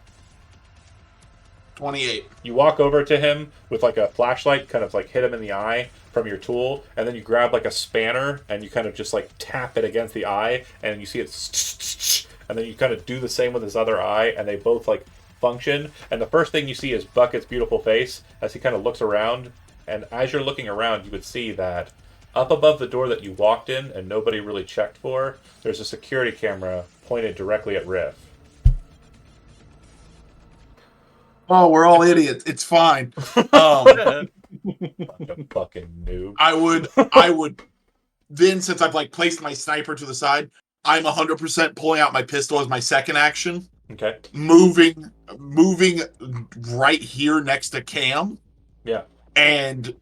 28. You walk over to him with like a flashlight, kind of like hit him in the eye from your tool, and then you grab like a spanner and you kind of just like tap it against the eye, and you see it, and then you kind of do the same with his other eye, and they both like function. And the first thing you see is Bucket's beautiful face as he kind of looks around, and as you're looking around, you would see that up above the door that you walked in and nobody really checked for, there's a security camera pointed directly at Riff. Oh, we're all idiots. It's fine. Fucking noob. I would then, since I've like placed my sniper to the side, I'm 100% pulling out my pistol as my second action. Okay. Moving right here next to Cam. Yeah. And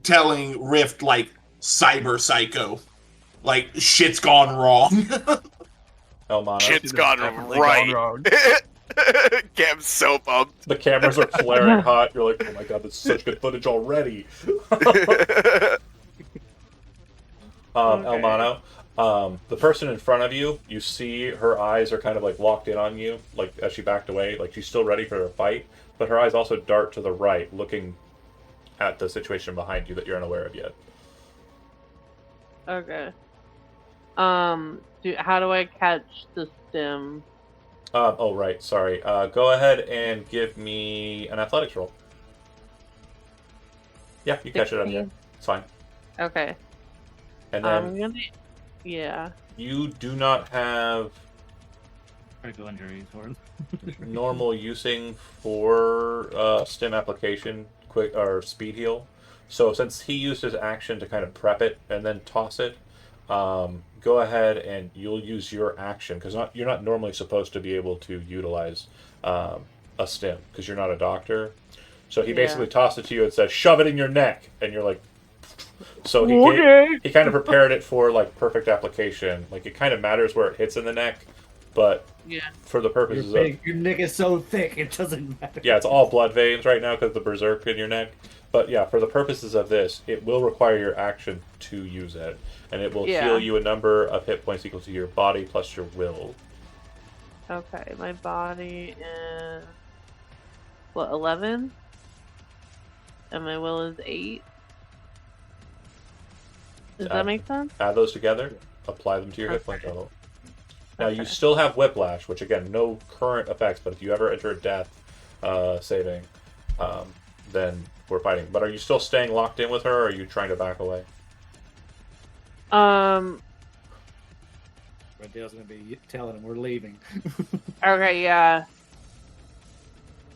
telling Rift like cyber psycho. Like shit's gone wrong. Elmano. Shit's gone Definitely right. gone wrong. Cam's so pumped. The cameras are flaring hot. You're like, oh my god, this is such good footage already. Elmano, the person in front of you, you see her eyes are kind of like locked in on you, like as she backed away, like she's still ready for a fight, but her eyes also dart to the right, looking at the situation behind you that you're unaware of yet. Okay. How do I catch the stim? Oh, right, sorry. Go ahead and give me an athletics roll. Yeah, you catch it on here. 16? It's fine. Okay. And then Yeah. you do not have Critical injuries or normal using for stim application, quick or speed heal. So since he used his action to kind of prep it and then toss it, go ahead and you'll use your action because you're not normally supposed to be able to utilize a stim because you're not a doctor. So he basically tossed it to you and said, "Shove it in your neck," and you're like. So he kind of prepared it for like perfect application. Like it kind of matters where it hits in the neck, but for the purposes your neck is so thick it doesn't matter. Yeah, it's all blood veins right now because of the berserk in your neck. But yeah, for the purposes of this, it will require your action to use it, and it will heal you a number of hit points equal to your body plus your will. Okay, my body is 11, and my will is 8. Does that make sense? Add those together, apply them to your hit point total. Now you still have whiplash, which again, no current effects, but if you ever enter a death saving, then we're fighting. But are you still staying locked in with her, or are you trying to back away? Redtail's gonna be telling him we're leaving. Okay, yeah.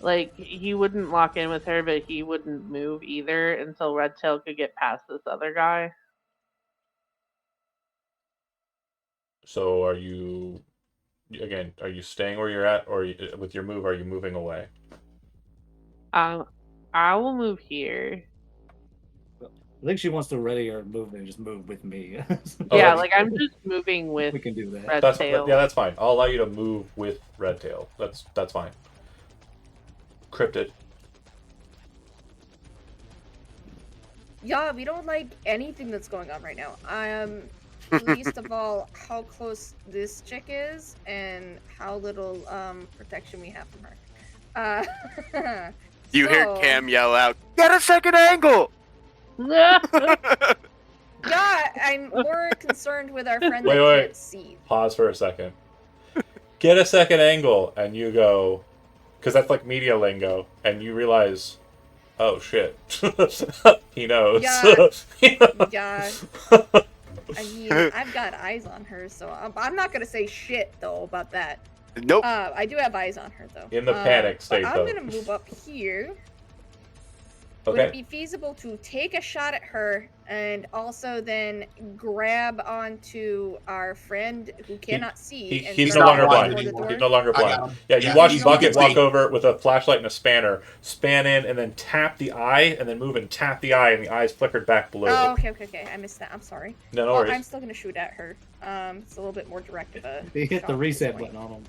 Like, he wouldn't lock in with her, but he wouldn't move either until Redtail could get past this other guy. So are you staying where you're at, or with your move, are you moving away? I will move here. I think she wants to ready her movement and just move with me. Yeah, like I'm just moving with we can do that. Redtail. That's fine. I'll allow you to move with Redtail. That's fine. Cryptid. Yeah, we don't like anything that's going on right now. Least of all, how close this chick is and how little protection we have from her. You hear Cam yell out, "Get a second angle!" Yeah, I'm more concerned with our friend Wait, that wait. can't see. Pause for a second. Get a second angle, and you go, because that's like media lingo, and you realize, oh shit, he knows. Yeah. Yeah. I mean, I've got eyes on her, so I'm not gonna say shit though about that. Nope. I do have eyes on her though. In the panic state, but I'm though. gonna move up here. Would it Okay. be feasible to take a shot at her and also then grab onto our friend who cannot see? And He's no start longer walking blind. toward the door? He's no longer I got blind. him. Yeah, you Yeah, watch he's- Bucket he can walk see. over with a flashlight and a spanner, span in, and then tap the eye, and then move and tap the eye, and the eyes flickered back blue. Oh, okay. I missed that. I'm sorry. No, no Well, worries. I'm still gonna shoot at her. It's a little bit more direct of a. He hit the shot at this reset point. button on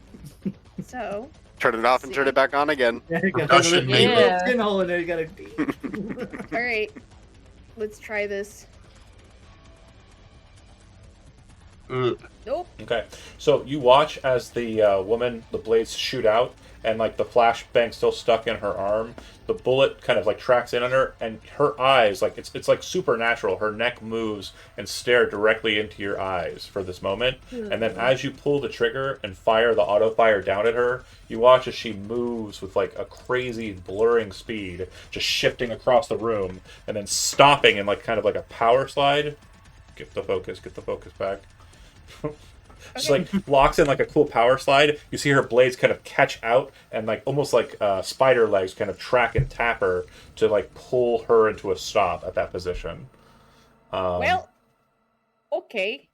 him. So. Turn it off and turn it back on again. Yeah, you got Percussion, a maybe. little Yeah. pinhole in there. You got to. All right. Let's try this. Nope. Okay, so you watch as the woman, the blades shoot out, and like the flashbang still stuck in her arm. The bullet kind of like tracks in on her, and her eyes, like it's like supernatural. Her neck moves and stare directly into your eyes for this moment, and then as you pull the trigger and fire the auto fire down at her, you watch as she moves with like a crazy blurring speed, just shifting across the room, and then stopping in like kind of like a power slide. Get the focus back. Just like locks in like a cool power slide. You see her blades kind of catch out and like almost like spider legs kind of track and tap her to like pull her into a stop at that position. Well, okay.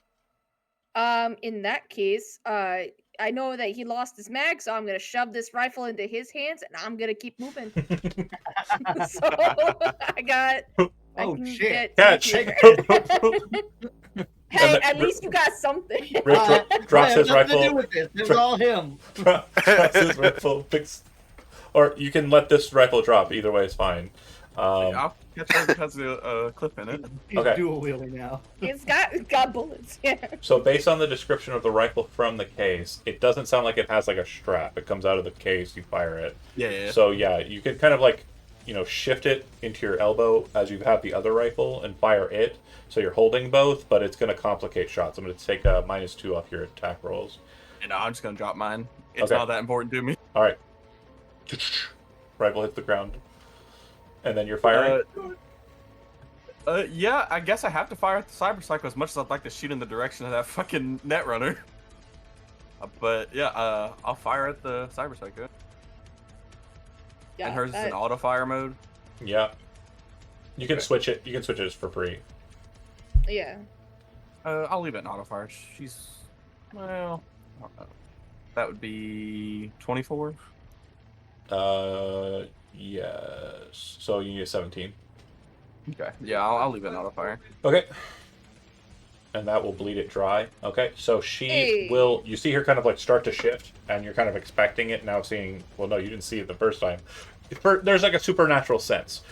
In that case, I know that he lost his mag, so I'm gonna shove this rifle into his hands, and I'm gonna keep moving. So I got. I Oh, can shit. get Catch. to Hey, And at the- least you got something. Rick drops his nothing to do rifle. with this. It was all him. Drops his rifle. Or you can let this rifle drop. Either way is fine. I'll catch one that has a clip in it. He's Okay. dual wielding now. It's got bullets. Yeah. So based on the description of the rifle from the case, it doesn't sound like it has like a strap. It comes out of the case. You fire it. Yeah. So yeah, you can kind of like, shift it into your elbow as you have the other rifle and fire it. So you're holding both, but it's going to complicate shots. I'm going to take a -2 off your attack rolls. And I'm just gonna drop mine. It's Okay. not that important to me. All right. Rifle hits the ground, and then you're firing. Yeah, I guess I have to fire at the Cyberpsycho as much as I'd like to shoot in the direction of that fucking Netrunner. But yeah, I'll fire at the Cyberpsycho. Yeah. And hers is that- in auto fire mode. Yeah. You can Okay. switch it. You can switch it just for free. Yeah. I'll leave it in auto fire. She's well, I don't know. That would be 24. Yes. So you need a 17. Okay. Yeah, I'll leave it in auto fire. Okay. And that will bleed it dry. Okay, so she Hey. will. You see her kind of like start to shift, and you're kind of expecting it now. Seeing, well, no, you didn't see it the first time. There's like a supernatural sense.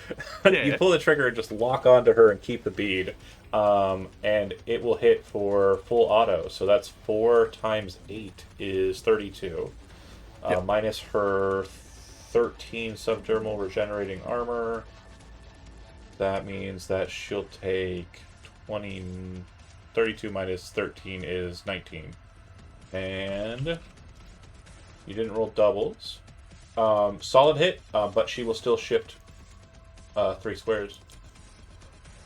You Yeah. pull the trigger and just lock onto her and keep the bead, and it will hit for full auto. So that's 4 times 8 is 32, Yep. minus her 13 subdermal regenerating armor. That means that she'll take 32 minus 13 is 19. And you didn't roll doubles. Solid hit, but she will still shift 3 squares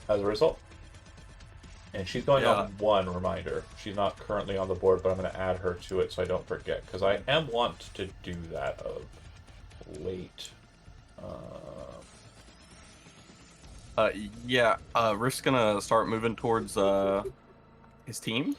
as a result. And she's going Yeah. on 1 reminder. She's not currently on the board, but I'm going to add her to it so I don't forget. Because I am want to do that of late. Yeah. Rift's gonna start moving towards his team.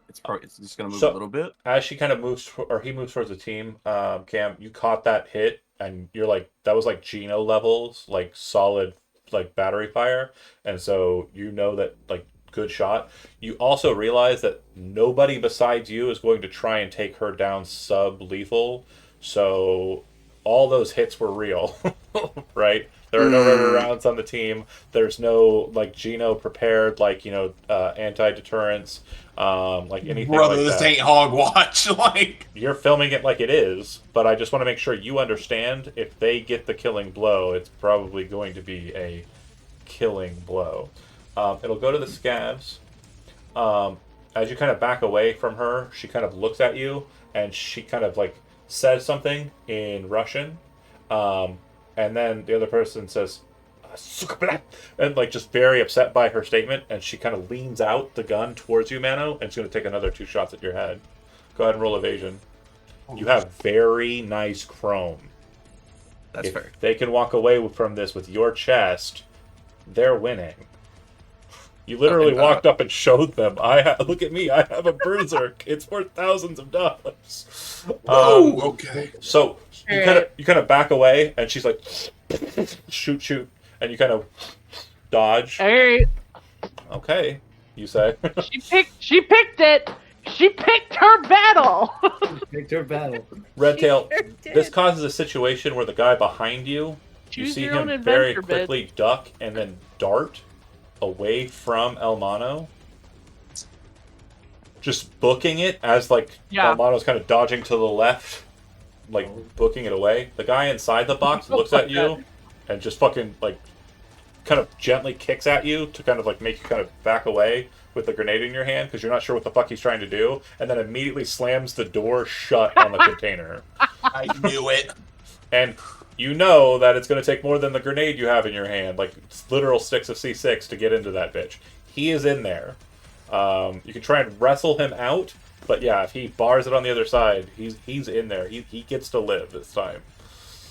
It's just gonna move So- a little bit. As she kind of moves, or he moves towards the team, Cam, you caught that hit, and you're like, that was like Geno levels, like solid, like battery fire, and so you know that, like, good shot. You also realize that nobody besides you is going to try and take her down sub-lethal, so all those hits were real, right? There are no rubber rounds on the team. There's no, like, Geno prepared, like, anti-deterrence, like anything Brother, like this that. ain't Hogwatch. Like, You're filming it like it is, but I just want to make sure you understand if they get the killing blow, it's probably going to be a killing blow. It'll go to the scavs. as you kind of back away from her, she kind of looks at you and she kind of like says something in Russian, and then the other person says, and like just very upset by her statement, and she kind of leans out the gun towards you, Mano, and it's going to take another 2 shots at your head. Go ahead and roll evasion. You have very nice chrome. That's If fair. they can walk away from this with your chest, they're winning. You literally walked up and showed them. Look at me. I have a berserk. It's worth thousands of dollars. Okay. So you kind of back away, and she's like, shoot, and you kind of dodge. All right. Okay, you say. She picked it. She picked her battle. Victor battle. Red Tail. Sure did. This causes a situation where the guy behind you, you Choose see your own him very adventure, quickly duck and then dart away from Elmano, just booking it as like Yeah. Elmano's kind of dodging to the left, like booking it away. The guy inside the box looks at you and just fucking like kind of gently kicks at you to kind of like make you kind of back away with the grenade in your hand because you're not sure what the fuck he's trying to do, and then immediately slams the door shut on the container. I knew it. And you know that it's going to take more than the grenade you have in your hand, like literal sticks of C6 to get into that bitch. He is in there. You can try and wrestle him out, but yeah, if he bars it on the other side, he's in there. He gets to live this time.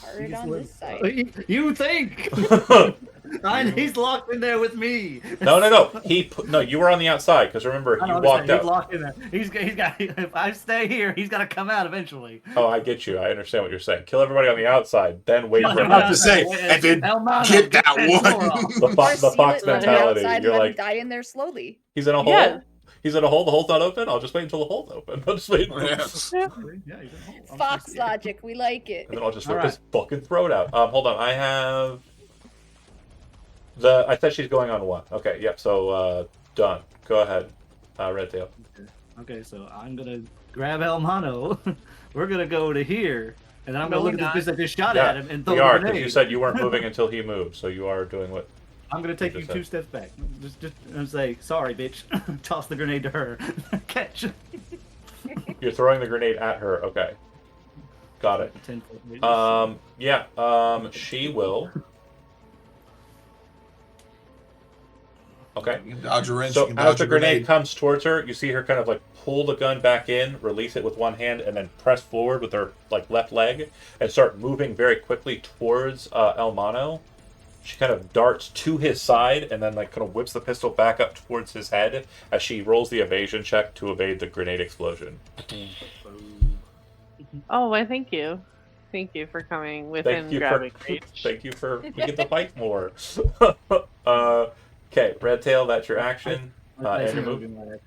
Hard on this side. You think? He's locked in there with me. No. No, you were on the outside because remember you walked out. He's locked in there. He's got. If I stay here, he's got to come out eventually. Oh, I get you. I understand what you're saying. Kill everybody on the outside, then wait for I'm him. about to say, and then get that one. The fox mentality. You're like, die in there slowly. he's in a hole. Yes. He's in a hole. The hole's not open. I'll just wait until the hole's open. I'll just wait. Yeah. Yeah, he's in a hole. Fox logic, we like it. And then I'll just All rip right. his fucking throat out. Hold on, I have I said she's going on one. Okay, yep. So done. Go ahead, Red Tail. Okay, so I'm gonna grab Elmano. We're gonna go to here, and then I'm gonna No, look at we're this bitch that just shot Yeah, at him and throw we the are because grenade. you said you weren't moving until he moved. So you are doing what? I'm gonna take you Just 2 steps back. Just and say, sorry, bitch. Toss the grenade to her. Catch. You're throwing the grenade at her. Okay, got it. 10-foot radius. Yeah. She will. Okay. You can dodge a wrench. So you can as dodge the a grenade comes towards her, you see her kind of like pull the gun back in, release it with one hand, and then press forward with her like left leg and start moving very quickly towards Elmano. She kind of darts to his side and then like kind of whips the pistol back up towards his head as she rolls the evasion check to evade the grenade explosion. Oh, why? Thank you. Thank you for coming within Thank you grabbing for reach. thank you for we get to fight more. Okay, Red Tail, that's your action. And your move.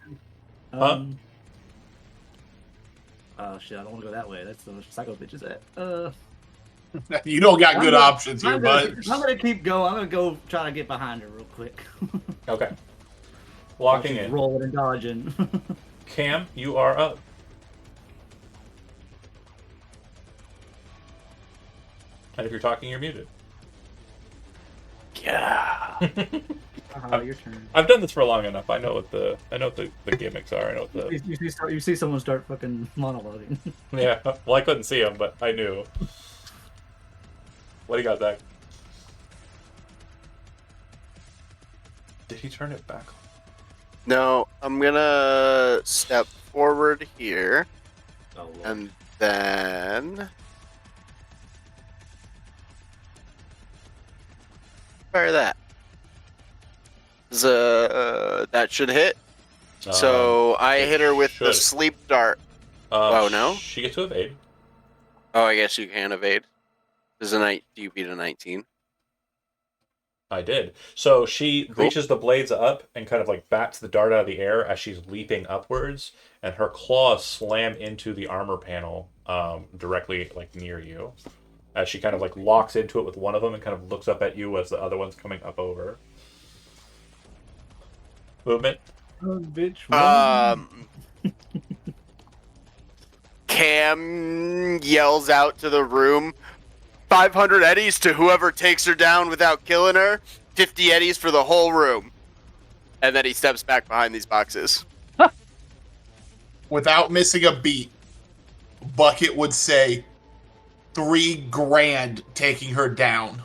Huh? Oh shit! I don't want to go that way. That's the psycho bitch is at. You don't got I'm good gonna- options here, I'm bud. gonna keep going. I'm gonna go try to get behind her real quick. Okay. Locking She's in. rolling and dodging. Cam, you are up. And if you're talking, you're muted. Yeah. Your turn. I've done this for long enough. I know what the gimmicks are. I know what the You see someone start fucking monologuing. yeah. Well, I couldn't see him, but I knew. What do you got, Zach? Did he turn it back? No, I'm gonna step forward here, Oh, Lord. and then fire that. That should hit. So I it hit her with the should. sleep dart. Oh, no? She gets to evade. Oh, I guess you can evade. Do you beat a 19? I did. So she Cool. reaches the blades up and kind of like bats the dart out of the air as she's leaping upwards, and her claws slam into the armor panel directly like near you. As she kind of like locks into it with one of them and kind of looks up at you as the other one's coming up over. Movement. Oh, bitch. run. Cam yells out to the room, 500 eddies to whoever takes her down without killing her, 50 eddies for the whole room. And then he steps back behind these boxes. Without missing a beat, Bucket would say $3,000 taking her down.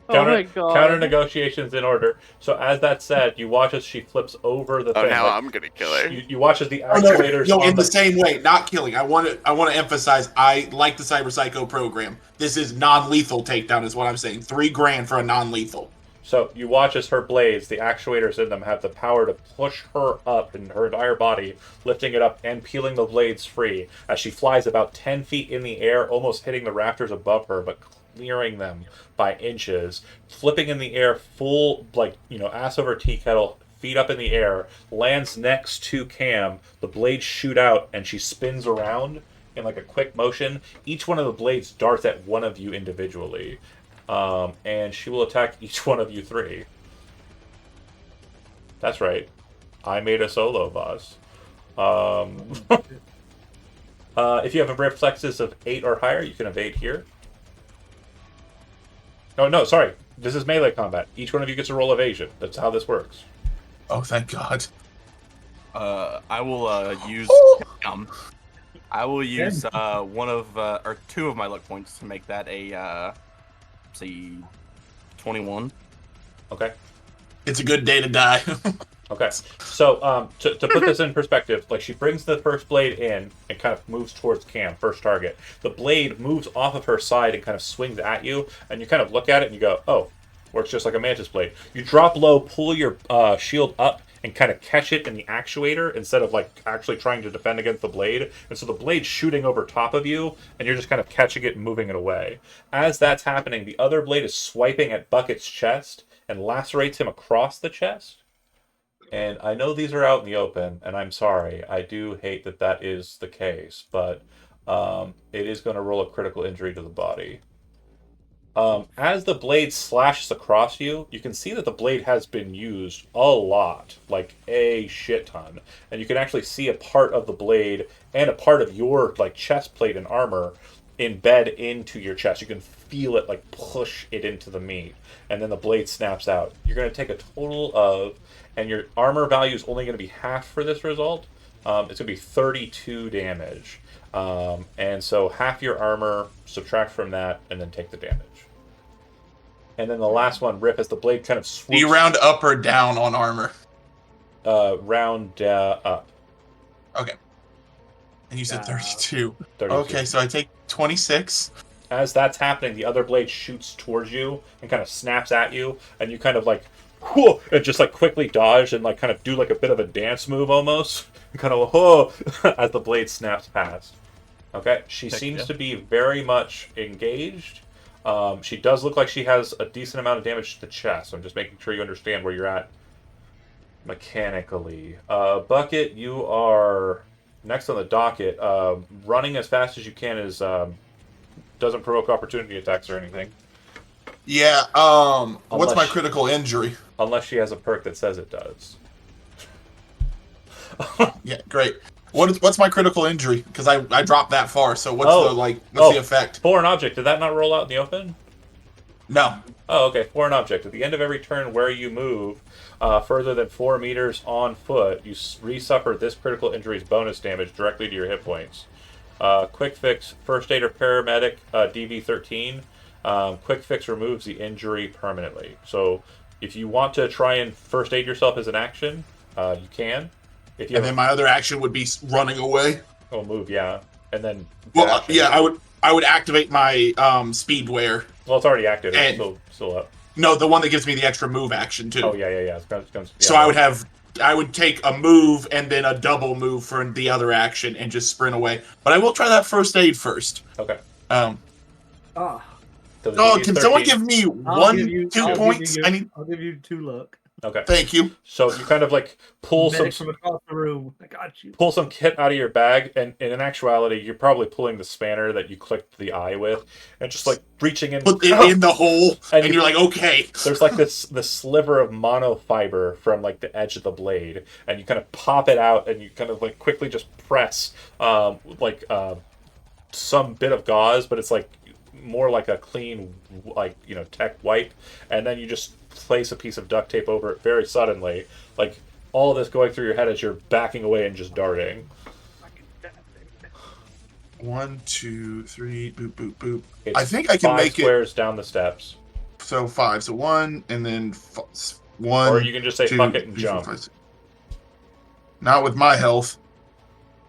Oh my god. Counter negotiations in order. So as that said, you watch as she flips over the Oh, thing. now like, I'm gonna kill her. You watch as the Oh, no, actuators. no, on in the same way, not killing. I want to emphasize. I like the Cyber Psycho program. This is non-lethal takedown, is what I'm saying. $3,000 for a non-lethal. So you watch as her blades, the actuators in them, have the power to push her up in her entire body, lifting it up and peeling the blades free as she flies about 10 feet in the air, almost hitting the rafters above her, but clearing them by inches, flipping in the air full, ass over tea kettle, feet up in the air, lands next to Cam. The blades shoot out and she spins around in like a quick motion. Each one of the blades darts at one of you individually. And she will attack each one of you 3. That's right. I made a solo boss. If you have a reflexes of 8 or higher, you can evade here. No, sorry. This is melee combat. Each one of you gets a roll evasion. That's how this works. Oh, thank God. I will use. I will use one of or 2 of my luck points to make that a see 21. Okay. It's a good day to die. Okay. So to put this in perspective, like she brings the first blade in and kind of moves towards Cam, first target. The blade moves off of her side and kind of swings at you, and you kind of look at it and you go, oh, works just like a mantis blade. You drop low, pull your shield up, and kind of catch it in the actuator instead of like actually trying to defend against the blade. And so the blade's shooting over top of you, and you're just kind of catching it and moving it away. As that's happening, the other blade is swiping at Bucket's chest and lacerates him across the chest. And I know these are out in the open, and I'm sorry. I do hate that that is the case, but it is going to roll a critical injury to the body. As the blade slashes across you, you can see that the blade has been used a lot, like a shit ton. And you can actually see a part of the blade and a part of your like chest plate and armor embed into your chest. You can feel it like push it into the meat, and then the blade snaps out. You're going to take a total of, and your armor value is only going to be half for this result. It's going to be 32 damage. And so half your armor, subtract from that, and then take the damage. And then the last one, Rip, as the blade kind of swoops. Do you round up or down on armor? Round up. Okay. And you said 32. 32. Okay, so I take 26. As that's happening, the other blade shoots towards you and kind of snaps at you, and you kind of like, whoa, and just like quickly dodge and like kind of do like a bit of a dance move almost, and kind of whoa, as the blade snaps past. Okay, she seems to be very much engaged. She does look like she has a decent amount of damage to the chest, so I'm just making sure you understand where you're at mechanically. Bucket, you are next on the docket. Running as fast as you can is doesn't provoke opportunity attacks or anything. Yeah, what's my critical injury? Unless she has a perk that says it does. Yeah, great. What's my critical injury? Because I dropped that far, so what's the effect? Foreign object. Did that not roll out in the open? No. Oh, okay. Foreign object. At the end of every turn where you move further than 4 meters on foot, you re-suffer this critical injury's bonus damage directly to your hit points. Quick fix, first aid or paramedic, DV13. Quick fix removes the injury permanently. So if you want to try and first aid yourself as an action, you can. If you and then my other action would be running away. Oh, move, yeah. And then... Well, yeah, I would activate my speed wear. Well, it's already active. And, it's still up. No, the one that gives me the extra move action, too. Oh, yeah. So I would take a move and then a double move for the other action and just sprint away. But I will try that first aid first. Okay. Can someone give me 2 points? I'll give you 2 luck. Okay. Thank you. So you kind of like pull Medic from across the room. I got you. Pull some kit out of your bag, and in actuality, you're probably pulling the spanner that you clicked the eye with, and just like reaching in. Put it in the hole, and you're like, okay. There's like this sliver of monofiber from like the edge of the blade, and you kind of pop it out, and you kind of like quickly just press some bit of gauze, but it's like more like a clean, like, tech wipe, and then you just place a piece of duct tape over it very suddenly. Like, all of this going through your head as you're backing away and just darting. 1, 2, 3, boop, boop, boop. It's I think I can 5 make squares down the steps. So 5. So 1, and then 1. Or you can just say 2, fuck it and 3, 4, jump. 5, 6. Not with my health.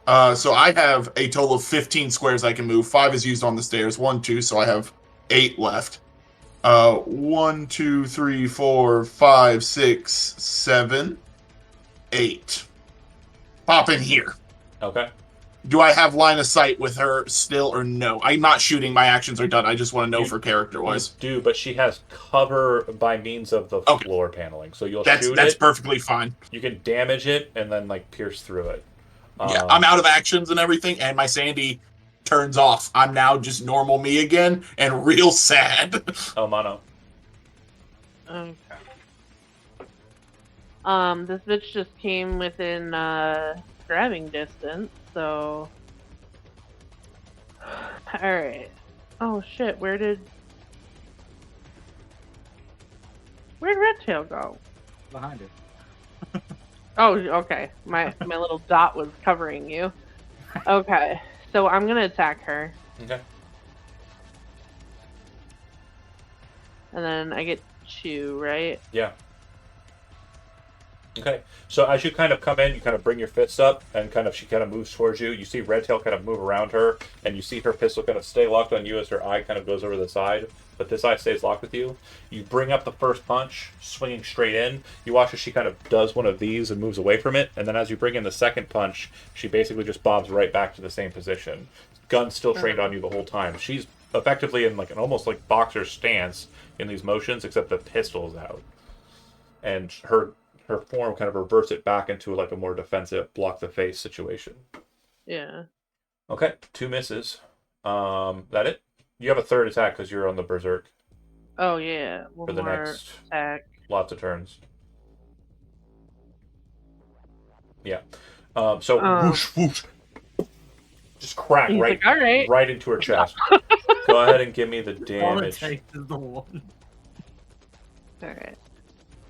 So I have a total of 15 squares I can move. 5 is used on the stairs. 1, 2, so I have 8 left. 1, 2, 3, 4, 5, 6, 7, 8. Pop in here. Okay. Do I have line of sight with her still or no? I'm not shooting. My actions are done. I just want to know You- for character-wise. You do, but she has cover by means of the Okay. floor paneling. So you'll That's shoot that's it, perfectly fine. you can damage it, and then, like, pierce through it. Yeah, I'm out of actions and everything, and my Sandy turns off. I'm now just normal me again, and real sad. Oh, mono. Okay. This bitch just came within grabbing distance, so. Alright. Oh shit, where'd Redtail go? Behind it. Oh, okay. My little dot was covering you. Okay, so I'm gonna attack her, Okay. and then I get 2, right? Yeah. Okay. So as you kind of come in, you kind of bring your fist up, and she kind of moves towards you. You see Redtail kind of move around her, and you see her pistol kind of stay locked on you as her eye kind of goes over the side, but this eye stays locked with you. You bring up the first punch, swinging straight in. You watch as she kind of does one of these and moves away from it, and then as you bring in the second punch, she basically just bobs right back to the same position. Gun's still trained on you the whole time. She's effectively in like an almost like boxer stance in these motions, except the pistol's out. And her form kind of reverts it back into like a more defensive, block the face situation. Yeah. Okay, 2 misses. That it? You have a third attack because you're on the berserk Oh yeah. for One the more next attack. lots of turns. Yeah. So whoosh whoosh, just crack He's right like, all right. right into her chest. Go ahead and give me the All it damage. takes is the one. Alright.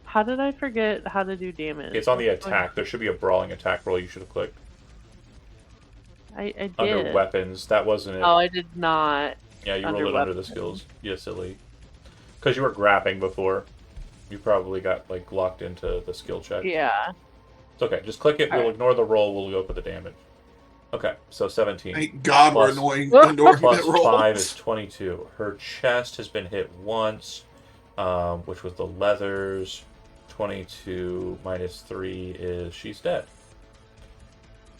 How did I forget how to do damage? It's on the attack. There should be a brawling attack roll you should have clicked. I did. Under weapons. That wasn't it. Oh, I did not. Yeah, you under rolled it under the weapons. skills. Yeah, silly. Because you were grapping before. You probably got like locked into the skill check. Yeah. It's okay. Just click it. We'll Alright. ignore the roll. We'll go for the damage. Okay, so 17. Thank God we're Plus- annoying Plus inordinate rolls. 5 is 22. Her chest has been hit once, which was the leathers. 22 minus 3 is she's dead.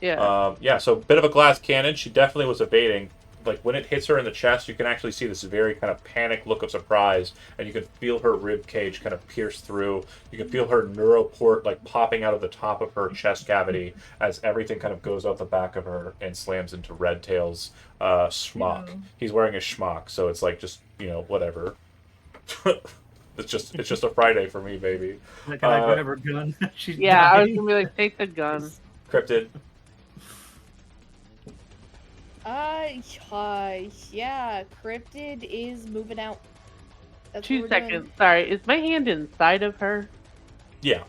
Yeah. Yeah, so bit of a glass cannon. She definitely was evading. Like when it hits her in the chest, you can actually see this very kind of panicked look of surprise, and you can feel her rib cage kind of pierce through. You can feel her neuroport like popping out of the top of her chest cavity as everything kind of goes out the back of her and slams into Redtail's schmuck. Yeah. He's wearing a schmuck, so it's like just whatever. It's just a Friday for me, baby. Like, can I grab her gun? She's Yeah, I was dying. gonna be like, take the gun. Cryptid. Yeah, Cryptid is moving out. That's 2 what we're doing. seconds. Sorry, is my hand inside of her? Yeah.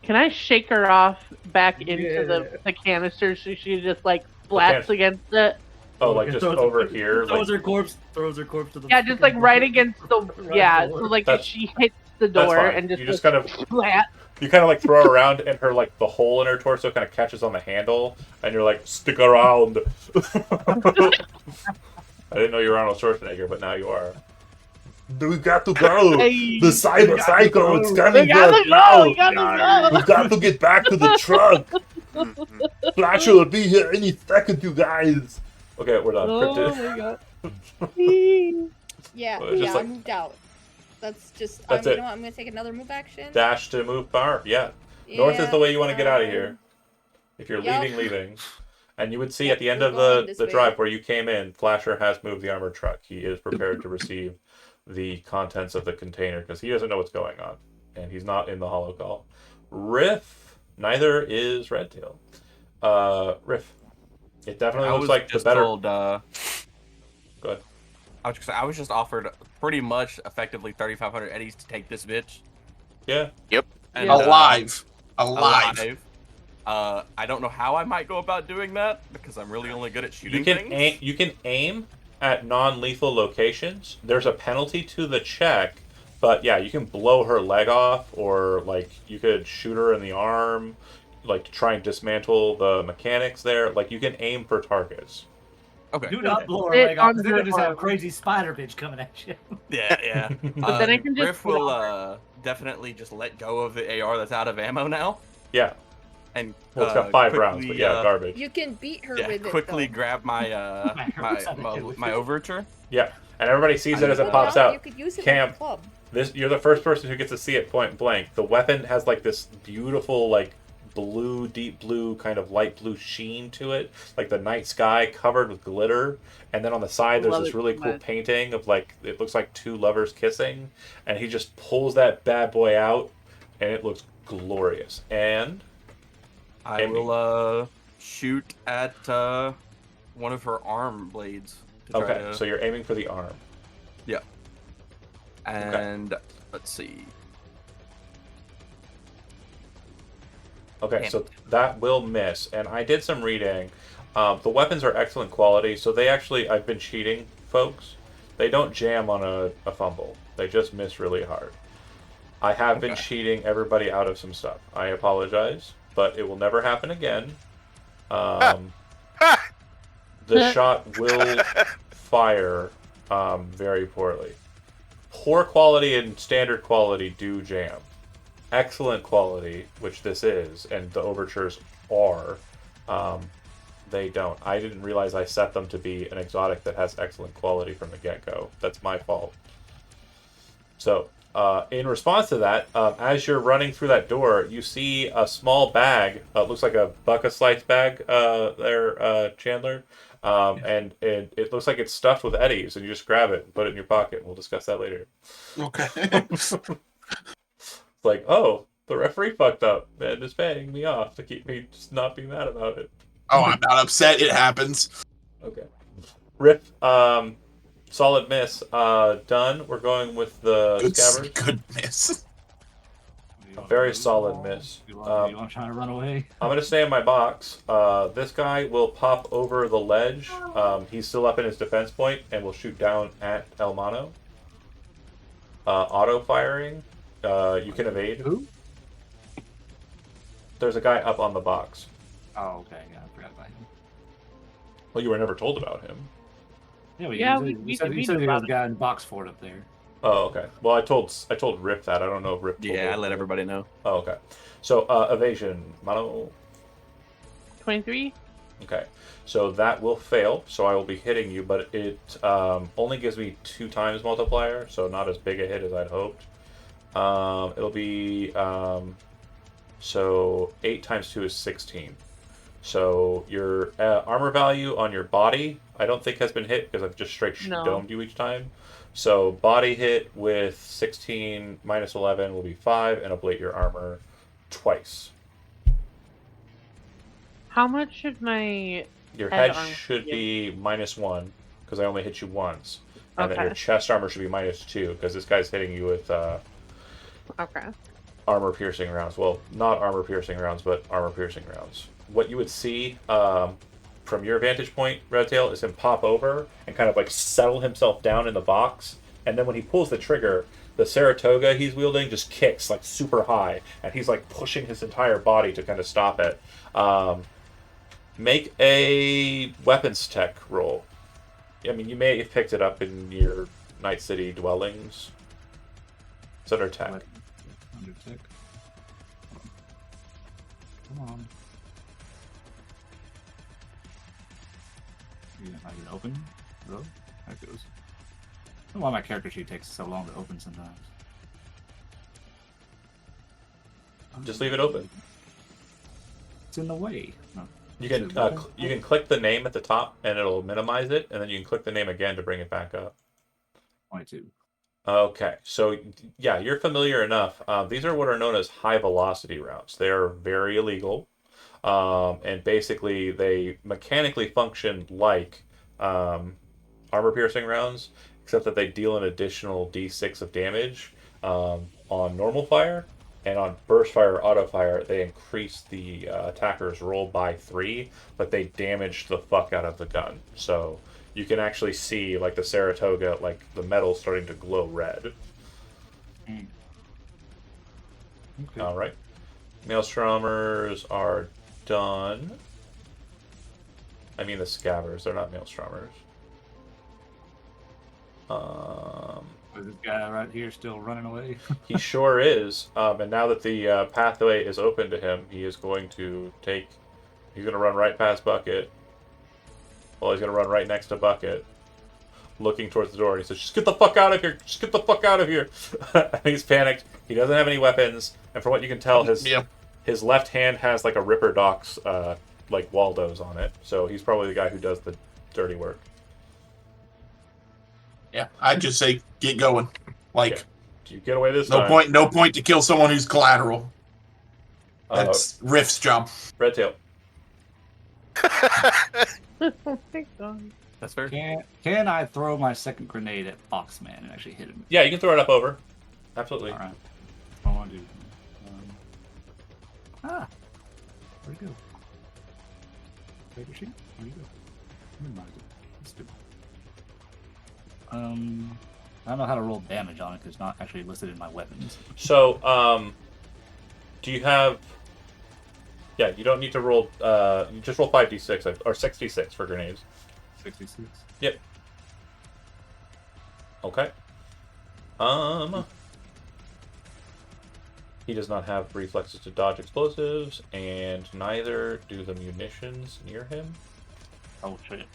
Can I shake her off back into Yeah. the canister so she just like splats against it? Oh, like just Throws- over here. Throws Like, her corpse. Throws her corpse to the. Yeah, just like right against the Right so door. like if That's- she hits the that's door fine. and just You just like, kind of splat. You kind of like throw her around, and her like the hole in her torso kind of catches on the handle, and you're like, "Stick around." I didn't know you were Arnold Schwarzenegger, but now you are. We got to go. Hey, The cyber psycho is we coming gotta for go! us We gotta now. go! We got to get back to the truck. Flasher will be here any second, you guys. Okay, we're done. Oh Cryptid. my god. Yeah, Well, it's just I like- moved out. That's just. That's you it. know what? I'm gonna take another move action. Dash to move far. Yeah. North is the way you want to get out of here. um, If you're Yep. leaving. And you would see Yep, at the end we're of going the this way. drive where you came in, Flasher has moved the armored truck. He is prepared to receive the contents of the container because he doesn't know what's going on. And he's not in the hollow call. Riff, neither is Redtail. Riff. It definitely looks like the just better. told, Go ahead. I was just offered pretty much effectively 3,500 eddies to take this bitch. Yeah. And, Yeah. Alive. I don't know how I might go about doing that because I'm really only good at shooting You can things. aim. You can aim at non-lethal locations. There's a penalty to the check, but yeah, you can blow her leg off, or like you could shoot her in the arm, like to try and dismantle the mechanics there. Like you can aim for targets. Okay. Do not blow her Sit leg off, on because then her you'll just have arm. crazy spider bitch coming at you. Yeah. But then I can just Griff sit will on definitely just let go of the AR that's out of ammo now, Yeah. and Well, it's got 5 quickly, rounds, but yeah, garbage. You can beat her with quickly it. grab my What's that to do with my it? overture. Yeah, and everybody sees it as it Though. pops You out. could use it Cam, like a club. you're the first person who gets to see it point blank. The weapon has like this beautiful like blue, deep blue, kind of light blue sheen to it, like the night sky covered with glitter. And then on the side, there's Love this it really so cool much. painting of like it looks like 2 lovers kissing, and he just pulls that bad boy out, and it looks glorious. And I Aiming. will shoot at one of her arm blades. To try okay, to... so you're aiming for the arm. Yeah. And let's see. Okay, Damn so that will miss. And I did some reading. The weapons are excellent quality, so they actually, I've been cheating, folks. They don't jam on a fumble. They just miss really hard. I have been Okay. cheating everybody out of some stuff. I apologize, but it will never happen again. The shot will fire very poorly. Poor quality and standard quality do jam. Excellent quality, which this is, and the overtures are, they don't. I didn't realize I set them to be an exotic that has excellent quality from the get-go. That's my fault. So, in response to that, as you're running through that door, you see a small bag. Looks like a Buck-a Slice bag there, Chandler. And it looks like it's stuffed with eddies, and you just grab it and put it in your pocket. We'll discuss that later. Okay. It's like, oh, the referee fucked up and is paying me off to keep me just not being mad about it. Oh, I'm not upset. It happens. Okay. Rip, solid miss. Done. We're going with the scabbers. Good miss. A very solid miss. You want to try to run away? I'm going to stay in my box. This guy will pop over the ledge. He's still up in his defense point and will shoot down at Elmano. Auto firing. You can evade. Who? There's a guy up on the box. Oh, okay. Yeah, I forgot about him. Well, you were never told about him. Yeah, Yeah, you said there was a guy in box fort up there. Oh, okay. Well, I told Rip that. I don't know if Rip told Yeah, I him. let everybody know. Oh, okay. So, evasion. Mano. 23. Okay. So that will fail. So I will be hitting you, but it only gives me 2 times multiplier, so not as big a hit as I'd hoped. It'll be so 8 times 2 is 16. So your armor value on your body, I don't think has been hit because I've just straight No. domed you each time. So body hit with 16 minus 11 will be 5, and ablate your armor twice. How much should my Your Head head armor should be- be -1 because I only hit you once, and then your Okay. chest armor should be -2 because this guy's hitting you with okay? armor piercing rounds. Well, not armor piercing rounds, but armor piercing rounds. What you would see from your vantage point, Redtail, is him pop over and kind of like settle himself down in the box, and then when he pulls the trigger, the Saratoga he's wielding just kicks like super high, and he's like pushing his entire body to kind of stop it. Make a weapons tech roll. I mean, you may have picked it up in your Night City dwellings. It's under tech. Under tick. Come on. You know how you open? Hello? That goes. I don't know why my character sheet takes so long to open sometimes. Just leave it open. It's in the way. No. You can you can click the name at the top and it'll minimize it, and then you can click the name again to bring it back up. 22. Okay, so yeah, you're familiar enough. These are what are known as high velocity rounds. They are very illegal, and basically they mechanically function like armor piercing rounds, except that they deal an additional D6 of damage on normal fire. and on burst fire or auto fire, they increase the attacker's roll by 3, but they damage the fuck out of the gun. So you can actually see like the Saratoga, like the metal starting to glow red. Okay. All right, Maelstromers are done. I mean the Scabbers, they're not Maelstromers. Is this guy right here still running away? He sure is. And now that the pathway is open to him, he is going to take. He's going to run right past Bucket. Well, he's going to run right next to Bucket, looking towards the door. And he says, "Just get the fuck out of here! Just get the fuck out of here!" And he's panicked. He doesn't have any weapons, and from what you can tell, his left hand has like a Ripper Doc's like Waldo's on it. So he's probably the guy who does the dirty work. Yeah, I'd just say get going. Like, Okay. Do you get away this no time? no point to kill someone who's collateral. That's Rift's job. Red Tail. Oh my god. That's fair. Can I throw my second grenade at Foxman and actually hit him? Yeah, you can throw it up over. Absolutely. All right. I want to do. Where'd he go? Paper sheet? Where'd he go? Minimize it. Let's do it. I don't know how to roll damage on it because it's not actually listed in my weapons. So, do you have? Yeah, you don't need to roll. You just roll 5d6 or 6d6 for grenades. 66. Yep. Okay. He does not have reflexes to dodge explosives, and neither do the munitions near him. Oh shit.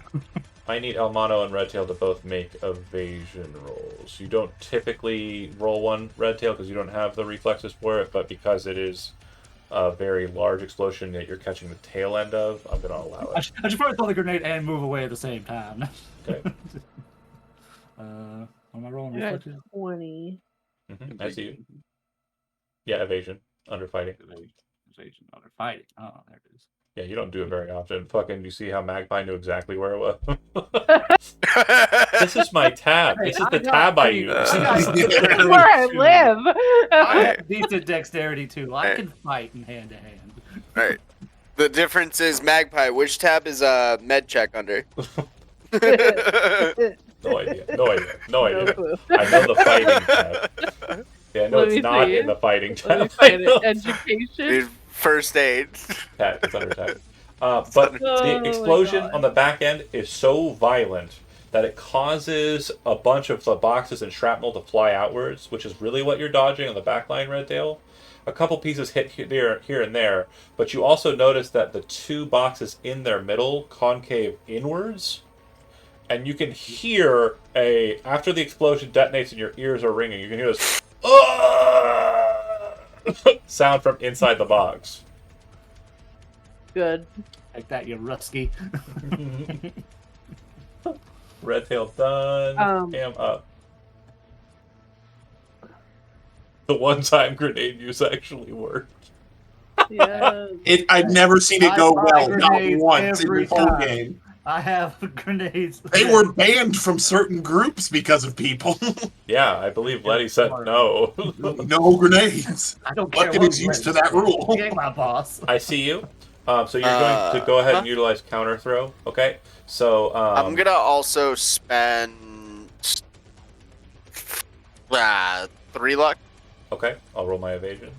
I need Elmano and Redtail to both make evasion rolls. You don't typically roll one, Redtail, because you don't have the reflexes for it, but because it is a very large explosion that you're catching the tail end of, I'm going to allow I it. should probably throw the grenade and move away at the same time. Okay. What am I rolling? I got Reflexes? 20. I see you. Yeah, evasion. Under fighting. Evasion. Under fighting. Oh, there it is. Yeah, you don't do it very often. Fucking, you see how Magpie knew exactly where it was? This is my tab. This is the tab I use. This is where I live. I have decent dexterity too. I can fight in hand to hand. Right. The difference is Magpie. Which tab is med check under? No idea. No idea. No idea. clue. I know the fighting tab. Yeah, no, Let it's me not see. in the fighting Let me tab. find I know. it. Education. Dude, first aid. Tab. It's under tab. But Oh the my explosion God. on the back end is so violent that it causes a bunch of the boxes and shrapnel to fly outwards, which is really what you're dodging on the back line, Red Tail. A couple pieces hit here and there, but you also notice that the two boxes in their middle concave inwards, and you can hear after the explosion detonates and your ears are ringing, you can hear this sound from inside the box. Good. Like that, you rusky. Red Tail done. Am up. The one-time grenade use actually worked. Yeah. I've never seen it go I well, fire not grenades once in every the whole time. game. I have grenades. They were banned from certain groups because of people. Yeah, I believe Letty said no. No grenades. I don't care. Bucket what is used to grenades. that rule. He ain't my boss. I see you. So you're going to go ahead and utilize counter throw. Okay. So I'm gonna also spend 3 luck. Okay, I'll roll my evasion.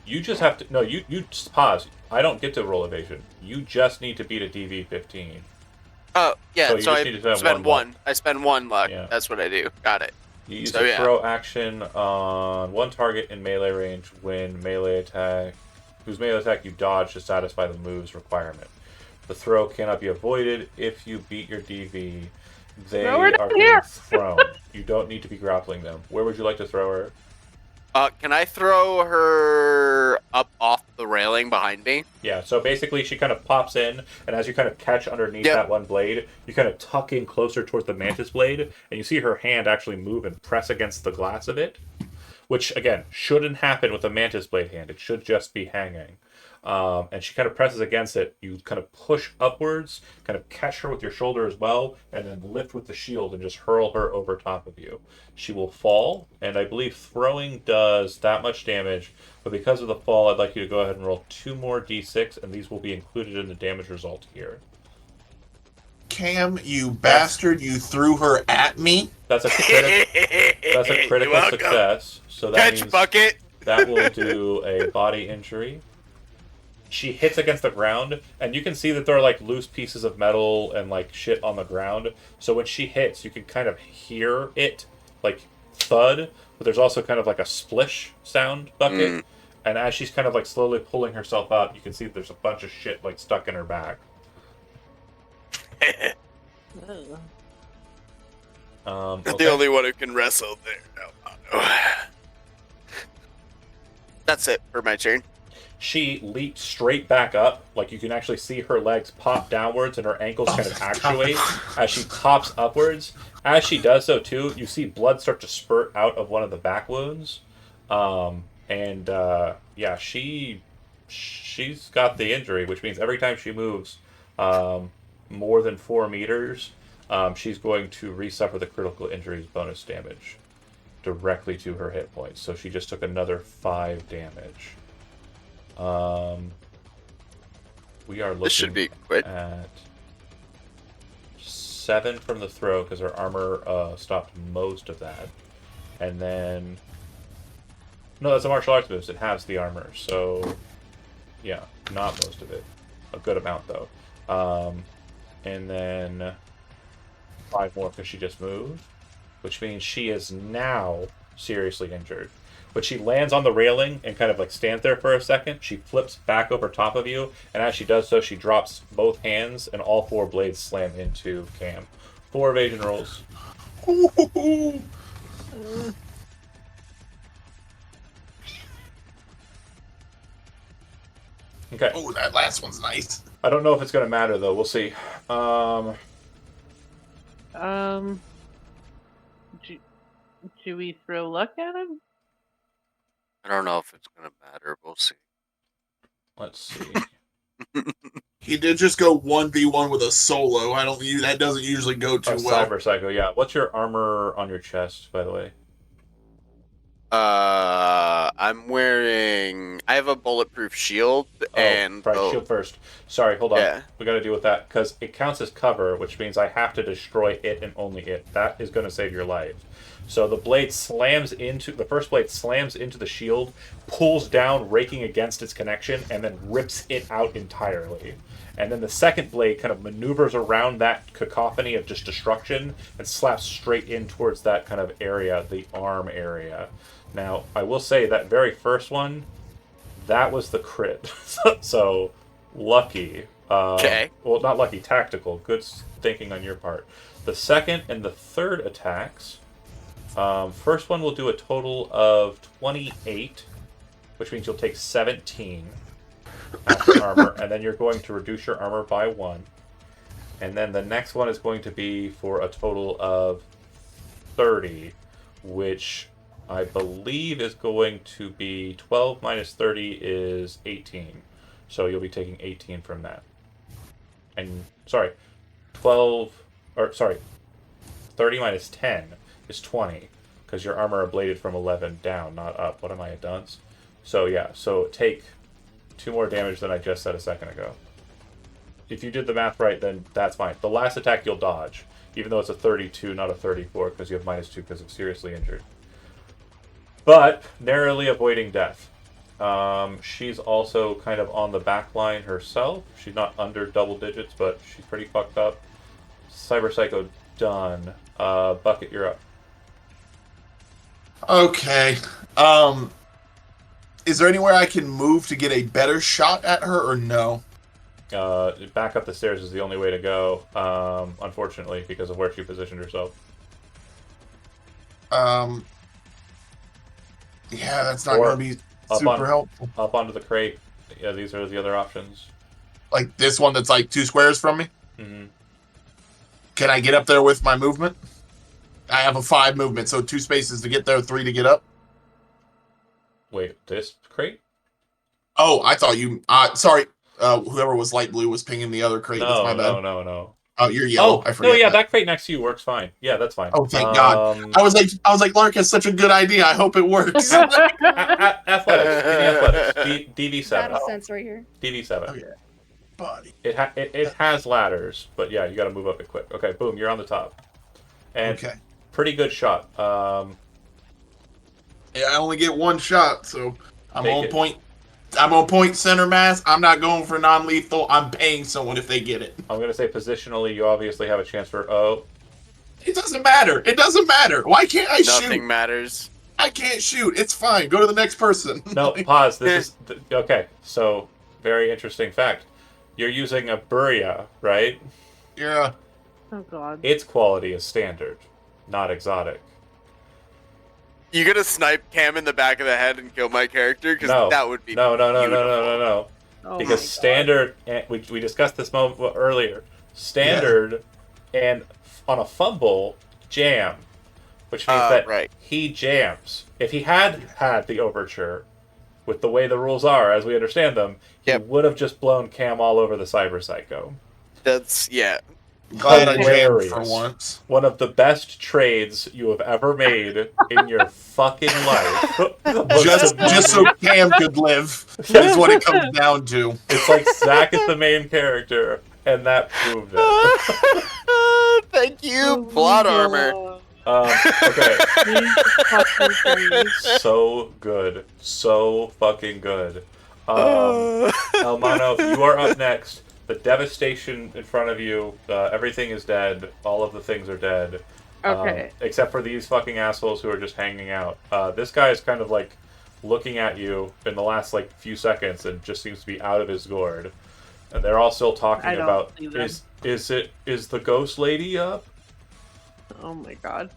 You just have to you just pause. I don't get to roll evasion. You just need to beat a DV 15. Oh yeah, So you so just I need to spend spend one one. I spend 1 luck. Yeah. That's what I do. Got it. You use So, a yeah. throw action on one target in melee range when whose melee attack you dodge to satisfy the move's requirement. The throw cannot be avoided if you beat your DV. They Throw her are down getting here. thrown. You don't need to be grappling them. Where would you like to throw her? Can I throw her up off the railing behind me? Yeah, so basically she kind of pops in, and as you kind of catch underneath Yep. that one blade, you kind of tuck in closer towards the mantis blade, and you see her hand actually move and press against the glass of it, which again shouldn't happen with a mantis blade hand. It should just be hanging. And she kind of presses against it. You kind of push upwards, kind of catch her with your shoulder as well, and then lift with the shield and just hurl her over top of you. She will fall, and I believe throwing does that much damage. But because of the fall, I'd like you to go ahead and roll 2 more d6, and these will be included in the damage result here. Cam, you bastard! You threw her at me. That's a critical success. So that Catch means bucket. that will do a body injury. She hits against the ground, and you can see that there are like loose pieces of metal and like shit on the ground. So when she hits, you can kind of hear it like thud, but there's also kind of like a splish sound bucket. And as she's kind of like slowly pulling herself up, you can see that there's a bunch of shit like stuck in her back. The Okay. only one who can wrestle there. No. That's it for my turn. She leaps straight back up. Like you can actually see her legs pop downwards and her ankles kind of actuate as she pops upwards. As she does so too, you see blood start to spurt out of one of the back wounds. Yeah, she's got the injury, which means every time she moves more than 4 meters, she's going to resuffer the critical injuries bonus damage directly to her hit points. So she just took another 5 damage. We are looking This should be quick. at 7 from the throw because her armor stopped most of that. And then... No, that's a martial arts boost. It halves the armor. So, yeah, not most of it. A good amount, though. And then 5 more because she just moved. Which means she is now seriously injured. But she lands on the railing and kind of like stands there for a second. She flips back over top of you, and as she does so, she drops both hands, and all 4 blades slam into Cam. 4 evasion rolls. Okay. Oh, that last one's nice. I don't know if it's going to matter, though. We'll see. Should we throw luck at him? I don't know if it's gonna matter. We'll see. Let's see. He did just go 1v1 with a solo. That doesn't usually go too well. Cyber Psycho, yeah. What's your armor on your chest, by the way? I'm wearing. I have a bulletproof shield and right, shield first. Sorry, hold on. Yeah. We got to deal with that because it counts as cover, which means I have to destroy it and only it. That is going to save your life. So the first blade slams into the shield, pulls down, raking against its connection, and then rips it out entirely. And then the second blade kind of maneuvers around that cacophony of just destruction and slaps straight in towards that kind of area, the arm area. Now, I will say that very first one, that was the crit. So, lucky. Okay. Well, not lucky, tactical. Good thinking on your part. The second and the third attacks, first one will do a total of 28, which means you'll take 17 after armor, and then you're going to reduce your armor by 1. And then the next one is going to be for a total of 30, which I believe is going to be 12 minus 30 is 18. So you'll be taking 18 from that. And, 30 minus 10 is 20, because your armor ablated from 11 down, not up. What am I, a dunce? So yeah, so take 2 more damage than I just said a second ago. If you did the math right, then that's fine. The last attack you'll dodge, even though it's a 32, not a 34, because you have -2 because of seriously injured. But narrowly avoiding death. She's also kind of on the back line herself. She's not under double digits, but she's pretty fucked up. Cyber Psycho done. Bucket, you're up. Okay. Is there anywhere I can move to get a better shot at her, or no? Back up the stairs is the only way to go, unfortunately, because of where she positioned herself. Yeah, that's not Or going to be super helpful. Up onto the crate. Yeah, these are the other options. Like this one that's like 2 squares from me? Mm-hmm. Can I get up there with my movement? I have a 5 movement, so 2 spaces to get there, 3 to get up. Wait, this crate? Oh, I thought you. Sorry. Whoever was light blue was pinging the other crate. That's my No, bad. no, no. Oh, you're yellow. Oh, I no, forget. yeah, that crate next to you works fine. Yeah, that's fine. Oh, thank God. I was like, Lark has such a good idea. I hope it works. Athletics. Give me athletics. DV7. Battle sense right here. DV7. Okay, buddy. It has ladders, but yeah, you got to move up it quick. Okay, boom, you're on the top. And Okay. pretty good shot. Yeah, I only get one shot, so I'm Take on it. point. I'm on point center mass. I'm not going for non-lethal. I'm paying someone if they get it. I'm gonna say positionally, you obviously have a chance for. Oh, It doesn't matter. It doesn't matter. Why can't I Nothing shoot? matters. I can't shoot. It's fine. Go to the next person. no, pause. This is okay. So, very interesting fact. You're using a Buria, right? Yeah. Oh god. Its quality is standard, not exotic. You gonna snipe Cam in the back of the head and kill my character? Because No. that would be No. beautiful. Oh Because my standard, and we discussed this moment earlier. Standard and on a fumble jam, which means that right. he jams. If he had had the overture, with the way the rules are as we understand them, he Yep. would have just blown Cam all over the Cyber Psycho. That's Glad I jammed Hilarious. for once. One of the best trades you have ever made in your fucking life. Just so Cam could live is what it comes down to. It's like Zack is the main character, and that proved it. Thank you, Oh plot my armor. God. Okay. Please fucking please. So good. So fucking good. Elmano, you are up next. The devastation in front of you, everything is dead. All of the things are dead. Okay. Except for these fucking assholes who are just hanging out. This guy is kind of like looking at you in the last like few seconds and just seems to be out of his gourd. And they're all still talking I don't about see them. is the ghost lady up? Oh my god.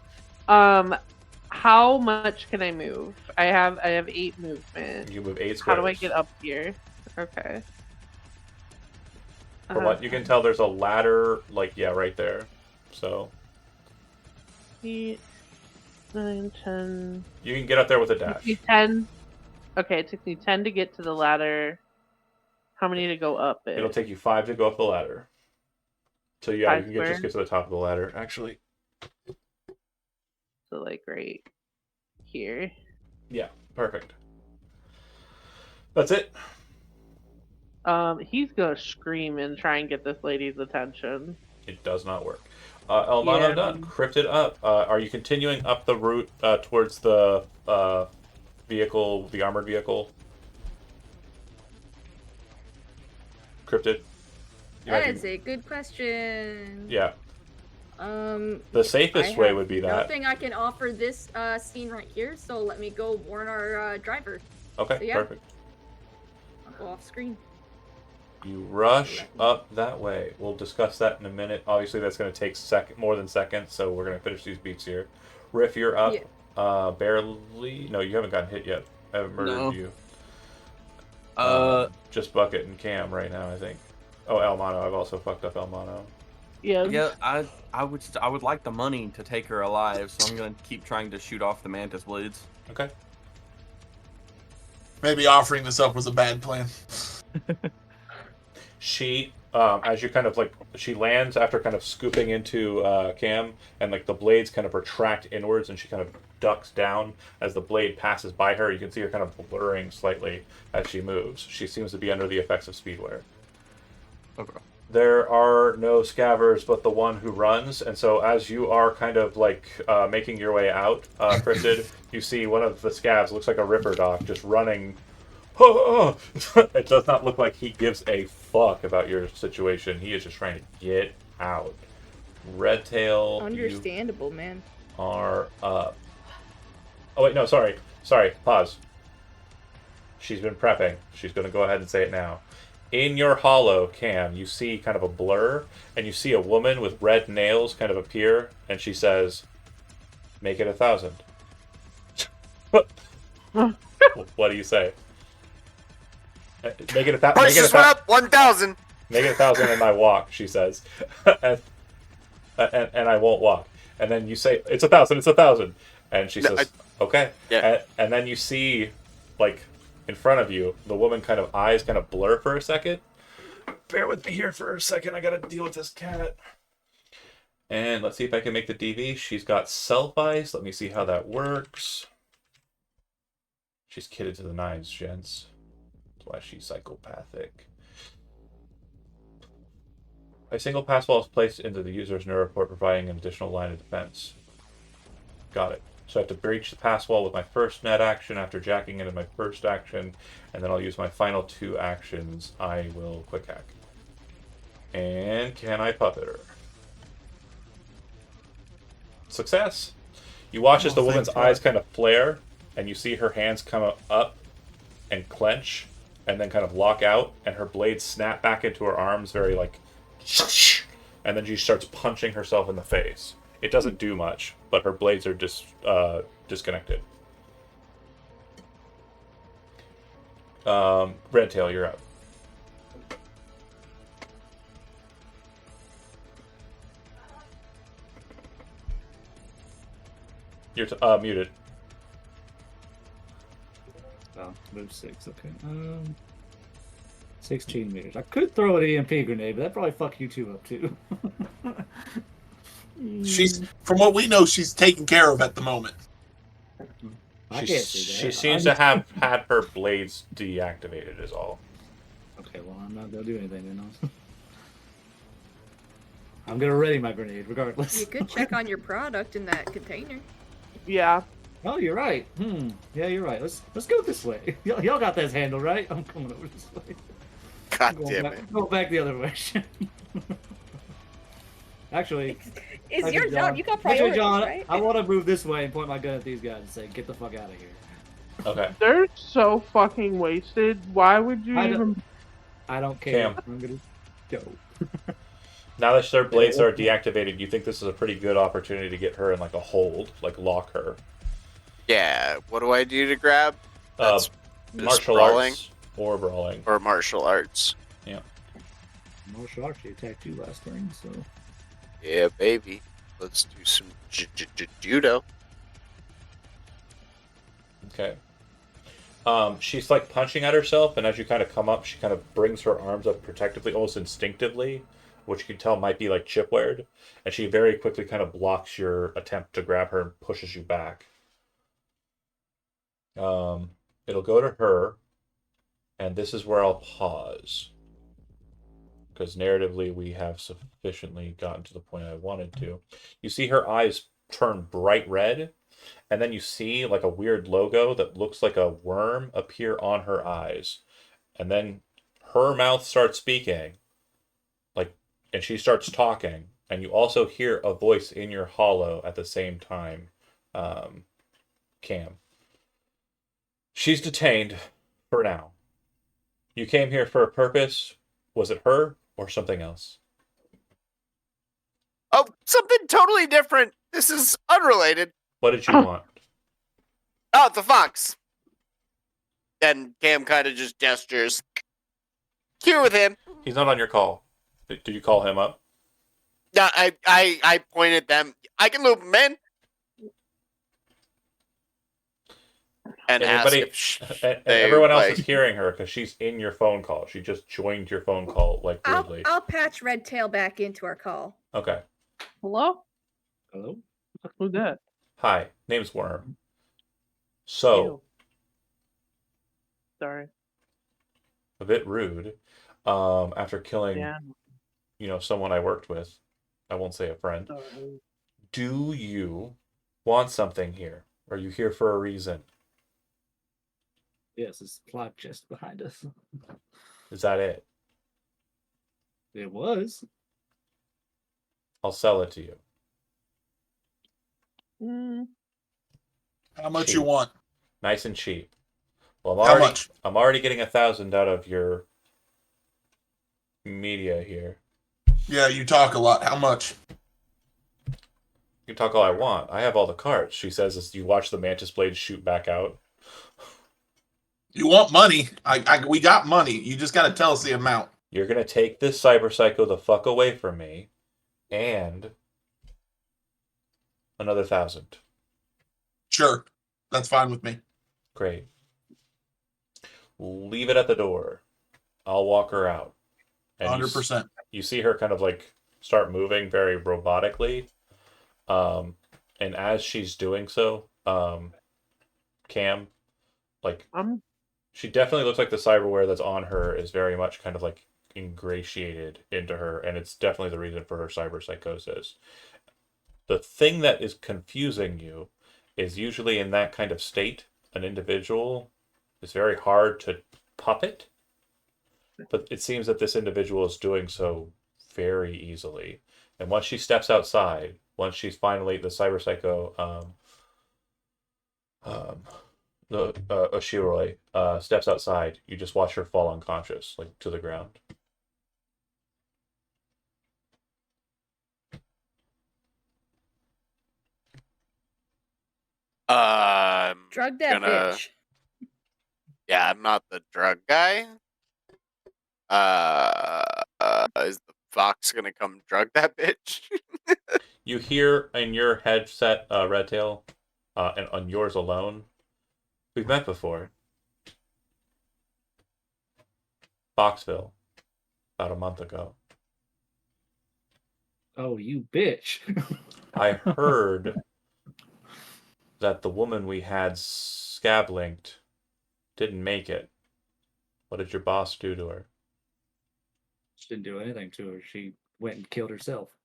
How much can I move? I have 8 movement. You move 8 squares. How do I get up here? Okay. From what you can tell, there's a ladder, like, yeah, right there. So 8, 9, 10. you can get up there with a It took dash. me 10. Okay, it took me 10 to get to the ladder. How many to go up it? It'll take you 5 to go up the ladder. So yeah, you 5 can just get to the top of the ladder, actually. So like right here. Yeah, perfect. That's it. He's gonna scream and try and get this lady's attention. It does not work. Elmano Yeah. done. Cryptid up. Are you continuing up the route towards the vehicle, the armored vehicle? Cryptid? You might That be- is a good question. Yeah. The safest way would be that. Nothing I can offer this scene right here, so let me go warn our driver. Okay, So, yeah. perfect. I'll go off screen. You rush up that way. We'll discuss that in a minute. Obviously, that's going to take more than seconds, so we're going to finish these beats here. Riff, you're up. Yeah. Barely. No, you haven't gotten hit yet. I haven't murdered No. you. Uh, Just Bucket and Cam right now, I think. Oh, Elmano. I've also fucked up Elmano. Yeah. I would like the money to take her alive, so I'm gonna keep trying to shoot off the mantis blades. Okay. Maybe offering this up was a bad plan. She, as you kind of like, she lands after kind of scooping into Cam, and like the blades kind of retract inwards, and she kind of ducks down as the blade passes by her. You can see her kind of blurring slightly as she moves. She seems to be under the effects of speedwear. Okay. There are no scavers but the one who runs, and so as you are kind of like making your way out, Cryptid, you see one of the scavs, looks like a Ripper Doc, just running. It does not look like he gives a fuck about your situation. He is just trying to get out. Redtail, Understandable, man. you are up. Oh wait, no, sorry. Pause. She's been prepping. She's going to go ahead and say it now. In your hollow, Cam, you see kind of a blur, and you see a woman with red nails kind of appear, and she says, "Make it 1,000." What do you say? Make it 1,000. Prices went up 1,000. Make it 1,000 and I walk, she says. and I won't walk. And then you say, it's 1,000, it's 1,000. And she says, okay. Yeah. And then you see like in front of you. The woman kind of eyes kind of blur for a second. Bear with me here for a second. I gotta deal with this cat. And let's see if I can make the DV. She's got self ice. Let me see how that works. She's kitted to the nines, gents. That's why she's psychopathic. A single pass wall is placed into the user's neuroport, providing an additional line of defense. Got it. So I have to breach the pass wall with my first net action after jacking into my first action, and then I'll use my final 2 actions. I will quick hack. And can I puppet her? Success! You watch as the woman's eyes kind of flare, and you see her hands come up and clench, and then kind of lock out, and her blades snap back into her arms very like... And then she starts punching herself in the face. It doesn't do much, but her blades are disconnected. Redtail, you're up. You're muted. Oh, move 6. Okay. 16 meters. I could throw an EMP grenade, but that'd probably fuck you two up too. She's, from what we know, she's taken care of at the moment. I can't see that. She seems to have had her blades deactivated, is all. Okay, well, I'm not gonna do anything then. I'm gonna ready my grenade regardless. You could check on your product in that container. Yeah. Oh, you're right. Yeah, you're right. Let's go this way. Y'all got this handle, right? I'm coming over this way. God damn it. Go back the other way. Actually, Is your job? You got actually, priorities, John, right? I want to move this way and point my gun at these guys and say, "Get the fuck out of here." Okay. They're so fucking wasted. Why would you even? I don't care. Cam. I'm gonna go. Now that their blades are deactivated, you think this is a pretty good opportunity to get her in like a hold, like lock her. Yeah, what do I do to grab? That's Martial brawling? arts or brawling. Or martial arts. Yeah. Martial arts, she attacked you last turn, so. Yeah, baby. Let's do some judo. Okay. She's like punching at herself, and as you kind of come up, she kind of brings her arms up protectively, almost instinctively, which you can tell might be like chipwared, and she very quickly kind of blocks your attempt to grab her and pushes you back. It'll go to her, and this is where I'll pause. Because narratively, we have sufficiently gotten to the point I wanted to. You see her eyes turn bright red, and then you see like a weird logo that looks like a worm appear on her eyes. And then her mouth starts speaking, and she starts talking, and you also hear a voice in your hollow at the same time. Cam. She's detained for now. You came here for a purpose. Was it her or something else? Oh, something totally different. This is unrelated. What did you want? Oh, the fox. And Cam kind of just gestures. Here with him. He's not on your call. Did you call him up? No, I pointed them. I can loop him in. And ask if everyone else is hearing her because she's in your phone call. She just joined your phone call like weirdly. I'll patch Redtail back into our call. Okay. Hello? Hello? Who's that? Hi, name's Worm. So, Ew. Sorry. a bit rude. After killing, Yeah. someone I worked with, I won't say a friend. Sorry. Do you want something here? Are you here for a reason? Yes, it's a plot chest behind us. Is that it? It was. I'll sell it to you. How much Cheap. you want? Nice and cheap. Well, How much? I'm already getting 1,000 out of your media here. Yeah, you talk a lot. How much? You can talk all I want. I have all the cards. She says as you watch the mantis blade shoot back out. You want money? We got money. You just got to tell us the amount. You're gonna take this cyber psycho the fuck away from me, and another 1,000. Sure, that's fine with me. Great. Leave it at the door. I'll walk her out. And 100%. you see her kind of like start moving very robotically. And as she's doing so, Cam, like she definitely looks like the cyberware that's on her is very much kind of like ingratiated into her, and it's definitely the reason for her cyber psychosis. The thing that is confusing you is usually in that kind of state, an individual is very hard to puppet, but it seems that this individual is doing so very easily. And once she steps outside, once she's finally the cyber psycho, the Oshiroi steps outside, you just watch her fall unconscious, like to the ground. Drug that gonna. bitch. Yeah, I'm not the drug guy. Is the fox gonna come drug that bitch? You hear in your headset, Redtail, and on yours alone, we've met before. Foxville, about a month ago. Oh, you bitch. I heard that the woman we had scab linked didn't make it. What did your boss do to her? She didn't do anything to her. She went and killed herself.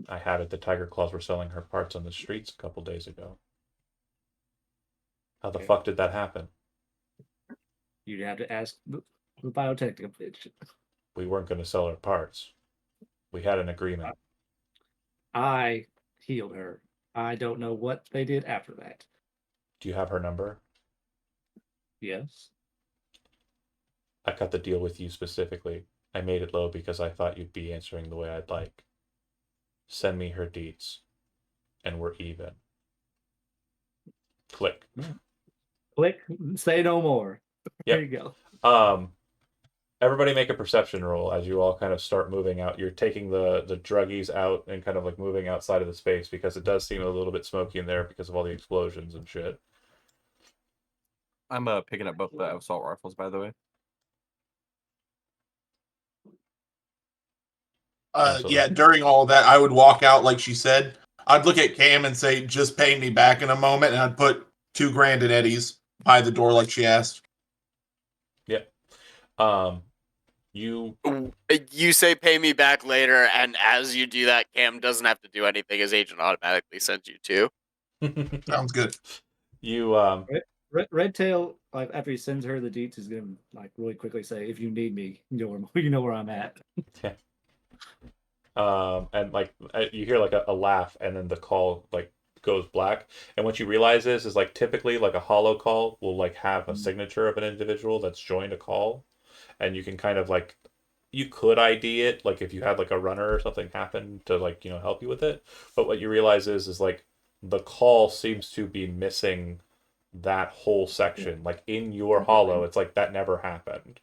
I had it. The Tiger Claws were selling her parts on the streets a couple days ago. How the Okay. fuck did that happen? You'd have to ask the biotechnical bitch. We weren't going to sell her parts. We had an agreement. I healed her. I don't know what they did after that. Do you have her number? Yes. I cut the deal with you specifically. I made it low because I thought you'd be answering the way I'd like. Send me her deets, and we're even. Click. Click. Say no more. Yep. There you go. Everybody make a perception roll as you all kind of start moving out. You're taking the druggies out and kind of like moving outside of the space because it does seem a little bit smoky in there because of all the explosions and shit. I'm picking up both the assault rifles, by the way. Yeah, during all that, I would walk out like she said. I'd look at Cam and say, "Just pay me back in a moment," and I'd put $2,000 in Eddie's by the door like she asked. Yep. You You say pay me back later, and as you do that, Cam doesn't have to do anything. His agent automatically sends you two. Sounds good. you Redtail, like after he sends her the deets, is gonna like really quickly say, "If you need me, you know where I'm at." yeah. And like you hear like a laugh, and then the call like goes black. And what you realize is like typically like a hollow call will like have a signature of an individual that's joined a call, and you can kind of like you could ID it like if you had like a runner or something happen to like help you with it. But what you realize is like the call seems to be missing that whole section. Like in your hollow, it's like that never happened.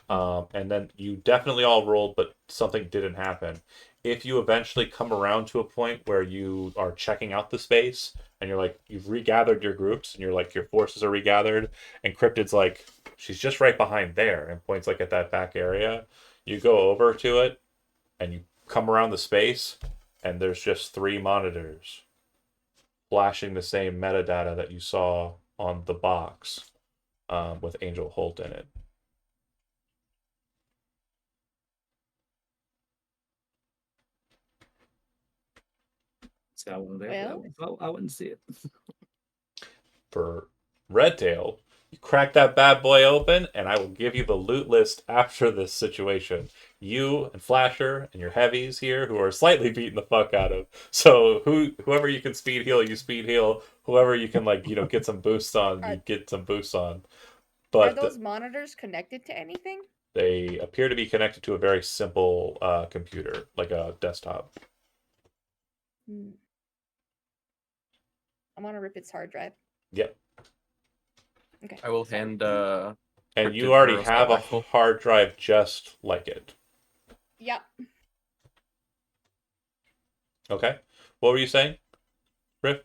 And then you definitely all rolled, but something didn't happen. If you eventually come around to a point where you are checking out the space and you're like, you've regathered your groups and you're like, your forces are regathered, and Cryptid's like, she's just right behind there and points like at that back area. You go over to it and you come around the space, and there's just 3 monitors flashing the same metadata that you saw on the box with Angel Holt in it. So I wouldn't see it. For Redtail, you crack that bad boy open, and I will give you the loot list after this situation. You and Flasher and your heavies here, who are slightly beating the fuck out of. So whoever you can speed heal, you speed heal. Whoever you can get some boosts on, you get some boosts on. Are But those monitors connected to anything? they appear to be connected to a very simple computer, like a desktop. Hmm. I'm gonna rip its hard drive. Yep. Okay. I will hand. And Cryptid you already for have a assault rifle. hard drive just like it. Yep. Okay. What were you saying, Riff?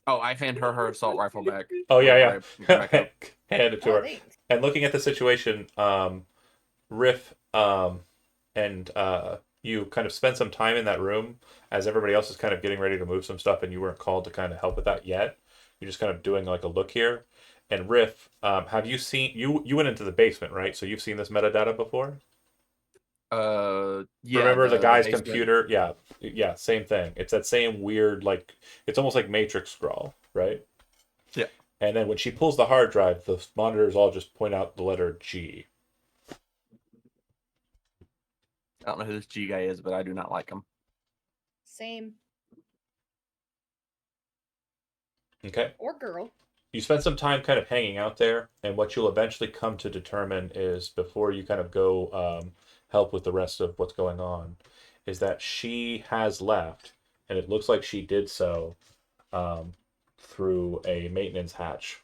Oh, I hand her assault rifle back. Oh yeah, Whenever yeah. I come back up. Hand it to her. Thanks. And looking at the situation, Riff and you kind of spend some time in that room as everybody else is kind of getting ready to move some stuff, and you weren't called to kind of help with that yet. You're just kind of doing like a look here. And Riff, have you seen you went into the basement, right? So you've seen this metadata before? Yeah, Remember the the guy's basement. computer? Yeah, yeah, same thing. It's that same weird, like it's almost like Matrix scroll, right? Yeah. And then when she pulls the hard drive, the monitors all just point out the letter G. I don't know who this G guy is, but I do not like him. Same. Okay. Or girl. You spend some time kind of hanging out there, and what you'll eventually come to determine is before you kind of go help with the rest of what's going on, is that she has left, and it looks like she did so um, through a maintenance hatch,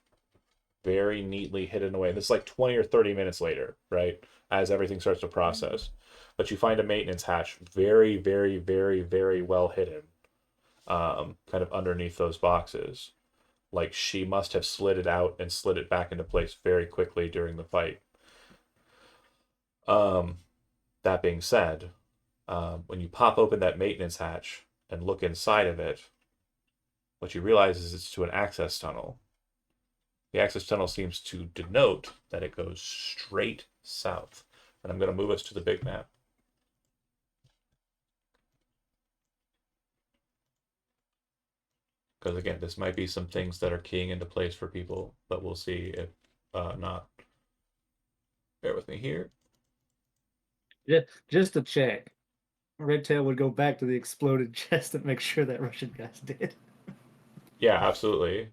very neatly hidden away. This is like 20 or 30 minutes later, right? As everything starts to process. But you find a maintenance hatch very, very, very, very well hidden, kind of underneath those boxes. Like she must have slid it out and slid it back into place very quickly during the fight. Um, that being said, when you pop open that maintenance hatch and look inside of it, what you realize is it's to an access tunnel. The access tunnel seems to denote that it goes straight south. And I'm going to move us to the big map. Because again, this might be some things that are keying into place for people, but we'll see if not. Bear with me here. Just to check. Redtail would go back to the exploded chest and make sure that Russian guy's dead. Yeah, absolutely.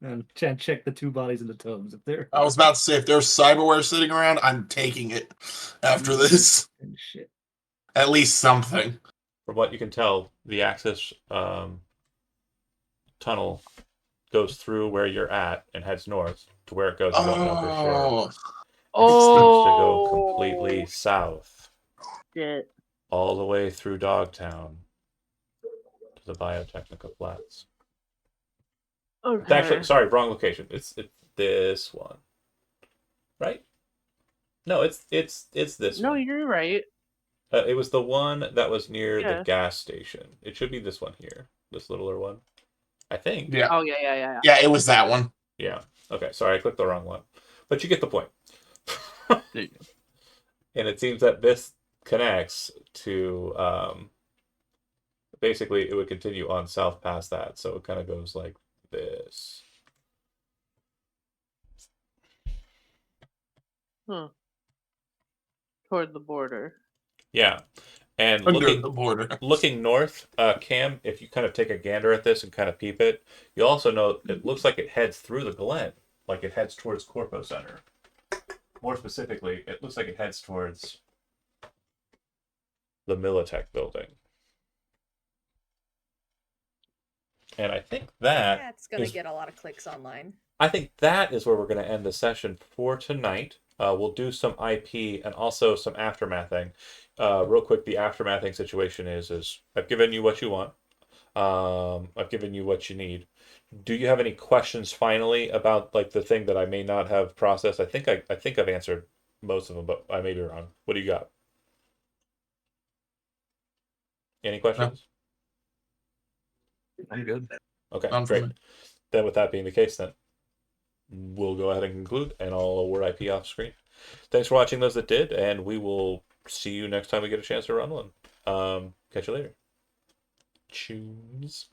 And check the two bodies in the tubs. If they're I was about to say, if there's cyberware sitting around, I'm taking it after this. and shit. At least something. From what you can tell, the access tunnel goes through where you're at and heads north to where it goes. You don't know for sure. Oh, It seems to go Oh, completely south, shit. all the way through Dogtown to the Biotechnica Flats. It's Okay. actually, sorry, wrong location. It's this one, right? No, it's this No, one. you're right. It was the one that was near the Yeah. gas station. It should be this one here, this littler one, I think. yeah. Oh, yeah. Yeah, it was that one. Yeah. Okay. Sorry, I clicked the wrong one, but you get the point. There you go. And it seems that this connects to basically it would continue on south past that, so it kind of goes like this. Huh. Toward the border. Yeah, and Under the border. looking north, Cam, if you kind of take a gander at this and kind of peep it, you also know it looks like it heads through the Glen, like it heads towards Corpo Center. More specifically, it looks like it heads towards the Militech building. And I think that That's gonna is- get a lot of clicks online. I think that is where we're going to end the session for tonight. We'll do some IP and also some aftermathing. Real quick, the aftermathing situation is I've given you what you want. I've given you what you need. Do you have any questions finally about like the thing that I may not have processed? I think I've answered most of them, but I may be wrong. What do you got? Any questions? I'm good. Okay, None for great. me. Then with that being the case, then we'll go ahead and conclude, and I'll word IP off screen. Thanks for watching those that did, and we will see you next time we get a chance to run one. Catch you later. Choose.